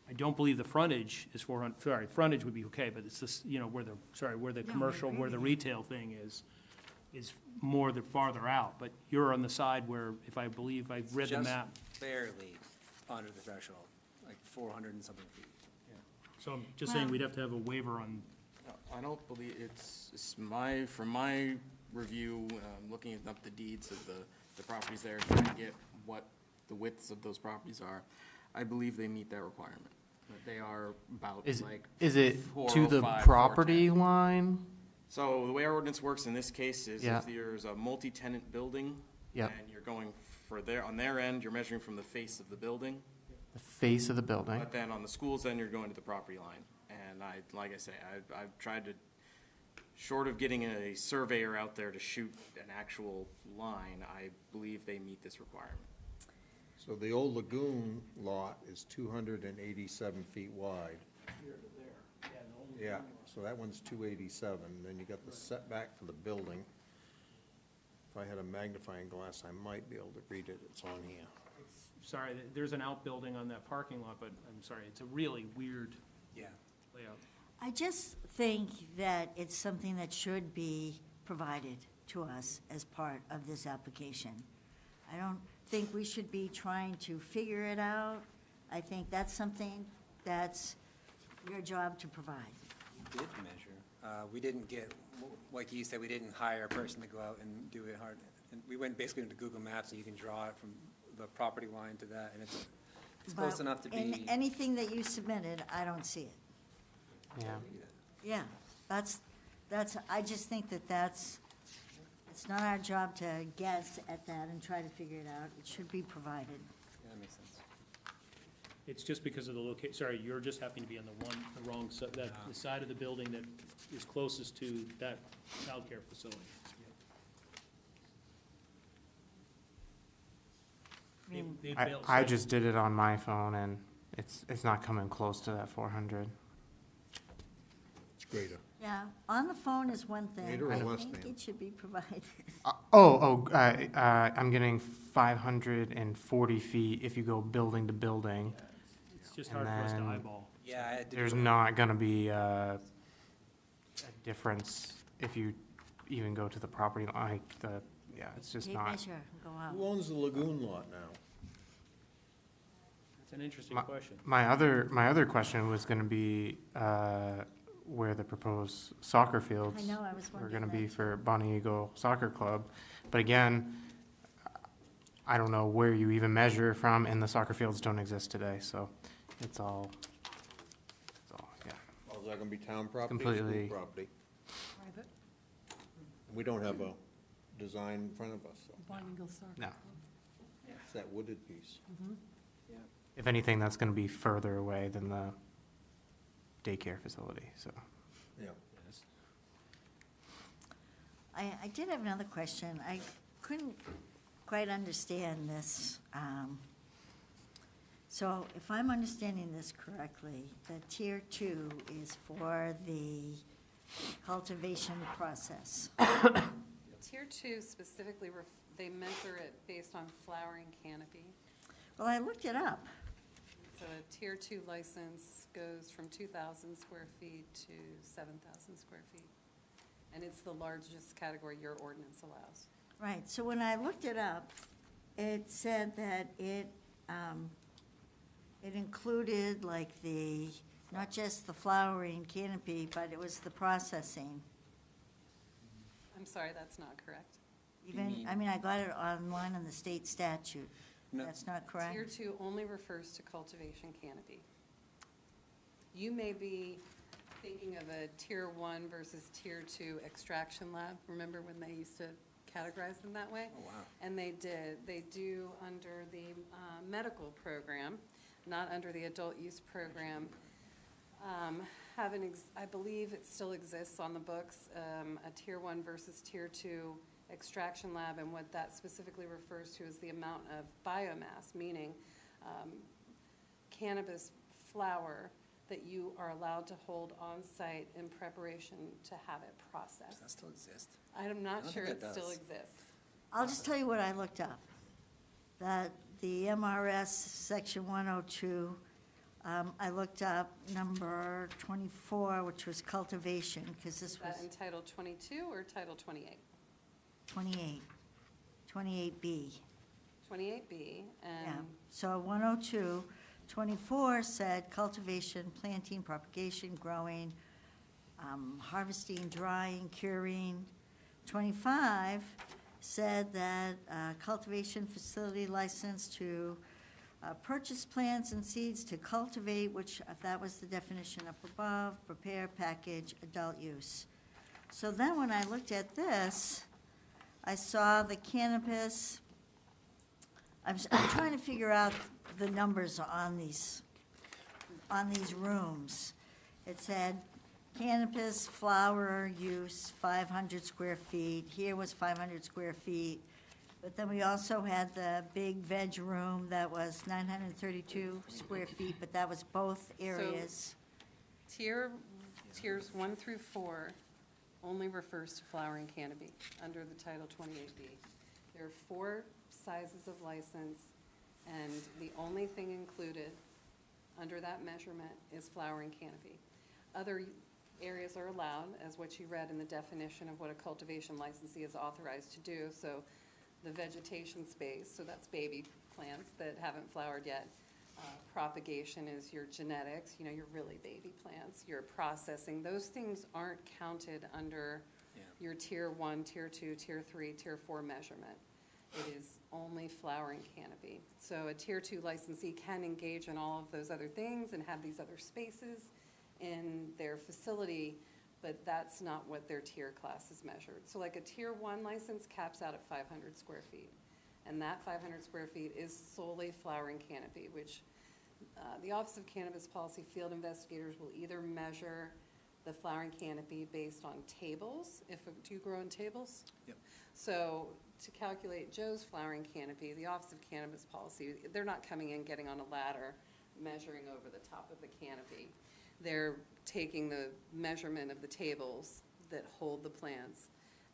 I don't believe the frontage is 400, frontage would be okay, but it's this, where the commercial, where the retail thing is more farther out. But you're on the side where, if I believe I've read the map. Just barely under the threshold, like 400 and something feet. So I'm just saying we'd have to have a waiver on, I don't believe, from my review, looking up the deeds of the properties there, trying to get what the widths of those properties are, I believe they meet that requirement. That they are about Is like it to the 405, property 410. line? So the way our ordinance works in this case is Yeah. if there's a multi-tenant building, Yep. and you're going on their end, you're measuring from the face of the building, The face of the building. but then on the school's end, you're going to the property line. And like I say, I've tried to, short of getting a surveyor out there to shoot an actual line, I believe they meet this requirement. So the old lagoon lot is 287 feet wide. Yeah, so that one's 287, then you got the setback for the building. If I had a magnifying glass, I might be able to read it, it's on here. sorry, there's an outbuilding on that parking lot, but I'm sorry, it's a really weird Yeah. layout. I just think that it's something that should be provided to us as part of this application. I don't think we should be trying to figure it out. I think that's something that's your job to provide. We did measure. We didn't get, like you said, we didn't hire a person to go out and do it hard. And we went basically into Google Maps, and you can draw it from the property line to that, and it's close But enough to in be. anything that you submitted, I don't see it. Yeah. Yeah, I just think it's not our job to guess at that and try to figure it out. It should be provided. Yeah, that makes sense. It's just because of the location, sorry, you're just happening to be on the wrong side, the side of the building that is closest to that childcare facility. mean, I just did it on my phone, and it's not coming close to that 400. It's greater. yeah, on the phone is one thing. Greater or I less think than? it should be provided. I'm getting 540 feet if you go building to building. It's just And hard for us to then- eyeball. Yeah, I did. There's not gonna be a difference if you even go to the property, like it's just Tape not. measure, go out. Who owns the lagoon lot now? It's an interesting My- question. My other question was gonna be, where the proposed soccer fields I know, I was were wondering gonna be that for Bonnie Eagle Soccer Club. But again, I don't know where you even measure from, and the soccer fields don't exist today, so it's all, yeah. Oh, is that gonna be town property, Completely. school property? We don't have a design in front of us, so No. it's that wooded piece. If anything, that's gonna be further away than the daycare facility, so. Yeah. I did have another question. I couldn't quite understand this. So if I'm understanding this correctly, the tier 2 is for the cultivation process. Tier 2 specifically, they measure it based on flowering canopy. Well, I looked it up. So a Tier 2 license goes from 2,000 square feet to 7,000 square feet. And it's the largest category your ordinance allows. Right, so when I looked it up, it said that it included like not just the flowering canopy, but it was the processing. I'm sorry, that's not correct. Even, I mean, I got it online in the state statute. No. That's not correct? Tier 2 only refers to cultivation canopy. You may be thinking of a Tier 1 versus Tier 2 extraction lab. Remember when they used to categorize them that way? Oh, wow. And they did. They do under the medical program, not under the adult use program. I believe it still exists on the books, a Tier 1 versus Tier 2 extraction lab, and what that specifically refers to is the amount of biomass, meaning cannabis flower that you are allowed to hold on site in preparation to have it processed. Does that still exist? I'm not don't sure think it it still does. exists. I'll just tell you what I looked up. That the MRS Section 102, I looked up number 24, which was cultivation, because this Is that was in Title 22 or Title 28? 28, 28B. 28B, Yeah, and so 102, 24 said cultivation, planting, propagation, growing, harvesting, drying, curing. 25 said that cultivation facility license to purchase plants and seeds to cultivate, which that was the definition up above, prepare, package, adult use. So then when I looked at this, I saw the cannabis. I'm trying to figure out the numbers on these rooms. It said cannabis flower use, 500 square feet. Here was 500 square feet. But then we also had the big veg room that was 932 square feet, but that was both areas. Tiers 1 through 4 only refers to flowering canopy under the Title 28B. There are 4 sizes of license, and the only thing included under that measurement is flowering canopy. Other areas are allowed, as what you read in the definition of what a cultivation licensee is authorized to do. So the vegetation space, so that's baby plants that haven't flowered yet. Propagation is your genetics, your really baby plants, your processing. Those things aren't counted under your Tier 1, Tier 2, Tier 3, Tier 4 measurement. It is only flowering canopy. So a Tier 2 licensee can engage in all of those other things and have these other spaces in their facility, but that's not what their tier class is measured. So like a Tier 1 license caps out at 500 square feet. And that 500 square feet is solely flowering canopy, which the Office of Cannabis Policy field investigators will either measure the flowering canopy based on tables. Do you grow in tables? Yep. So to calculate Joe's flowering canopy, the Office of Cannabis Policy, they're not coming in, getting on a ladder, measuring over the top of the canopy. They're taking the measurement of the tables that hold the plants,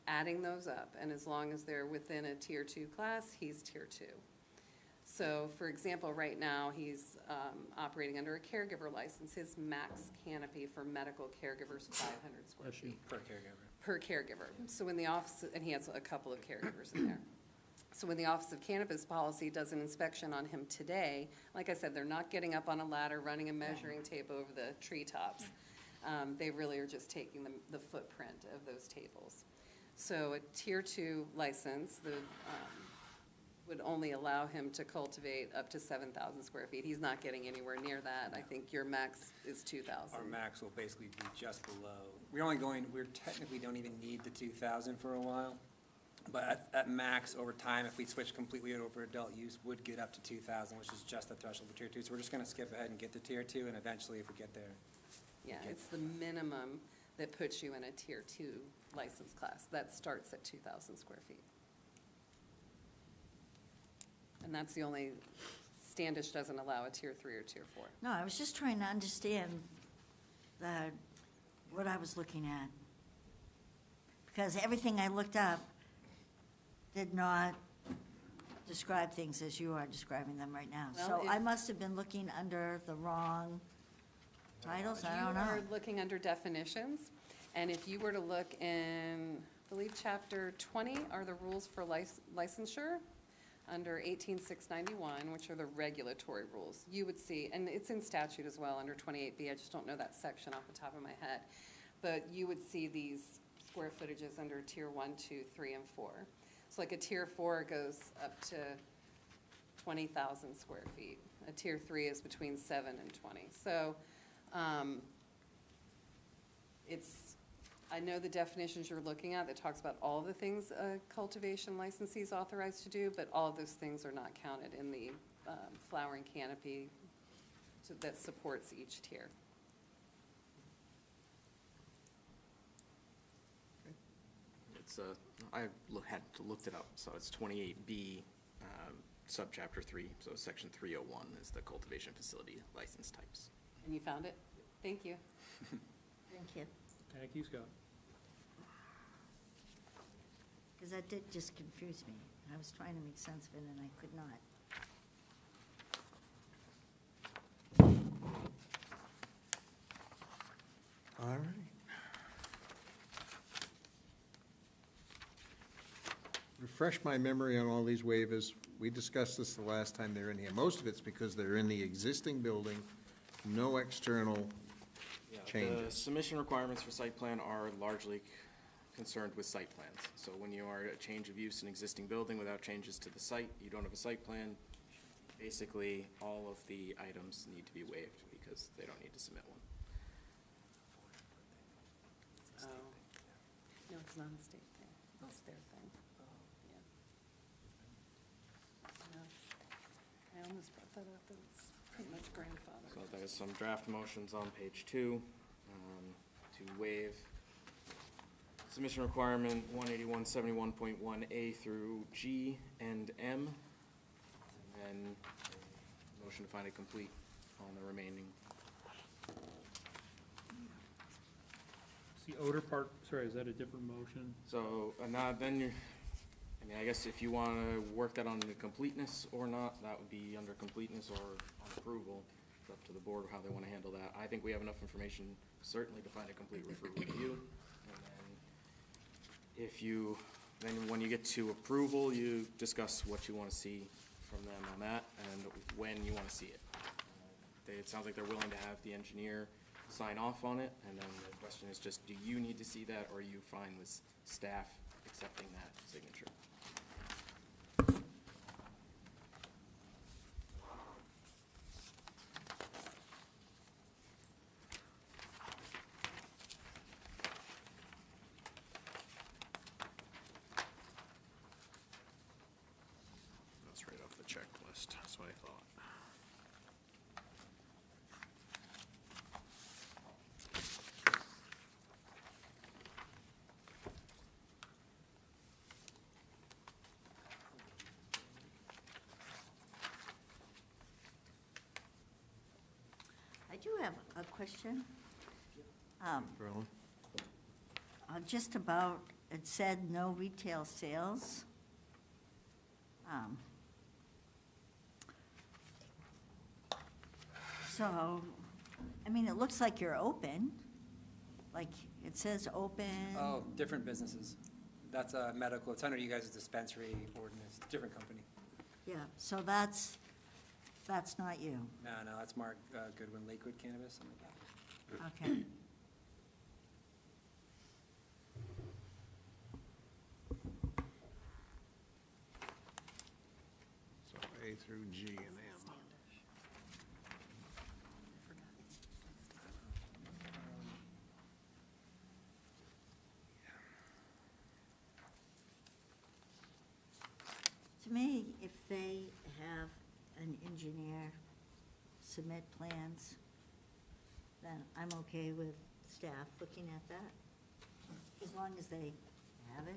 adding those up, and as long as they're within a Tier 2 class, he's Tier 2. So, for example, right now, he's operating under a caregiver license. His max canopy for medical caregivers, 500 square feet. Per caregiver. So when the office, and he has a couple of caregivers in there. So when the Office of Cannabis Policy does an inspection on him today, like I said, they're not getting up on a ladder, running a measuring tape over the treetops. They really are just taking the footprint of those tables. So a Tier 2 license would only allow him to cultivate up to 7,000 square feet. He's not getting anywhere near that. I think your max is 2,000. Our max will basically be just below. We technically don't even need the 2,000 for a while. But at max, over time, if we switch completely over adult use, would get up to 2,000, which is just the threshold for Tier 2. So we're just gonna skip ahead and get to Tier 2, and eventually, if we get there. Yeah, it's the minimum that puts you in a Tier 2 license class. That starts at 2,000 square feet. And that's the only, Standish doesn't allow a Tier 3 or Tier 4. No, I was just trying to understand what I was looking at. Because everything I looked up did not describe things as you are describing them right now. Well, So if- I must have been looking under the wrong titles, I don't You are know. looking under definitions, and if you were to look in, I believe, Chapter 20 are the rules for licensure, under 18,691, which are the regulatory rules. You would see, and it's in statute as well, under 28B, I just don't know that section off the top of my head. But you would see these square footages under Tier 1, 2, 3, and 4. So like a Tier 4 goes up to 20,000 square feet. A Tier 3 is between 7 and 20. So I know the definitions you're looking at that talks about all the things a cultivation licensee is authorized to do, but all of those things are not counted in the flowering canopy that supports each tier. It's, had looked it up, so it's 28B, subchapter 3, so section 301 is the cultivation facility license types. And you found it? Thank you. Thank you. Thank you, Scott. Because that did just confuse me. I was trying to make sense of it and I could not. All right. Refresh my memory on all these waivers. We discussed this the last time they were in here. Most of it's because they're in the existing building, no external The changes. submission requirements for site plan are largely concerned with site plans. So when you are a change of use in existing building without changes to the site, you don't have a site plan, basically, all of the items need to be waived because they don't need to submit one. Oh. No, it's not a state thing. It's their thing. Yeah. No, I almost brought that up, but it's pretty much grandfathered. So there's some draft motions on page 2 to waive submission requirement 18171.1A through G and M, and then motion to find it complete on the remaining. The odor part, sorry, is that a different motion? So, then you're, I mean, I guess if you want to work that on the completeness or not, that would be under completeness or on approval. It's up to the board how they want to handle that. I think we have enough information certainly to find a complete review. And then if you, then when you get to approval, you discuss what you want to see from them on that and when you want to see it. It sounds like they're willing to have the engineer sign off on it, and then the question is just, do you need to see that, or are you fine with staff accepting that signature? That's right off the checklist, that's what I thought. do have a question. Carolyn? Just about, it said no retail sales. So, I mean, it looks like you're open, like, it says open. Oh, different businesses. That's a medical, it's under you guys' dispensary ordinance, different company. Yeah, so that's not you, No, that's Mark Goodwin, Lakewood Cannabis, something like that. okay. So A through G and M. To me, if they have an engineer submit plans, then I'm okay with staff looking at that, as long as they have it.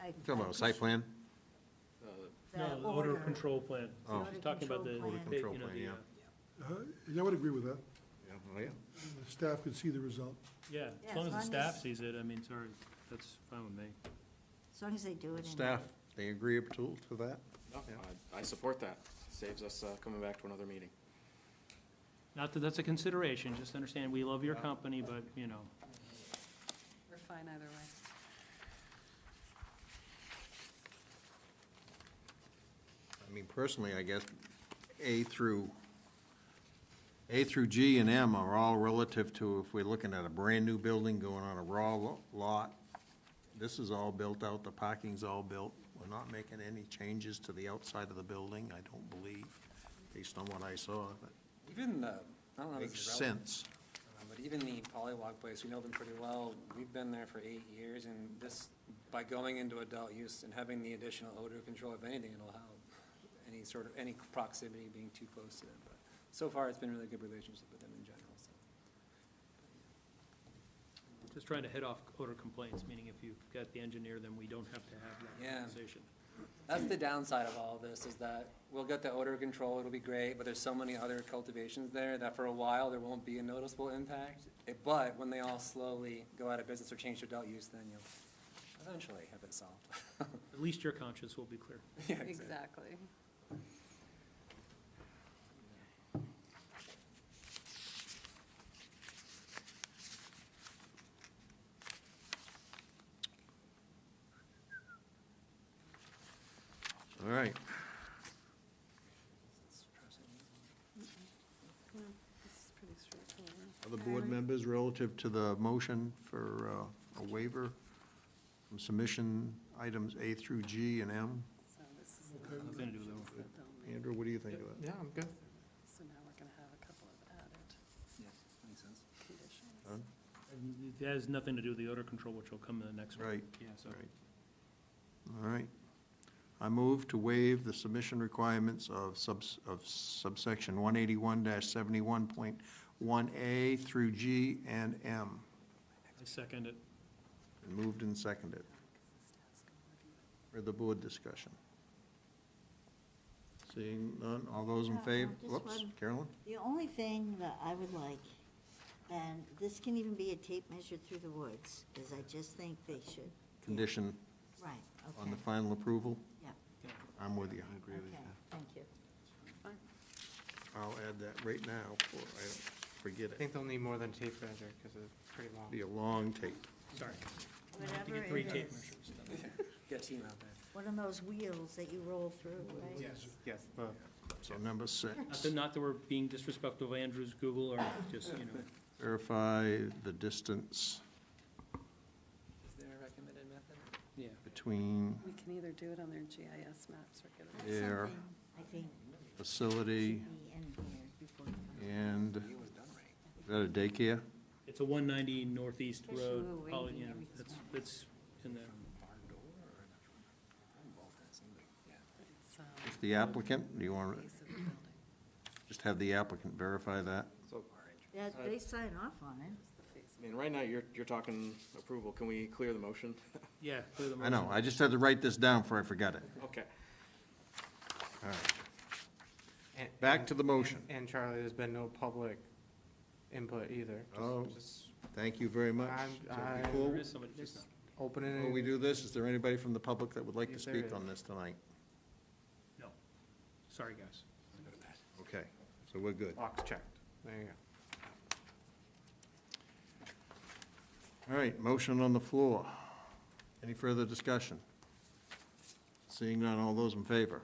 I Talking about a site plan? No, the odor control plan. Oh. She's talking about the, Odor control you know, plan, the, yeah. I would agree with that. Yeah, oh, yeah. The staff could see the result. yeah, Yeah, as long as the as long staff as- sees it, I mean, sorry, that's fine with me. As long as they do it in. Staff, they agree to that? No, I support that. Saves us coming back to another meeting. Not that that's a consideration, just understand, we love your company, but, you know, We're fine either way. I mean, personally, I guess A through G and M are all relative to if we're looking at a brand-new building going on a raw lot. This is all built out, the parking's all built. We're not making any changes to the outside of the building, I don't believe, based on what I saw. But Even the, I don't know if makes this is relevant, sense. but even the Polywog place, we know them pretty well. We've been there for 8 years, and this, by going into adult use and having the additional odor control, if anything, it'll help. Any proximity being too close to them, but so far, it's been a really good relationship with them in general, so. just trying to head off odor complaints, meaning if you've got the engineer, then we don't have to have that Yeah. conversation. That's the downside of all this, is that we'll get the odor control, it'll be great, but there's so many other cultivations there that for a while, there won't be a noticeable impact. But when they all slowly go out of business or change to adult use, then you'll eventually have it solved. At least your conscience will be clear. Yeah, Exactly. All right, It's pretty straightforward. other board members relative to the motion for a waiver from submission items A through G and M? So this is Okay. Nothing to do with the that. building. Andrew, what do you think of that? Yeah, I'm good. So now we're gonna have a couple of added Yeah, makes sense. conditions. Done? And it has nothing to do with the odor control, which will come in the next one. Right. Yeah, so. Right. All right. I move to waive the submission requirements of subsection 181-71.1A through G and M. I second it. Been moved and seconded. For the board discussion. Seeing none, all those in favor? just Whoops, one. Carolyn? The only thing that I would like, and this can even be a tape measure through the woods, is I just think they should. Condition Right, on okay, the final approval? yeah, I'm with you. I agree with okay, you. thank you. Fine. I'll add that right now before I don't forget I it. think they'll need more than a tape measure because it's pretty long. Be a long tape. Sorry. I have to Whatever get 3 it tape is, measures. Get a team out there. one of those wheels that you roll through, right? Yes, the So number 6. Not that we're being disrespectful of Andrew's Google, or just, you know, Verify the distance Is there a recommended method? yeah. between We can either do it on their GIS maps or get it. That's There. something I think facility should be engineered before you come. and, It was done right. is that a daycare? It's a 190 Northeast Especially Road, when we're poly, waiting, you know, everything's that's in there. Barn door or yeah. It's, Is the applicant, do you want to base of the building. just have the applicant verify that? So, Yeah, they sign off on it. It's the face. I mean, right now, you're talking approval. Can we clear the motion? Yeah, clear the I know, motion. I just had to write this down before I forgot it. Okay. All right. And- Back to the motion. And Charlie, there's been no public input either. Oh. Just Thank you very much. So before- There is somebody just now. opening Before we it. do this, is there anybody from the public that would like to Yes, there speak is. on this tonight? No. Sorry, guys. Okay, so we're good. Box checked. There you go. All right, motion on the floor. Any further discussion? Seeing none, all those in favor?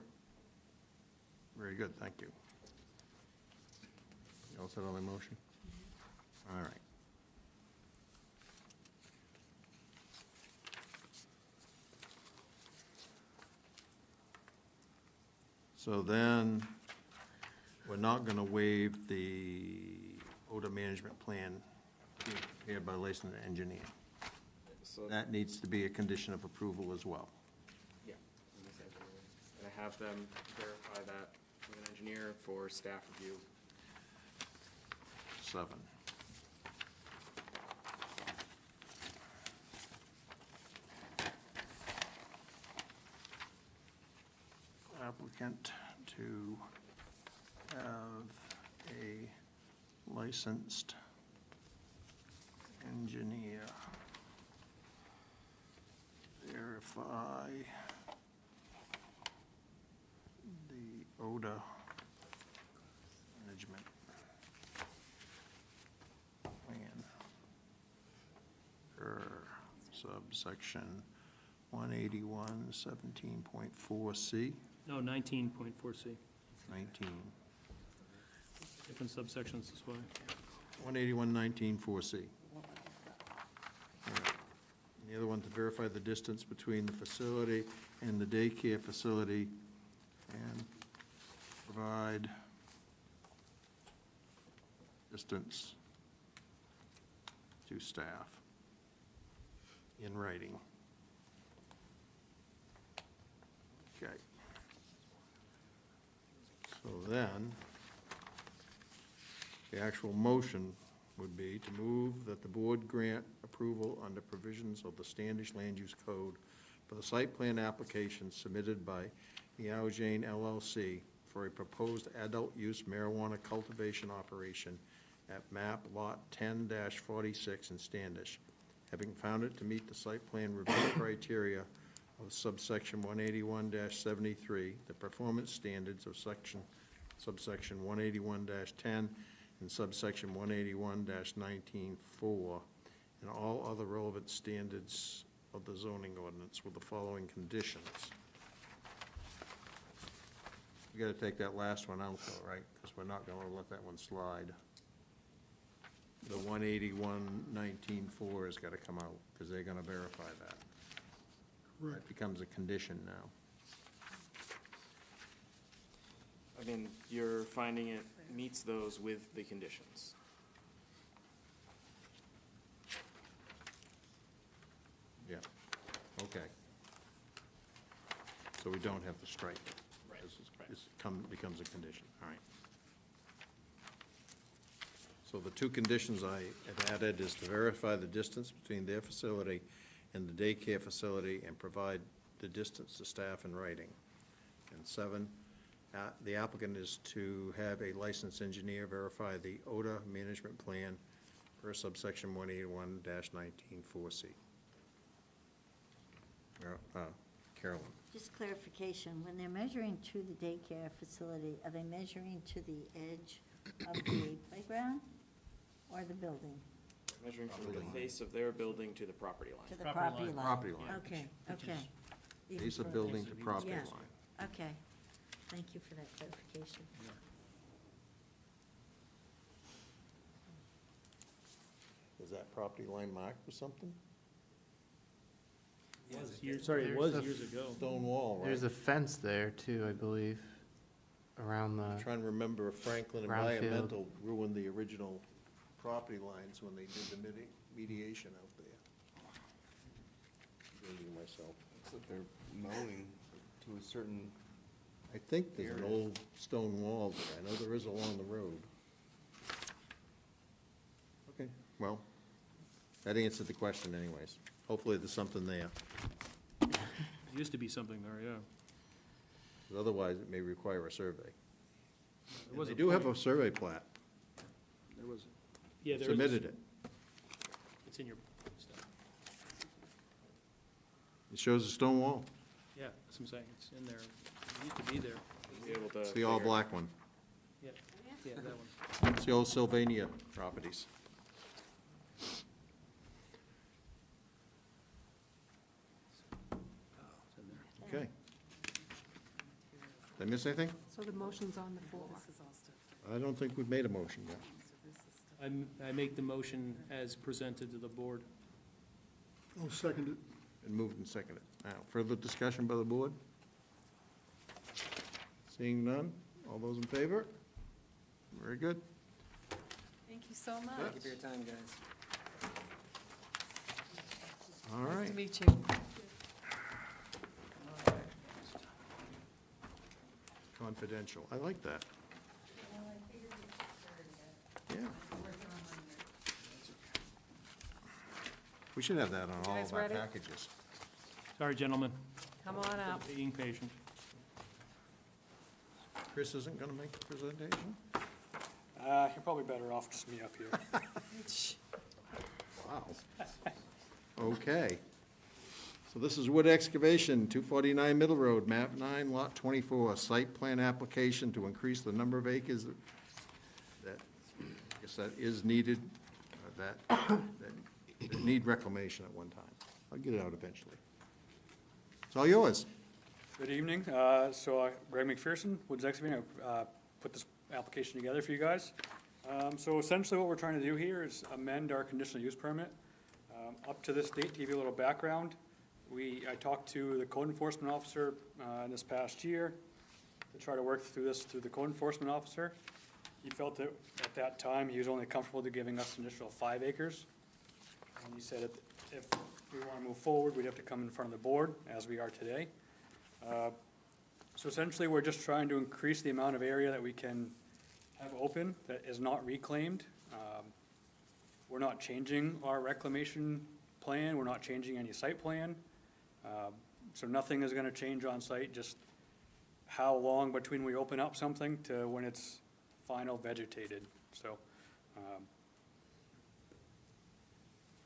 Very good, thank you. You all set on the motion? All right. So then, we're not gonna waive the odor management plan being prepared by a licensed engineer. So, That needs to be a condition of approval as well. yeah, in this engineering. And I have them verify that with an engineer for staff review. 7. Applicant to have a licensed engineer verify the odor management plan per subsection 181:17.4C, No, 19.4C. 19. Different subsections this way. 181:19.4C. All right. And the other one, to verify the distance between the facility and the daycare facility and provide distance to staff in writing. Okay. So then, the actual motion would be to move that the board grant approval under provisions of the Standish Land Use Code for the site plan application submitted by Meow Jane LLC for a proposed adult-use marijuana cultivation operation at map lot 10-46 in Standish, having found it to meet the site plan review criteria of subsection 181-73, the performance standards of subsection 181-10 and subsection 181-19-4, and all other relevant standards of the zoning ordinance with the following conditions. You gotta take that last one out though, right? Because we're not gonna let that one slide. The 181-19-4 has gotta come out, because they're gonna verify that. Correct. That becomes a condition now. I mean, you're finding it meets those with the conditions. Yeah, okay. So we don't have to strike it. Right, right. Becomes a condition, all right. So the two conditions I have added is to verify the distance between their facility and the daycare facility and provide the distance to staff in writing. And 7, the applicant is to have a licensed engineer verify the odor management plan per subsection 181-19-4C. Carolyn? Just clarification, when they're measuring to the daycare facility, are they measuring to the edge of the playground or the building? Measuring from Property the line. face of their building to the property To line. the Property property line. line? Property line. Okay, okay. Even Base of further. building to property Yeah. line. Okay, thank you for that clarification. Is that property line marked or something? Sorry, it was There's a years ago. Stone wall, right? There's a fence there too, I believe, around I'm the, trying to remember if Franklin Brownfield. Environmental ruined the original property lines when they did the mediation out there. Thinking myself. Looks like they're mowing to a certain, I think there's an old stone wall there. I know there is along the road. Okay, well, that answered the question anyways. Hopefully there's something there. Used to be something there, yeah. 'Cause otherwise, it may require a survey. There was They a do have a point. survey plat. There was, Yeah, there is. submitted it. It's in your stuff. It shows a stone wall. Yeah, that's what I'm saying, it's in there, it used to be there. Be able to It's the all-black one. Yeah, yeah, that one. It's the old Sylvania properties. It's in there. Okay. Did I miss anything? So the motion's on the floor. I don't think we've made a motion yet. I make the motion as presented to the board. I'll second it. And moved and seconded. Now, further discussion by the board? Seeing none, all those in favor? Very good. Thank you so much. Thank you for your time, guys. All Nice right. to meet you. Confidential, I like that. Yeah. We should have that on all guys of our ready? packages. Sorry, gentlemen, Come on up. being patient. Chris isn't gonna make the presentation? You're probably better off just me up here. Wow. Okay. So this is Wood Excavation, 249 Middle Road, map 9, lot 24, site plan application to increase the number of acres that, I guess that is needed, that need reclamation at one time. I'll get it out eventually. It's all yours. Good evening. Greg McPherson, Woods Excavating, put this application together for you guys. So essentially what we're trying to do here is amend our conditional use permit. Up to this date, to give you a little background, I talked to the code enforcement officer in this past year to try to work through this through the code enforcement officer. He felt that at that time, he was only comfortable to giving us an additional 5 acres. And he said if we want to move forward, we'd have to come in front of the board, as we are today. So essentially, we're just trying to increase the amount of area that we can have open that is not reclaimed. We're not changing our reclamation plan, we're not changing any site plan. So nothing is gonna change on site, just how long between we open up something to when it's final vegetated, so.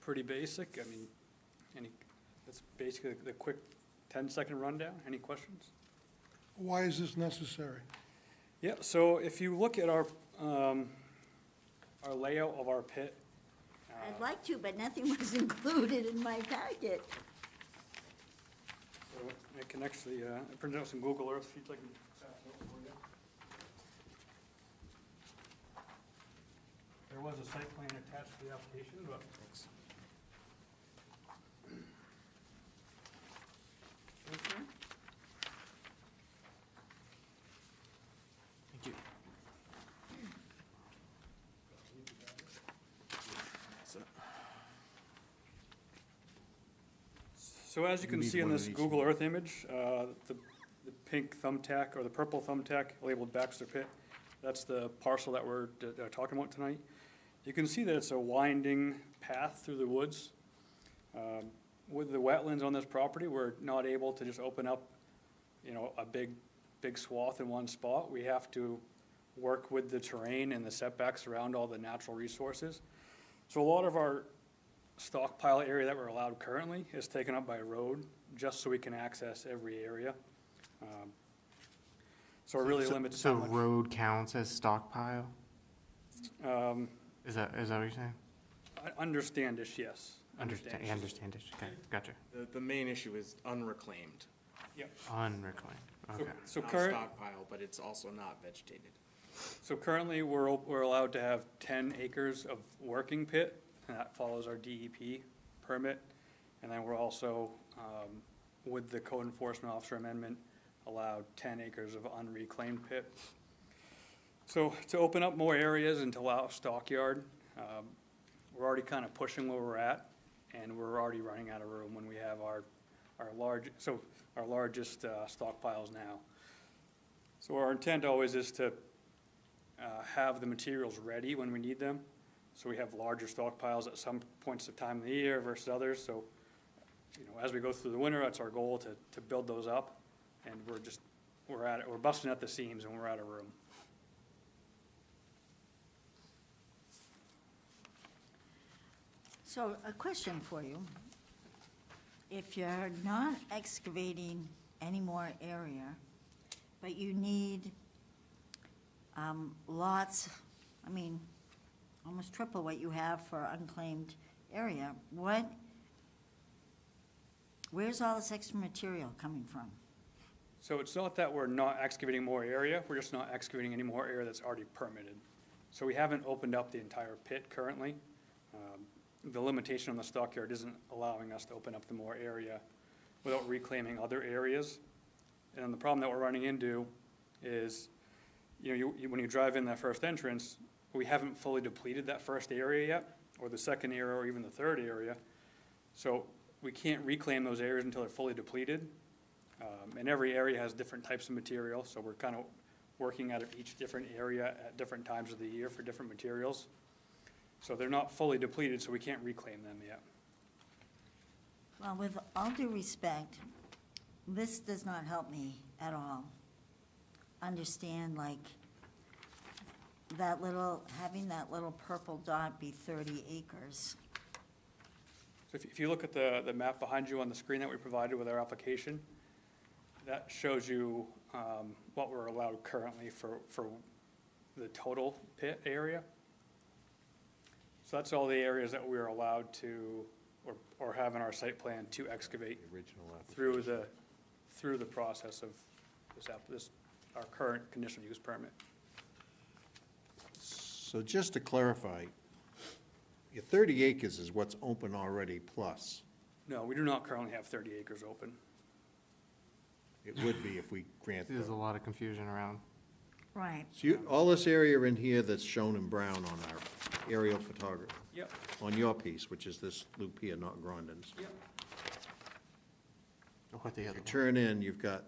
Pretty basic, I mean, that's basically the quick 10-second rundown. Any questions? Why is this necessary? Yeah, so if you look at our layout of our pit, I'd like to, but nothing was included in my packet. so I can actually, I printed out some Google Earth sheets I can pass out for you. There was a site plan attached to the application, but. Thank you. So as you can need see in one of this these. Google Earth image, the pink thumbtack or the purple thumbtack labeled Baxter Pit, that's the parcel that we're talking about tonight. You can see that it's a winding path through the woods. With the wetlands on this property, we're not able to just open up, a big swath in one spot. We have to work with the terrain and the setbacks around all the natural resources. So a lot of our stockpile area that we're allowed currently is taken up by road, just so we can access every area. So it really limits So how much. road counts as stockpile? Is that what you're saying? Under Standish, yes. Understand, okay, gotcha. The main issue is unreclaimed. Yep. Unreclaimed, okay. So Not current, stockpile, but it's also not vegetated. so currently, we're allowed to have 10 acres of working pit, and that follows our DEP permit. And then we're also, with the code enforcement officer amendment, allowed 10 acres of unreclaimed pit. So to open up more areas and to allow a stockyard, we're already kind of pushing where we're at, and we're already running out of room when we have our largest stockpiles now. So our intent always is to have the materials ready when we need them. So we have larger stockpiles at some points of time of the year versus others. So, as we go through the winter, that's our goal to build those up. And we're busting at the seams and we're out of room. So a question for you. If you're not excavating any more area, but you need lots, I mean, almost triple what you have for unclaimed area, where's all this extra material coming from? So it's not that we're not excavating more area, we're just not excavating any more area that's already permitted. So we haven't opened up the entire pit currently. The limitation on the stockyard isn't allowing us to open up the more area without reclaiming other areas. And the problem that we're running into is, when you drive in that first entrance, we haven't fully depleted that first area yet, or the second area, or even the third area. So we can't reclaim those areas until they're fully depleted. And every area has different types of material, so we're kind of working out of each different area at different times of the year for different materials. So they're not fully depleted, so we can't reclaim them yet. Well, with all due respect, this does not help me at all understand, like, having that little purple dot be 30 acres. So if you look at the map behind you on the screen that we provided with our application, that shows you what we're allowed currently for the total pit area. So that's all the areas that we're allowed to, or have in our site plan to excavate through the process of our current conditional use permit. So just to clarify, your 30 acres is what's open already plus. No, we do not currently have 30 acres open. It would be if we grant There's a the. lot of confusion around. Right. So all this area in here that's shown in brown on our aerial photography, Yep, on your piece, which is this loop here, not Grondin's. yep. What the other You one? turn in, you've got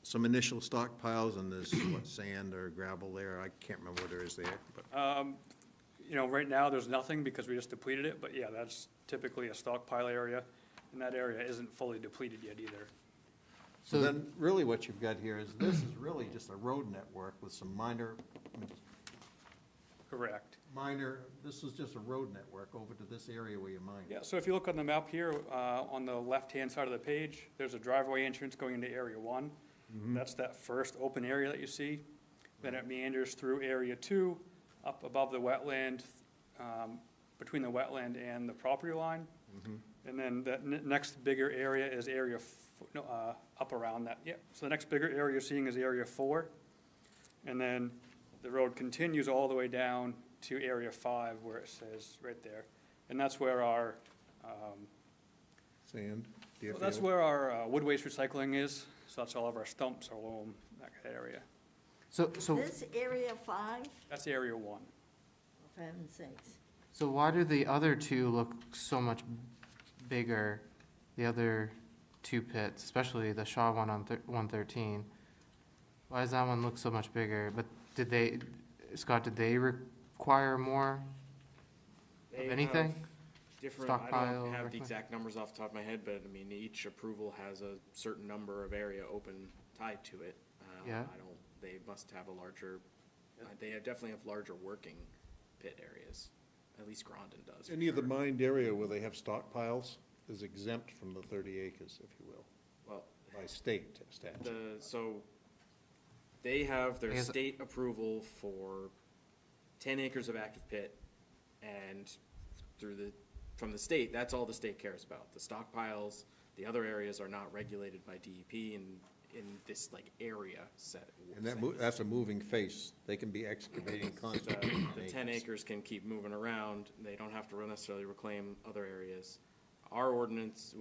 some initial stockpiles, and there's, what, sand or gravel there, I can't remember what there is there, but, Right now, there's nothing because we just depleted it, but yeah, that's typically a stockpile area, and that area isn't fully depleted yet either. so then, really what you've got here is, this is really just a road network with some minor, Correct. this is just a road network over to this area where you're mining. Yeah, so if you look on the map here, on the left-hand side of the page, there's a driveway entrance going into Area 1. That's that first open area that you see. Then it meanders through Area 2, up above the wetland, between the wetland and the property line. And then the next bigger area is Area, up around that, yeah. So the next bigger area you're seeing is Area 4. And then the road continues all the way down to Area 5, where it says right there. And that's where our, Sand, that's where our wood waste recycling is. So that's all of our stumps, our loam, that area. So This area 5, That's Area 1. for heaven's sakes. So why do the other two look so much bigger, the other two pits, especially the Shaw one on 113? Why does that one look so much bigger? But Scott, did they require more They of anything? have Different, I Stockpile, don't have the recommend- exact numbers off the top of my head, but I mean, each approval has a certain number of area open tied to it. Yeah. They must have a larger, they definitely have larger working pit areas. At least Grondin does. for Any of the sure. mined area where they have stockpiles is exempt from the 30 acres, if you will, Well, by state statute. so they have their I guess- state approval for 10 acres of active pit, and from the state, that's all the state cares about. The stockpiles, the other areas are not regulated by DEP in this area set. And that's a moving face. They can be excavating constantly. The 10 acres can keep moving around. They don't have to necessarily reclaim other areas. Our ordinance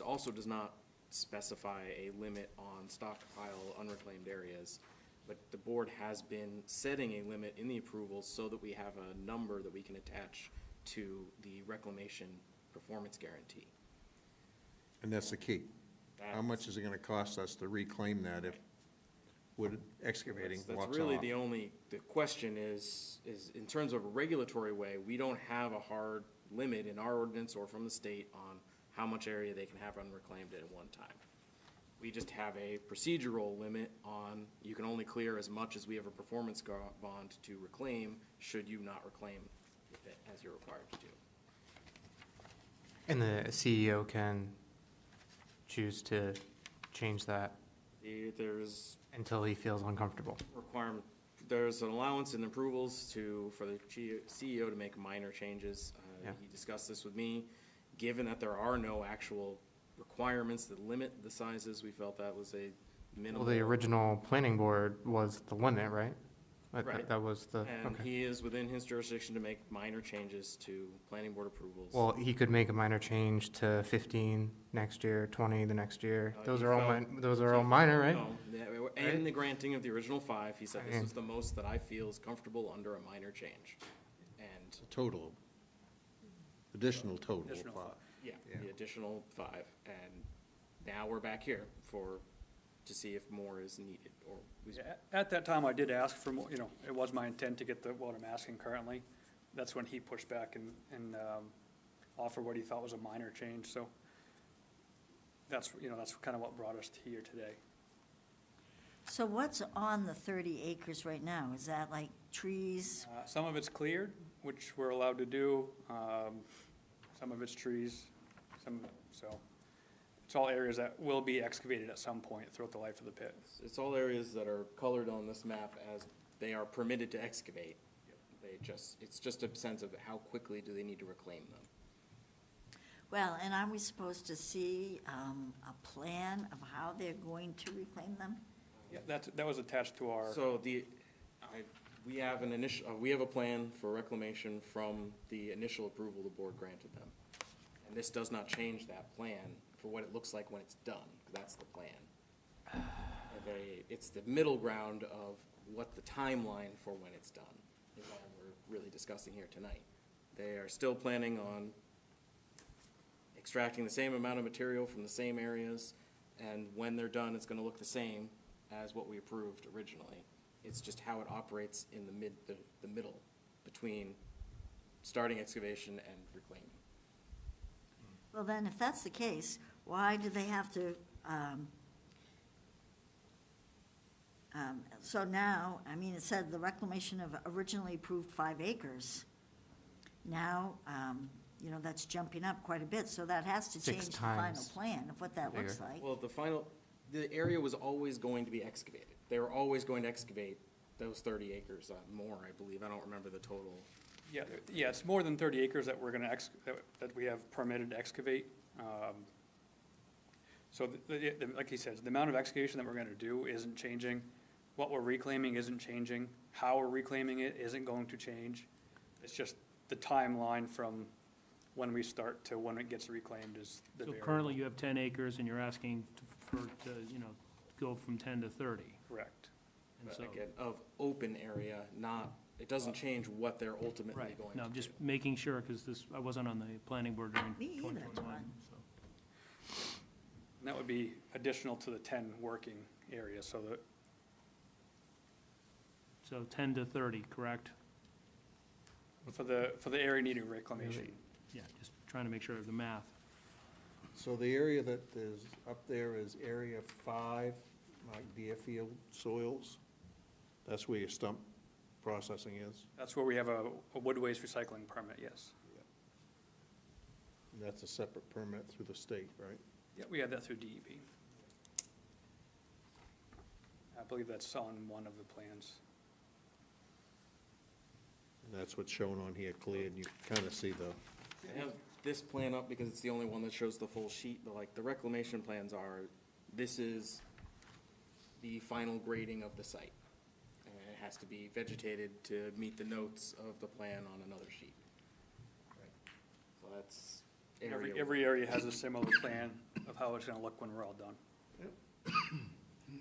also does not specify a limit on stockpile unreclaimed areas, but the board has been setting a limit in the approvals so that we have a number that we can attach to the reclamation performance guarantee. And that's the key. How much is it gonna cost us to reclaim that if wood excavating That's walks really off? the question is in terms of a regulatory way, we don't have a hard limit in our ordinance or from the state on how much area they can have unreclaimed at one time. We just have a procedural limit on, you can only clear as much as we have a performance bond to reclaim, should you not reclaim the pit as as you're required to do. And the CEO can choose to change that There's until he feels uncomfortable. requirement, there's an allowance in approvals for the CEO to make minor changes. Yeah. He discussed this with me. Given that there are no actual requirements that limit the sizes, we felt that was a Well, minimal. the original planning board was the limit, right? Right. That was the, And okay. he is within his jurisdiction to make minor changes to planning board approvals. Well, he could make a minor change to 15 next year, 20 the next year. Those he are all, felt- those are all minor, right? No, yeah, in the granting of the original 5, he said this Okay. is the most that I feel is comfortable under a minor change. And, Total, additional total of Additional 5. yeah, the additional 5. And now we're back here to see if more is needed, or we Yeah, at that time, I did ask for more, you know, it was my intent to get what I'm asking currently. That's when he pushed back and offered what he thought was a minor change, so that's, you know, that's kind of what brought us here today. So what's on the 30 acres right now? Is that like trees? Some of it's cleared, which we're allowed to do, some of it's trees, so it's all areas that will be excavated at some point throughout the life of the pit. It's all areas that are colored on this map as they are permitted to excavate. It's just a sense of how quickly do they need to reclaim them. Well, and are we supposed to see a plan of how they're going to reclaim them? Yeah, that was attached to our, So we have we have a plan for reclamation from the initial approval the board granted them. And this does not change that plan for what it looks like when it's done. That's the plan. It's the middle ground of what the timeline for when it's done is all we're really discussing here tonight. They are still planning on extracting the same amount of material from the same areas, and when they're done, it's gonna look the same as what we approved originally. It's just how it operates in the middle between starting excavation and reclaiming. Well, then, if that's the case, why do they have to, so now, I mean, it said the reclamation of originally approved 5 acres. Now, you know, that's jumping up quite a bit, so that has to 6 change the final times plan of what that looks bigger. like. Well, the area was always going to be excavated. They were always going to excavate those 30 acres, more, I believe. I don't remember the total. yeah, it's more than 30 acres that we're gonna, that we have permitted to excavate. So, like he says, the amount of excavation that we're gonna do isn't changing. What we're reclaiming isn't changing. How we're reclaiming it isn't going to change. It's just the timeline from when we start to when it gets reclaimed is the So variable. currently you have 10 acres and you're asking to, you know, go from 10 to 30. Correct. And But so- again, of open area, it doesn't change what they're ultimately Right, going no, to I'm just do. making sure, because I wasn't on the planning board during Me either, 2021, John. so. And that would be additional to the 10 working areas, so that, So 10 to 30, correct? for the area needing reclamation. Yeah, just trying to make sure of the math. So the area that is up there is Area 5, like Deerfield soils? That's where your stump processing is? That's where we have a wood waste recycling permit, yes. And that's a separate permit through the state, right? Yeah, we have that through DEP. I believe that's on one of the plans. And that's what's shown on here cleared, you kind of see the, I have this plan up because it's the only one that shows the full sheet, but like the reclamation plans this is the final grading of the site. And it has to be vegetated to meet the notes of the plan on another sheet. So that's area. Every area has a similar plan of how it's gonna look when we're all done.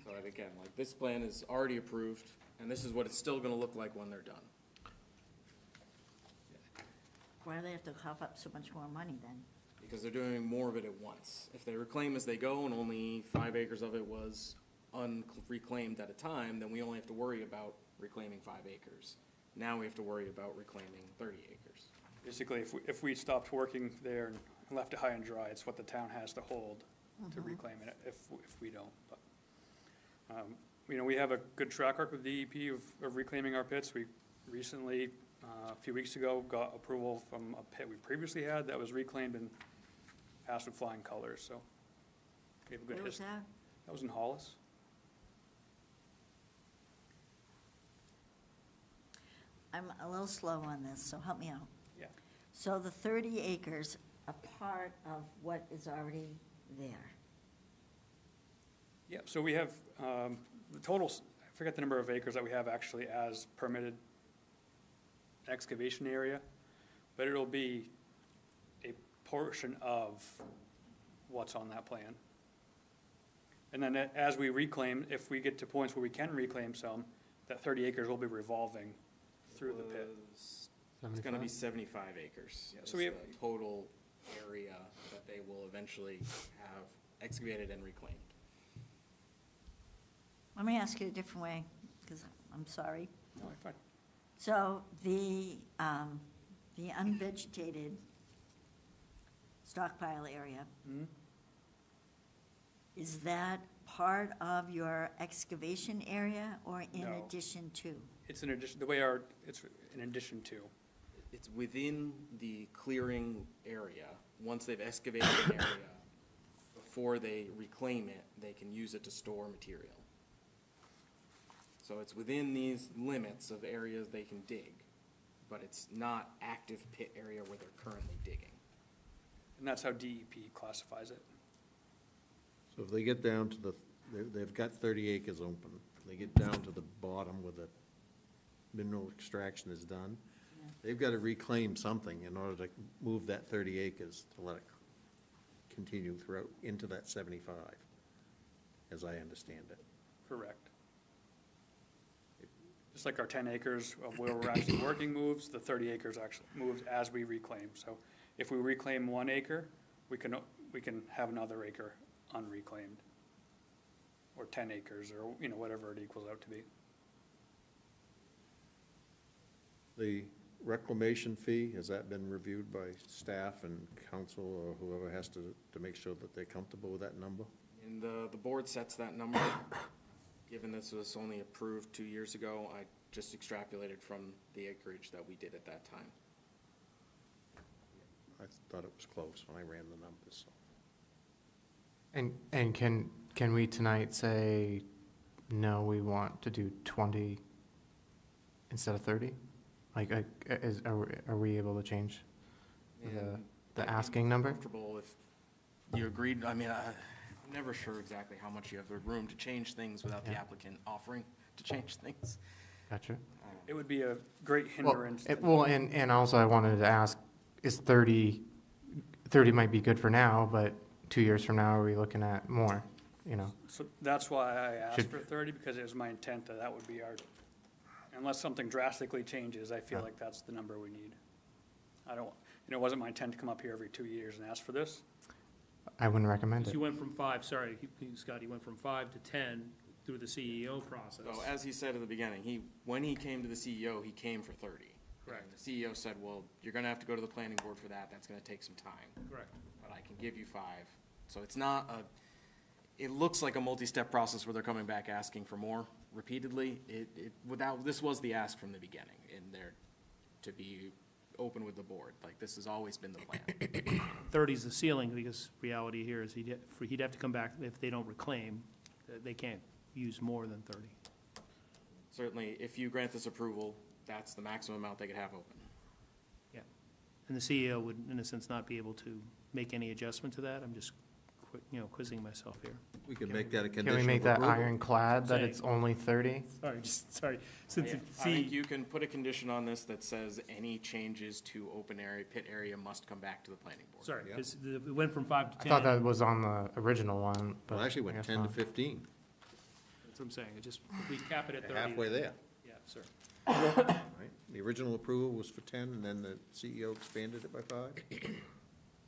So that again, like this plan is already approved, and this is what it's still gonna look like when they're done. Why do they have to cough up so much more money then? Because they're doing more of it at once. If they reclaim as they go and only 5 acres of it was unreclaimed at a time, then we only have to worry about reclaiming 5 acres. Now we have to worry about reclaiming 30 acres. Basically, if we stopped working there and left it high and dry, it's what the town has to hold to reclaim it if we don't. But, you know, we have a good track record with DEP of reclaiming our pits. We recently a few weeks ago, got approval from a pit we previously had that was reclaimed and passed with flying colors, so we have a good Where was history. that? That was in Hollis. I'm a little slow on this, so help me out. Yeah. So the 30 acres are part of what is already there? Yeah, so we have, the totals, I forget the number of acres that we have actually as permitted excavation area, but it'll be a portion of what's on that plan. And then as we reclaim, if we get to points where we can reclaim some, that 30 acres will be revolving through the pit. It's gonna be 75 acres. Yeah, is so we have- the total area that they will eventually have excavated and reclaimed. Let me ask you a different way, because I'm sorry. No, fine. So the unvegetated stockpile area, Mhm. is that part of your excavation area or in No. addition to? It's in addition, it's in addition to. It's within the clearing area. Once they've excavated an area, before they reclaim it, they can use it to store material. So it's within these limits of areas they can dig, but it's not active pit area where they're currently digging. And that's how DEP classifies it. So if they get down to they've got 30 acres open, they get down to the bottom where the mineral extraction is done, Yeah. they've got to reclaim something in order to move that 30 acres to let it continue throughout into that 75, as I understand it. Correct. Just like our 10 acres of where we're actually working moves, the 30 acres actually moves as we reclaim. So if we reclaim 1 acre, we can have another acre unreclaimed. Or 10 acres, or, whatever it equals out to be. The reclamation fee, has that been reviewed by staff and council or whoever has to make sure that they're comfortable with that number? And the board sets that number. Given this was only approved 2 years ago, I just extrapolated from the acreage that we did at that time. I thought it was close when I ran the numbers, so. And can we tonight say, no, we want to do 20 instead of 30? Like, are we able to change And the I'd be asking number? Comfortable if you agreed. I mean, I'm never sure exactly how much you have the room to change things without the Yeah. applicant offering to change things. Gotcha. It would be a great Well, hindrance. and also I wanted to ask, is 30 might be good for now, but 2 years from now, are we looking at more, So that's why I asked Should- for 30, because it was my intent that that would be unless something drastically changes, I feel Yeah. like that's the number we need. It wasn't my intent to come up here every 2 years and ask for this. I wouldn't recommend So it. you went from 5, sorry, Scott, you went from 5 to 10 through the CEO process. So as he said at the beginning, when he came to the CEO, he came for 30. Correct. And the CEO said, well, you're gonna have to go to the planning board for that, that's gonna take some time, Correct. but I can give you 5. So it's not it looks like a multi-step process where they're coming back asking for more repeatedly. This was the ask from the beginning, and they're to be open with the board, like this has always been the plan. 30 is the ceiling, because reality here is he'd have to come back, if they don't reclaim, they can't use more than 30. Certainly, if you grant this approval, that's the maximum amount they could have open. Yeah. And the CEO would, in a sense, not be able to make any adjustment to that. I'm just, quizzing myself here. We can make that a Can condition we of make that approval. ironclad that Saying. it's only 30? Sorry. Since I think you can put a condition on this that says any changes to open area, pit area must come back to the planning board. Sorry, Yeah. because it went from 5 to 10. I thought that was on the original one, but. Well, actually I went guess 10 to not. 15, That's what I'm saying. It just, if we cap it at 30. halfway there, Yeah, sir. right? The original approval was for 10, and then the CEO expanded it by 5?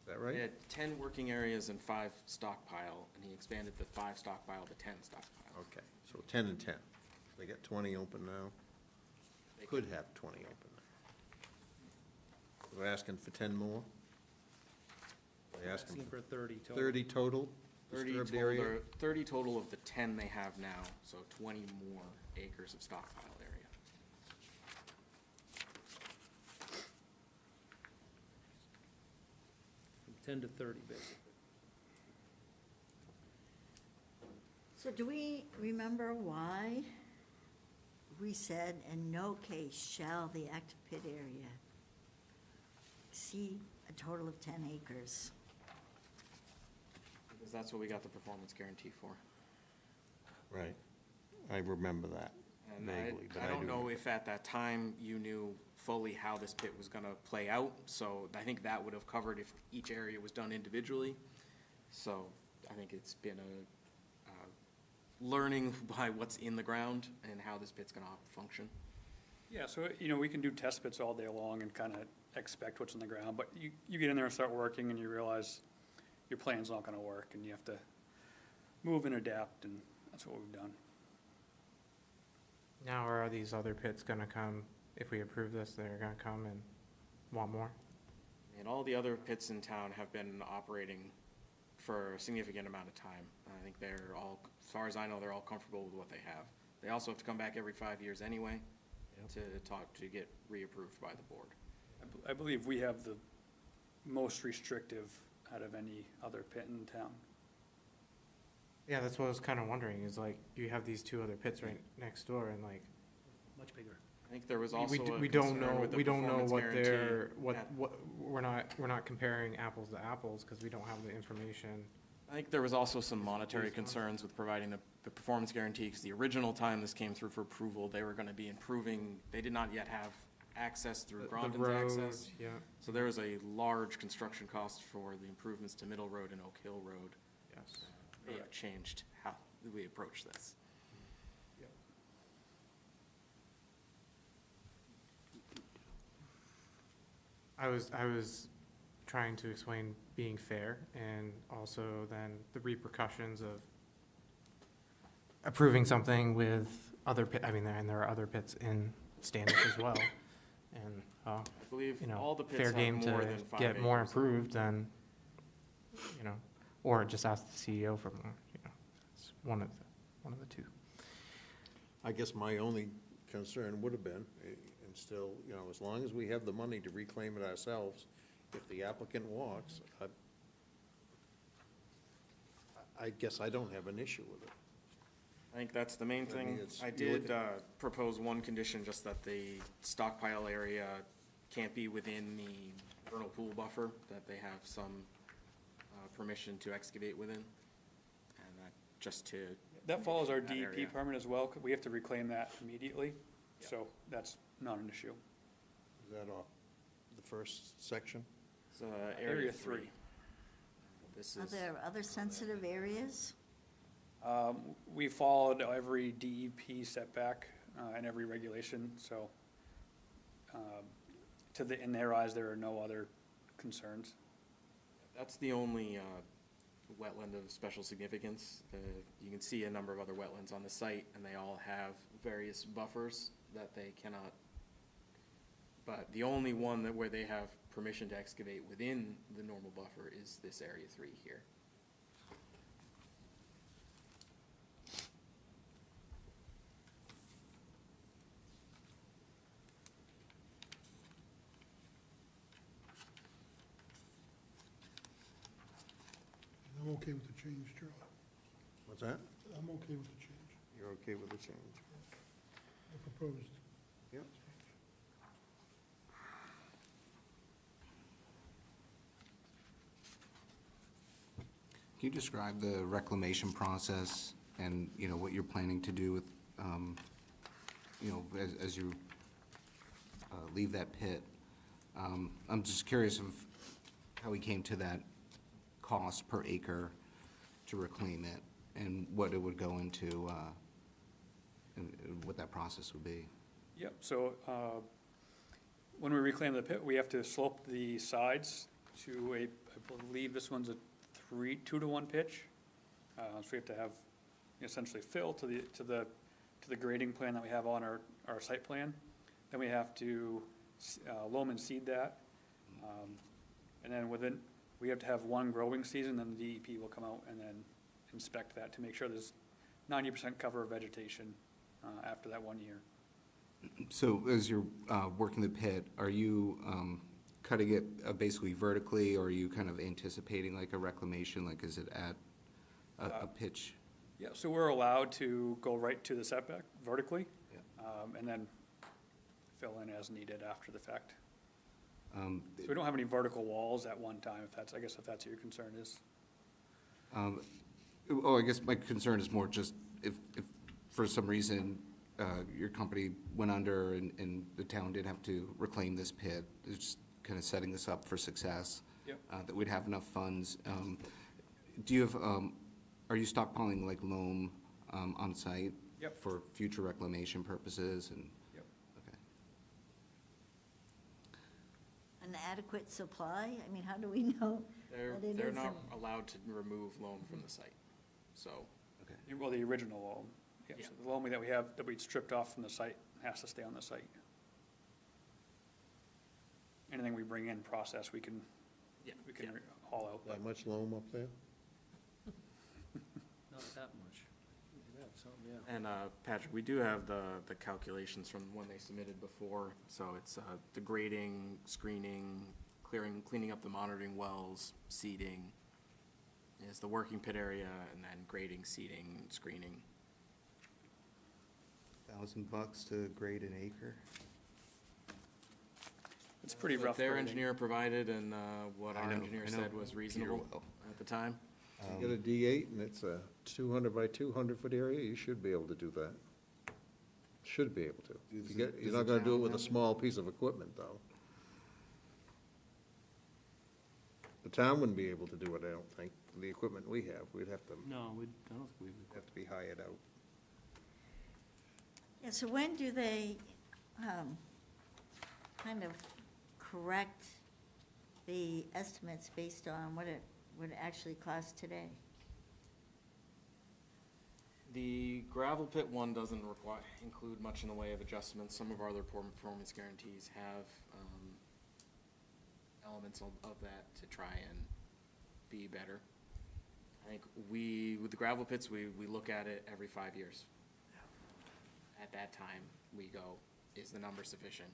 Is that We right? had 10 working areas and 5 stockpile, and he expanded the 5 stockpile to 10 stockpile. Okay, so 10 and 10. They got 20 open now. They could have 20 open now. We're asking for 10 more? They're asking Asking for for 30 total. 30 total 30 disturbed area? total, 30 total of the 10 they have now, so 20 more acres of stockpile area. 10 to 30, basically. So do we remember why we said, in no case shall the active pit area exceed a total of 10 acres? Because that's what we got the performance guarantee for. Right. I remember that And vaguely, but I don't do- know if at that time you knew fully how this pit was gonna play out, so I think that would have covered if each area was done individually. So I think it's been a learning by what's in the ground and how this pit's gonna function. Yeah, so, we can do test pits all day long and kind of expect what's in the ground, but you get in there and start working and you realize your plan's not gonna work and you have to move and adapt, and that's what we've done. Now, are these other pits gonna come, if we approve this, they're gonna come and want more? And all the other pits in town have been operating for a significant amount of time. I think they're all, as far as I know, they're all comfortable with what they have. They also have to come back every 5 years anyway to get reapproved by the board. I believe we have the most restrictive out of any other pit in town. Yeah, that's what I was kind of wondering, is like, you have these two other pits right next door, and like, Much bigger. I think there was we also d- a we don't concern know, with the we don't know performance what guarantee they're, at- we're not comparing apples to apples, because we don't have the information. I think there was also some monetary Based on- concerns with providing the performance guarantee, because the original time this came through for approval, they were gonna be improving, they did not yet have access through The Grondin's road, access. yeah, So there was a large construction cost for the improvements to Middle Road and Oak Hill Road. yes. May have changed how we approach this. I was trying to explain being fair, and also then the repercussions of approving something with other pit, and there are other pits in Standish as well. And, I believe all the pits fair have game more to than 5 get more acres. approved than, or just ask the CEO for more, it's one of the two. I guess my only concern would have been, and still, as long as we have the money to reclaim it ourselves, if the applicant walks, I guess I don't have an issue with it. I think that's the main I mean, thing. it's- I you look did propose one condition, just that the stockpile area can't be within the vernal pool buffer, that they have some permission to excavate within. And that, just to, That follows our That DEP area. permit as well, 'cause we have to reclaim that immediately, so that's not an issue. Is that off the first section? it's Area 3. This Are is, there other sensitive areas? We followed every DEP setback and every regulation, so in their eyes, there are no other concerns. that's the only wetland of special significance. You can see a number of other wetlands on the site, and they all have various buffers that they cannot, but the only one where they have permission to excavate within the normal buffer is this Area 3 here. I'm okay with the change, Charlie. What's that? I'm okay with the change, You're okay with the change? the proposed. Yep. Can you describe the reclamation process and, what you're planning to do with, as you leave that pit? I'm just curious of how we came to that cost per acre to reclaim it and what it would go into, and what that process would be. Yep, so when we reclaim the pit, we have to slope the sides to I believe this one's a 2-to-1 pitch. So we have to have essentially fill to the grading plan that we have on our site plan. Then we have to loam and seed that. And then we have to have one growing season, then the DEP will come out and then inspect that to make sure there's 90% cover of vegetation after that 1 year. So as you're working the pit, are you cutting it basically vertically, or are you kind of anticipating like a reclamation, like is it at a pitch? Yeah, so we're allowed to go right to the setback vertically, Yeah. and then fill in as needed after the fact. Um, So we don't have any vertical walls at one time, if that's, I guess if that's what your concern is. Oh, I guess my concern is more just if for some reason your company went under and the town did have to reclaim this pit, it's just kind of setting this up for success. Yep. That we'd have enough funds. Do you have, are you stockpiling like loam on site? Yep. For future reclamation purposes and? Yep. Okay. An adequate supply? I mean, how do we know that it They're isn't? not allowed to remove loam from the site, so. Well, the original loam. Yeah, Yeah. so the loam that we have, that we stripped off from the site has to stay on the site. Anything we bring in process, we can Yeah. haul out. That much loam up there? Not that much. Yeah, something, yeah. And Patrick, we do have the calculations from when they submitted before, so it's the grading, screening, cleaning up the monitoring wells, seeding, is the working pit area, and then grading, seeding, screening. $1,000 to grade an acre? It's pretty What rough. their grading. engineer provided and what I our know- engineer I know said was reasonable Peter will. at the time. You get a D8 and it's a 200 by 200 foot area, you should be able to do that. Should be able to. You're not gonna do it with a small piece of equipment, though. The town wouldn't be able to do it, I don't think, the equipment we have, we'd have to, No, I don't think we would. have to be hired out. Yeah, so when do they kind of correct the estimates based on what it would actually cost today? The gravel pit one doesn't include much in the way of adjustments. Some of our other performance guarantees have elements of that to try and be better. I think with the gravel pits, we look at it every 5 years. At that time, we go, is the number sufficient?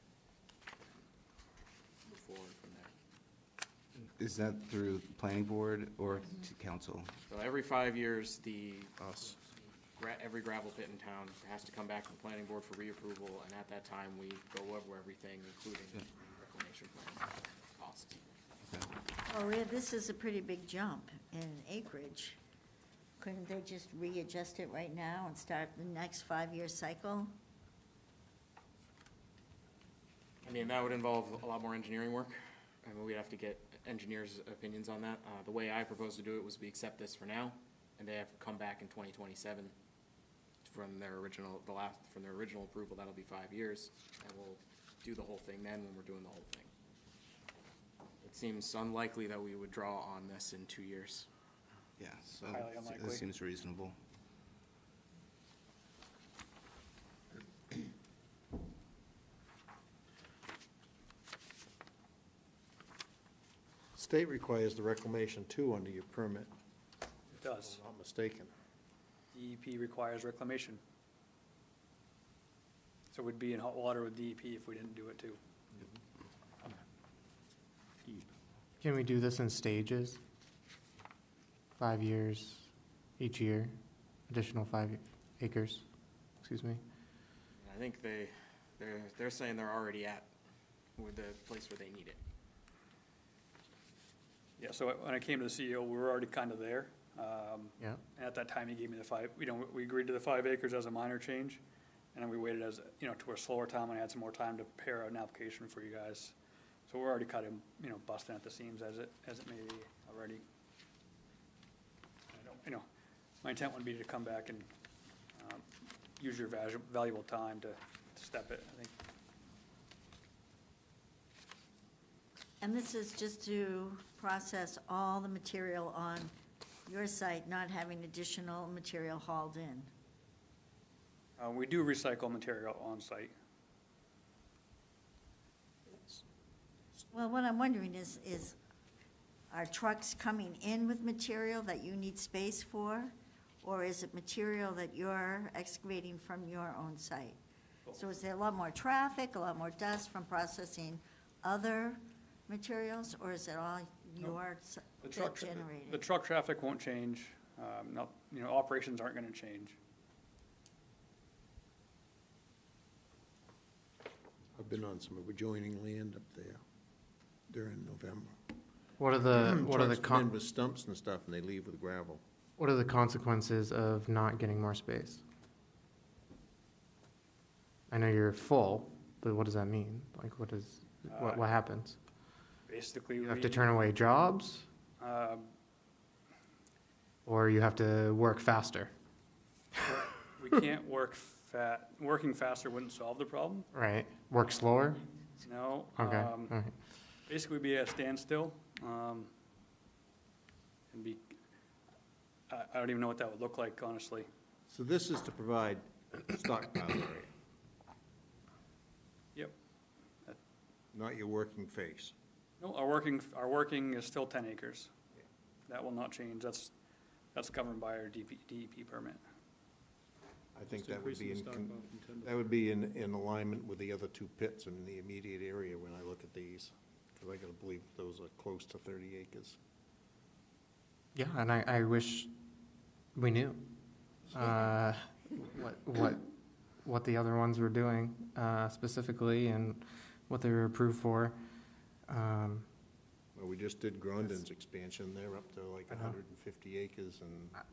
Move forward from there. Is that through the planning board or to council? So every 5 years, Us. every gravel pit in town has to come back to the planning board for reapproval, and at that time, we go over everything, including the reclamation plan costs. Well, this is a pretty big jump in acreage. Couldn't they just readjust it right now and start the next 5-year cycle? I mean, that would involve a lot more engineering work. I mean, we'd have to get engineers' opinions on that. The way I propose to do it was we accept this for now, and they have to come back in 2027 from their original approval. That'll be 5 years, and we'll do the whole thing then when we're doing the whole thing. It seems unlikely that we would draw on this in 2 years. Yeah, so Highly that unlikely. seems reasonable. State requires the reclamation too under your permit, It if does. I'm not mistaken. DEP requires reclamation. So we'd be in hot water with DEP if we didn't do it too. Can we do this in stages? 5 years each year, additional 5 acres, excuse me? I think they're saying they're already at with the place where they need it. Yeah, so when I came to the CEO, we were already kind of there. Yeah. And at that time, he gave me the 5, we agreed to the 5 acres as a minor change. And then we waited to a slower time, and I had some more time to prepare an application for you guys. So we're already kind of, busting at the seams as it may be already. I don't, my intent would be to come back and use your valuable time to step it, I think. And this is just to process all the material on your site, not having additional material hauled in? We do recycle material on site. Well, what I'm wondering is are trucks coming in with material that you need space for? Or is it material that you're excavating from your own site? So is there a lot more traffic, a lot more dust from processing other materials, or is it all your The truck, pit generated? the truck traffic won't change, not, operations aren't gonna change. I've been on some adjoining land up there during November. What are the, Trucks come in with stumps and stuff, and they leave with gravel. what are the consequences of not getting more space? I know you're full, but what does that mean? Like, what happens? Basically, You have to turn away jobs, or you have to work faster, we can't working faster wouldn't solve the problem, right? Work slower? no. Okay, all right. Basically be at a standstill, and be, I don't even know what that would look like, honestly. So this is to provide stockpile area, Yep. not your working face. No, our working is still 10 acres. That will not change. That's governed by our DEP permit. I think that would be that would be in alignment with the other two pits in the immediate area when I look at these, because I gotta believe those are close to 30 acres. Yeah, and I wish we knew what the other ones were doing specifically and what they were approved for. Well, we just did Grondin's expansion, they're up to like 150 acres, and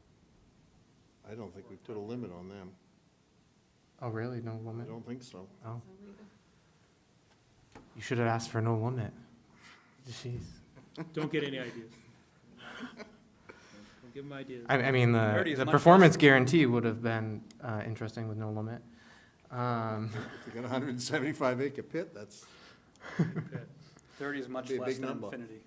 I don't think we've put a limit on them. Oh, really? No I limit? don't think so. Oh. You should have asked for no limit. Jeez. Don't get any ideas. Don't give them ideas. I mean, Thirty is the much performance less. guarantee would have been interesting with no limit. If you got a 175 acre pit, that's, 30 is much Be a less big than number. infinity.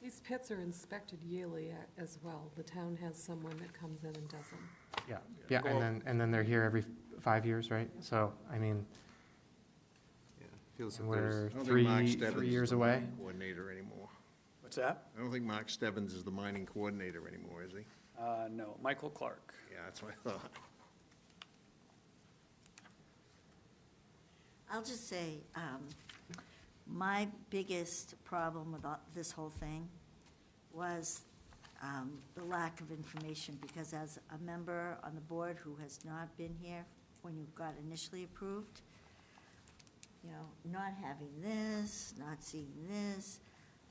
These pits are inspected yearly as well. The town has someone that comes in and does them. Yeah, yeah, and then they're here every 5 years, right? So, I mean, Yeah, feels like we're there's, I don't think Mark 3 Stebbins years is the away. mining coordinator anymore. What's that? I don't think Mark Stebbins is the mining coordinator anymore, is he? No, Michael Clark. Yeah, that's what I thought. I'll just say, my biggest problem with this whole thing was the lack of information, because as a member on the board who has not been here when you got initially approved, not having this, not seeing this,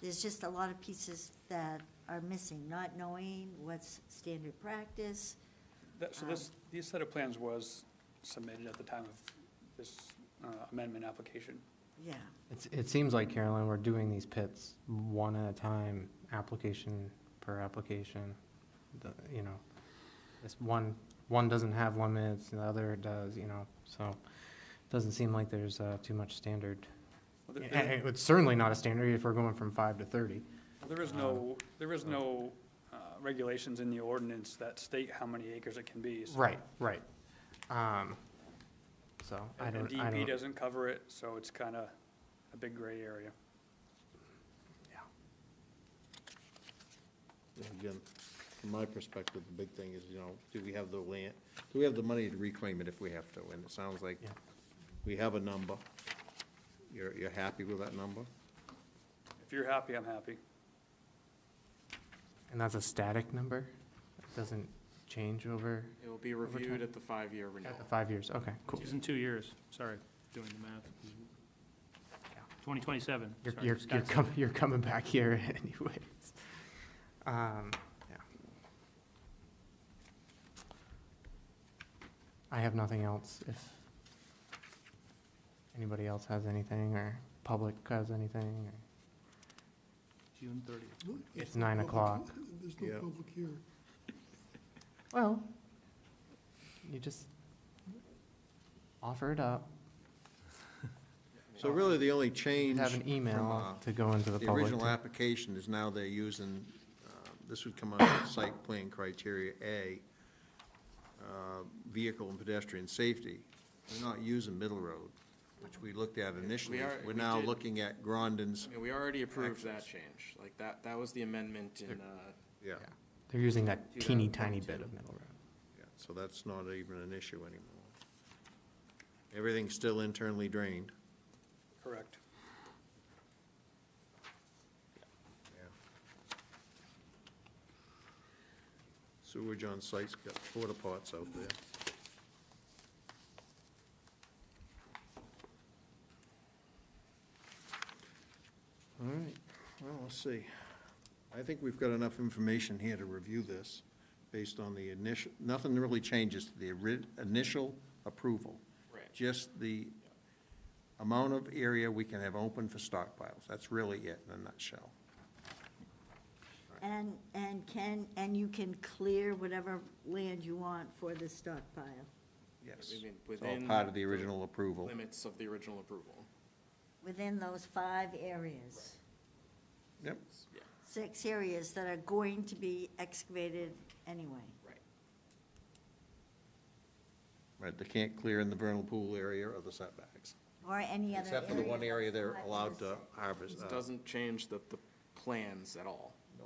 there's just a lot of pieces that are missing, not knowing what's standard practice. So these set of plans was submitted at the time of this amendment application. Yeah, It seems like, Carolyn, we're doing these pits one at a time, application per application. This one doesn't have limits, the other does, so it doesn't seem like there's too much standard. Well, And it's certainly not a standard if we're going from 5 to 30. there is no regulations in the ordinance that state how many acres it can be. So- Right. So I And don't. DEP doesn't cover it, so it's kind of a big gray area. Yeah, again, from my perspective, the big thing is, do we have the land, do we have the money to reclaim it if we have to? And it sounds like Yeah. we have a number. You're happy with that number? If you're happy, I'm happy. And that's a static number? It doesn't change over It will be reviewed at the 5-year renewal. at the 5 years? Okay, cool. It's in 2 years, sorry, doing the math. 2027. sorry, You're coming back here anyways. Yeah. I have nothing else. If anybody else has anything, or public has anything, or June 30th. No, It's there's no 9 public- o'clock. There's no Yeah. public here. well, you just offer it up. So really, the only You change have an from, email to go into the the public. original application is now they're using, this would come under site plan criteria A, vehicle and pedestrian safety. We're not using Middle Road, which we looked at initially. We're we now did. looking at Grondin's. I mean, we already approved that Access. change. Like, that was the amendment in, Yeah, They're using that teeny tiny 2022. bit of Middle Road. yeah, so that's not even an issue anymore. Everything's still internally drained. Correct. Sewage on site's got porta pots out there. All right, well, let's see. I think we've got enough information here to review this based on the initial, nothing really changes to the initial approval. Right. Just the amount of area we can have open for stockpiles. That's really it in a nutshell. And you can clear whatever land you want for the stockpile. Yes. I mean, It's all within part of the original approval. limits of the original approval. Within those 5 areas. Yep. Yeah, 6 areas that are going to be excavated anyway. right. Right, they can't clear in the vernal pool area or the setbacks. Or any other area. Except for the one area they're that's allowed not to harvest. This doesn't change the plans at all. No.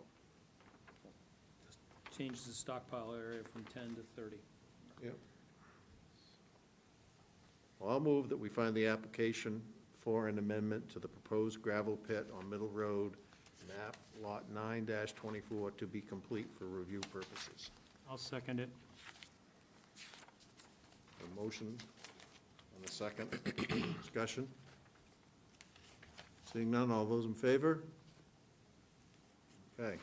Changes the stockpile area from 10 to 30. Yep. Well, I'll move that we find the application for an amendment to the proposed gravel pit on Middle Road, map lot 9-24, to be complete for review purposes. I'll second it. A motion and a second. Discussion? Seeing none, all those in favor? Okay.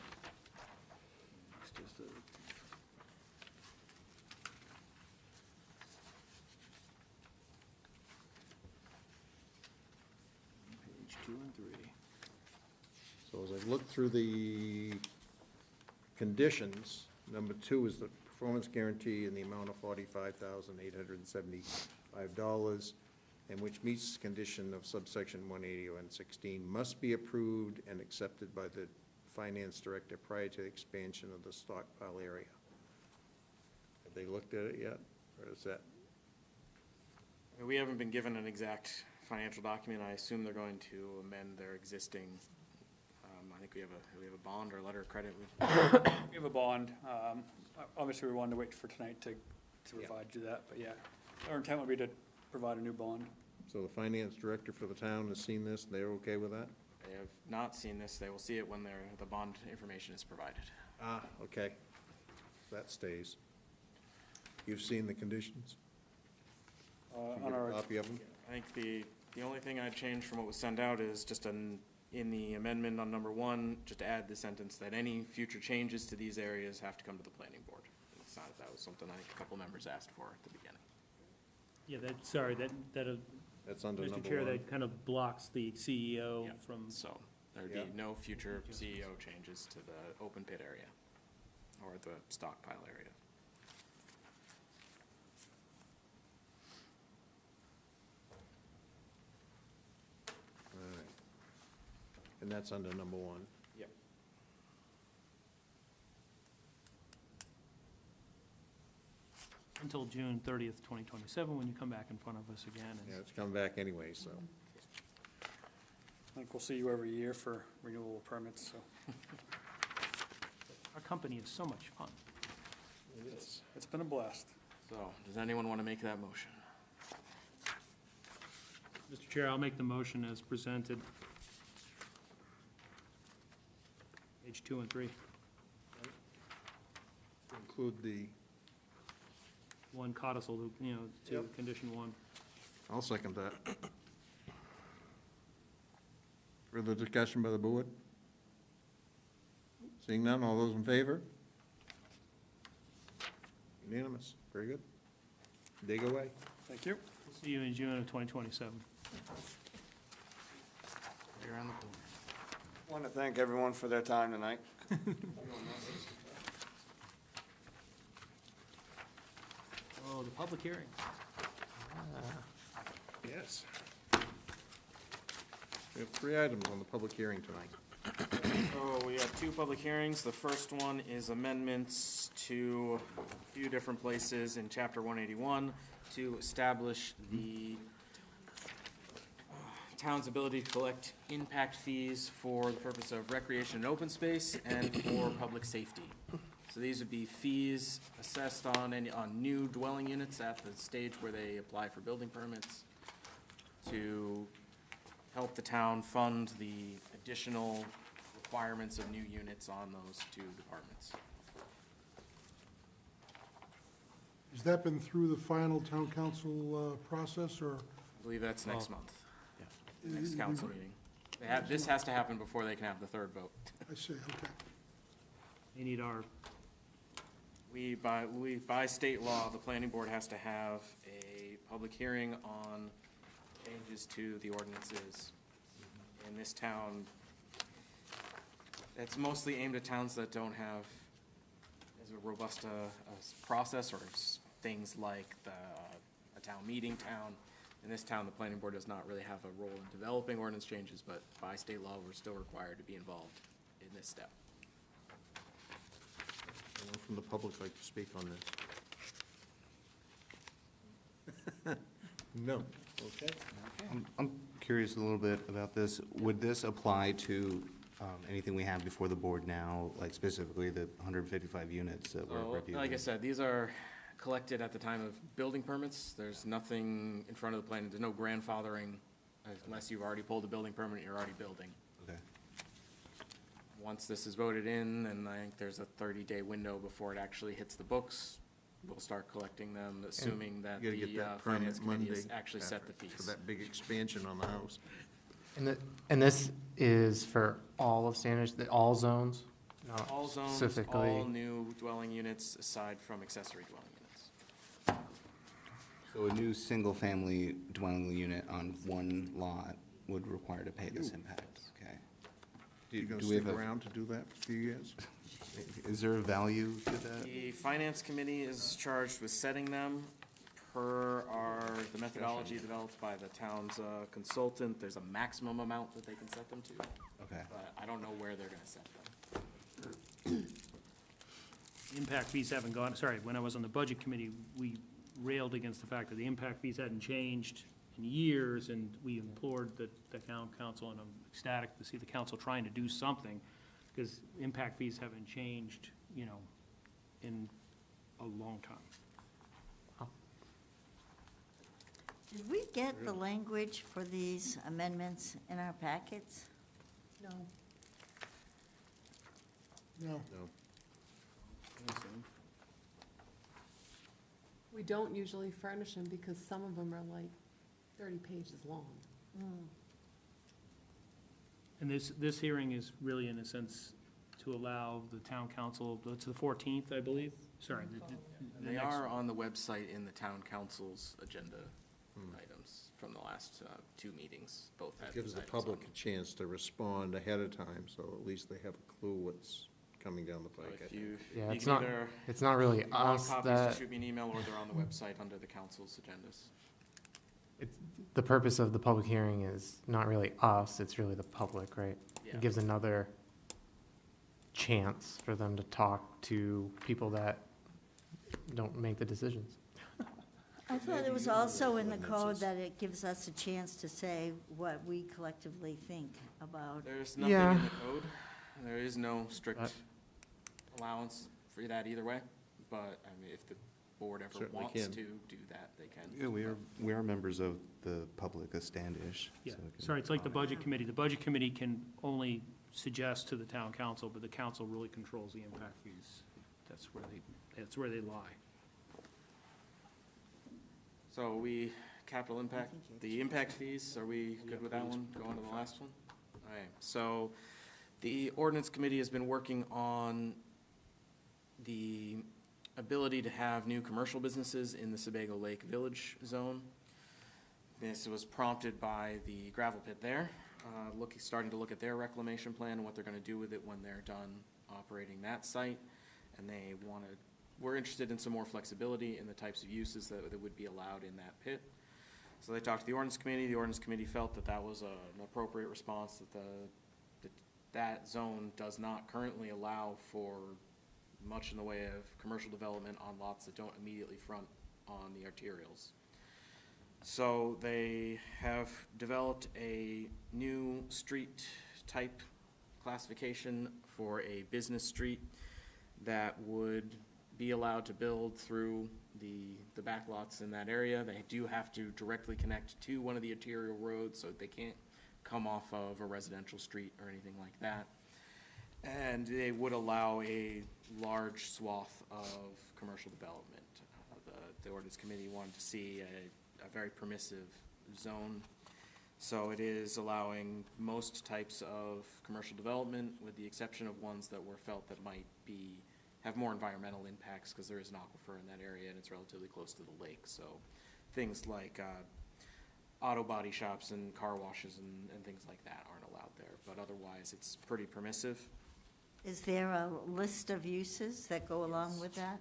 Page 2 and 3. So as I look through the conditions, number 2 is the performance guarantee in the amount of $45,875, and which meets the condition of subsection 180-116, must be approved and accepted by the finance director prior to the expansion of the stockpile area. Have they looked at it yet, or is that? We haven't been given an exact financial document. I assume they're going to amend their existing, I think we have a bond or letter of credit with. We have a bond. Obviously, we wanted to wait for tonight to provide you that, but yeah. Our intent would be to provide a new bond. So the finance director for the town has seen this, they're okay with that? They have not seen this. They will see it when the bond information is provided. Ah, okay. That stays. You've seen the conditions? Can you On get a our, copy of them? I think the only thing I'd change from what was sent out is just in the amendment on number 1, just to add the sentence that any future changes to these areas have to come to the planning board. It's not, that was something I think a couple members asked for at the beginning. Yeah, That's under number Mr. Chair, 1. that kind of blocks the CEO Yeah. from, So there'd Yeah. be no future CEO changes to the open pit area or the stockpile area. All right. And that's under number 1. Yep. until June 30th, 2027, when you come back in front of us again. Yeah, it's coming back anyway, so. I think we'll see you every year for renewal permits, so Our company is so much fun. It is. it's been a blast. So does anyone want to make that motion? Mr. Chair, I'll make the motion as presented. Page 2 and 3. Include the, One codicil, to Yep. condition 1. I'll second that. Further discussion by the board? Seeing none, all those in favor? Unanimous, very good. Dig away. Thank you. See you in June of 2027. You're on the board. Want to thank everyone for their time tonight. Oh, the public hearing. Yes. We have 3 items on the public hearing tonight. So we have 2 public hearings. The first one is amendments to a few different places in Chapter 181 to establish the town's ability to collect impact fees for the purpose of recreation and open space and for public safety. So these would be fees assessed on new dwelling units at the stage where they apply for building permits, to help the town fund the additional requirements of new units on those two departments. Has that been through the final town council process, or? I believe that's next month, next council meeting. This has to happen before they can have the third vote. I see, okay. They need our, By state law, the planning board has to have a public hearing on changes to the ordinances. In this town, it's mostly aimed at towns that don't have as a robust a process, or things like a town meeting town. In this town, the planning board does not really have a role in developing ordinance changes, but by state law, we're still required to be involved in this step. Anyone from the public like to speak on this? No. Okay. I'm curious a little bit about this. Would this apply to anything we have before the board now, like specifically the 155 units that we're Well, reviewing? like I said, these are collected at the time of building permits. There's nothing in front of the plan, there's no grandfathering, unless you've already pulled a building permit, you're already building. Okay. Once this is voted in, and I think there's a 30-day window before it actually hits the books, we'll start collecting them, assuming that You gotta the get that finance permit committee has Monday, actually set the Patrick, fees. for that big expansion on the house. And this is for all of Standish, all zones? Not All zones, specifically? all new dwelling units aside from accessory dwelling units. So a new single-family dwelling unit on one lot would require to pay this impact, okay? You gonna Do we stick have a- around to do that for a few years? Is there a value to that? The finance committee is charged with setting them per the methodology developed by the town's consultant. There's a maximum amount that they can set them to, Okay. but I don't know where they're gonna set them. impact fees haven't gone, sorry, when I was on the budget committee, we railed against the fact that the impact fees hadn't changed in years, and we implored the town council, and I'm ecstatic to see the council trying to do something, because impact fees haven't changed, you know, in a long time. Did we get the language for these amendments in our packets? No. No. No. We don't usually furnish them because some of them are like 30 pages long. And this hearing is really, in a sense, to allow the town council, to the 14th, I believe, sorry. the They next- are on the website in the town council's agenda items from the last two meetings, both had It gives those the items on public them. a chance to respond ahead of time, so at least they have a clue what's coming down the So pike. I if think. you, Yeah, you it's can not, either it's not really if you want us copies, that, just shoot me an email, or they're on the website under the council's agendas. the purpose of the public hearing is not really us, it's really the public, right? Yeah. It gives another chance for them to talk to people that don't make the decisions. I thought it was also in the code that it gives us a chance to say what we collectively think about. There's nothing Yeah. in the code. There is no strict allowance for that either way, but, I mean, if the board ever Certainly wants can. to do that, they can. Yeah, we are members of the public of Standish. Yeah, so we can sorry, it's like the comment. budget committee. The budget committee can only suggest to the town council, but the council really controls the impact fees. That's where they lie. So capital impact, the impact fees, are we good with that one? Going to the last one? All right, so the ordinance committee has been working on the ability to have new commercial businesses in the Sebago Lake Village zone. This was prompted by the gravel pit there, starting to look at their reclamation plan and what they're gonna do with it when they're done operating that site. And we're interested in some more flexibility in the types of uses that would be allowed in that pit. So they talked to the ordinance committee. The ordinance committee felt that that was an appropriate response, that that zone does not currently allow for much in the way of commercial development on lots that don't immediately front on the arterials. So they have developed a new street type classification for a business street that would be allowed to build through the back lots in that area. They do have to directly connect to one of the arterial roads, so they can't come off of a residential street or anything like that. And they would allow a large swath of commercial development. The ordinance committee wanted to see a very permissive zone. So it is allowing most types of commercial development, with the exception of ones that were felt that might have more environmental impacts, because there is an aquifer in that area and it's relatively close to the lake. So things like auto body shops and car washes and things like that aren't allowed there. But otherwise, it's pretty permissive. Is there a list of uses that go along with that?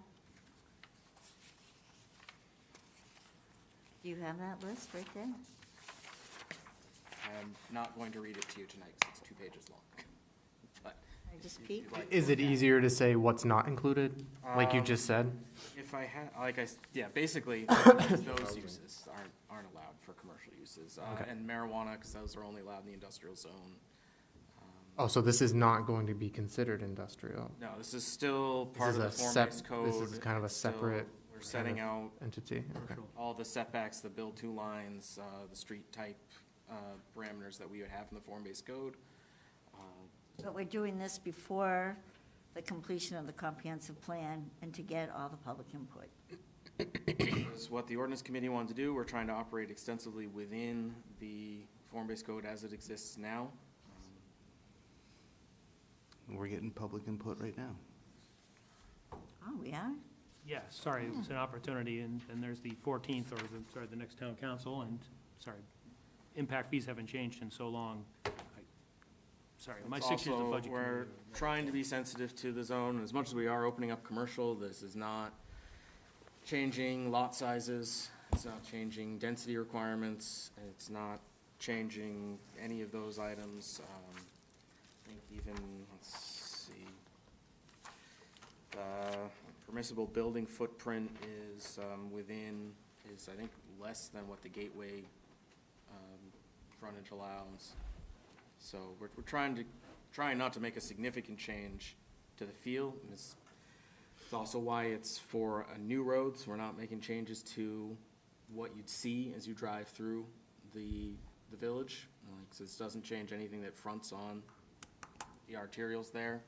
Do you have that list right there? I'm not going to read it to you tonight because it's 2 pages long. But I just if peek? you'd like to Is it look at easier to say what's not included, like you just said? If I had, yeah, basically, those uses aren't allowed for commercial uses. Okay. And marijuana, because those are only allowed in the industrial zone. Oh, so this is not going to be considered industrial? No, this is still part of the This is a form-based code. This is kind of a It's still- separate We're setting kind out entity, okay. all the setbacks, the build 2 lines, the street type parameters that we would have in the form-based code. But we're doing this before the completion of the comprehensive plan and to get all the public input. Is what the ordinance committee wanted to do. We're trying to operate extensively within the form-based code as it exists now. We're getting public input right now. Oh, we are? Yeah, sorry, it was an opportunity, and there's the 14th, or the next town council, and, sorry, impact fees haven't changed in so long. Sorry, my It's 6 years of also- budget committee. We're trying to be sensitive to the zone. As much as we are opening up commercial, this is not changing lot sizes. It's not changing density requirements. And it's not changing any of those items. I think even, let's see, permissible building footprint is I think, less than what the gateway frontage allows. So we're trying not to make a significant change to the feel. And it's also why it's for a new road, so we're not making changes to what you'd see as you drive through the village. So this doesn't change anything that fronts on the arterials there.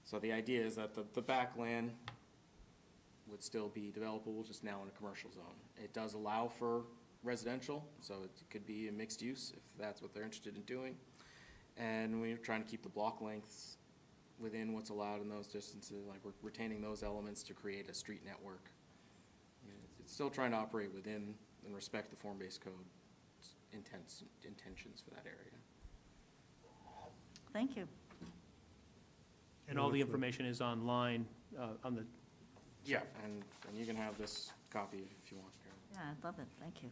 So the idea is that the backland would still be developable, just now in a commercial zone. It does allow for residential, so it could be a mixed use if that's what they're interested in doing. And we're trying to keep the block lengths within what's allowed in those distances, like we're retaining those elements to create a street network. It's still trying to operate within and respect the form-based code intentions for that area. Thank you. And all the information is online, on the, Yeah, and you can have this copy if you want, Carol. Yeah, I love it, thank you.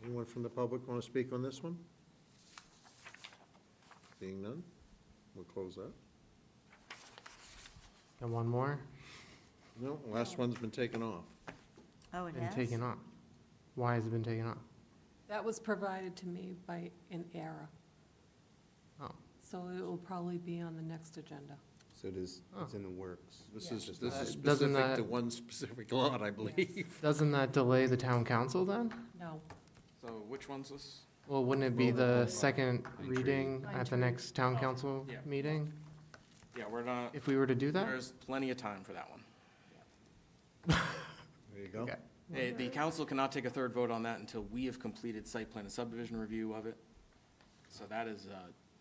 Anyone from the public want to speak on this one? Seeing none, we'll close that. And one more, No, last one's been taken off. Oh, it been has? taken off. Why has it been taken off? That was provided to me by an error, Oh, so it will probably be on the next agenda. So it's in the works. This Yeah. is Doesn't specific that- to one specific lot, I believe. doesn't that delay the town council then? No. So which one's this? Well, wouldn't it be the second reading Pine at the tree. next town Oh, council yeah. meeting, Yeah, we're not, if we were to do that? there's plenty of time for that one. There you go. Okay. The council cannot take a third vote on that until we have completed site plan and subdivision review of it. So that is,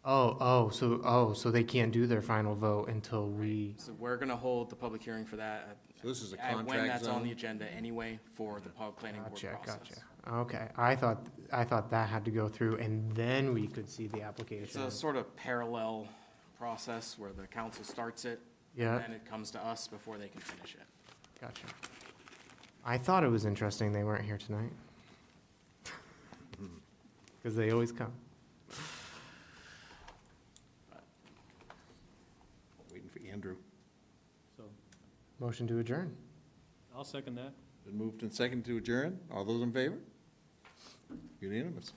So they can't do their final vote until we, so we're gonna hold the public hearing for that. So this is a When contract that's on zone? the agenda anyway for the planning board gotcha, process. gotcha. Okay, I thought that had to go through and then we could see the It's application. a sort of parallel process where the council starts it. Yeah. And then it comes to us before they can finish it. Gotcha. I thought it was interesting they weren't here tonight. Because they always come. Waiting for Andrew. so, Motion to adjourn. I'll second that. Been moved and seconded to adjourn. All those in favor? Unanimous.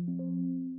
Aye.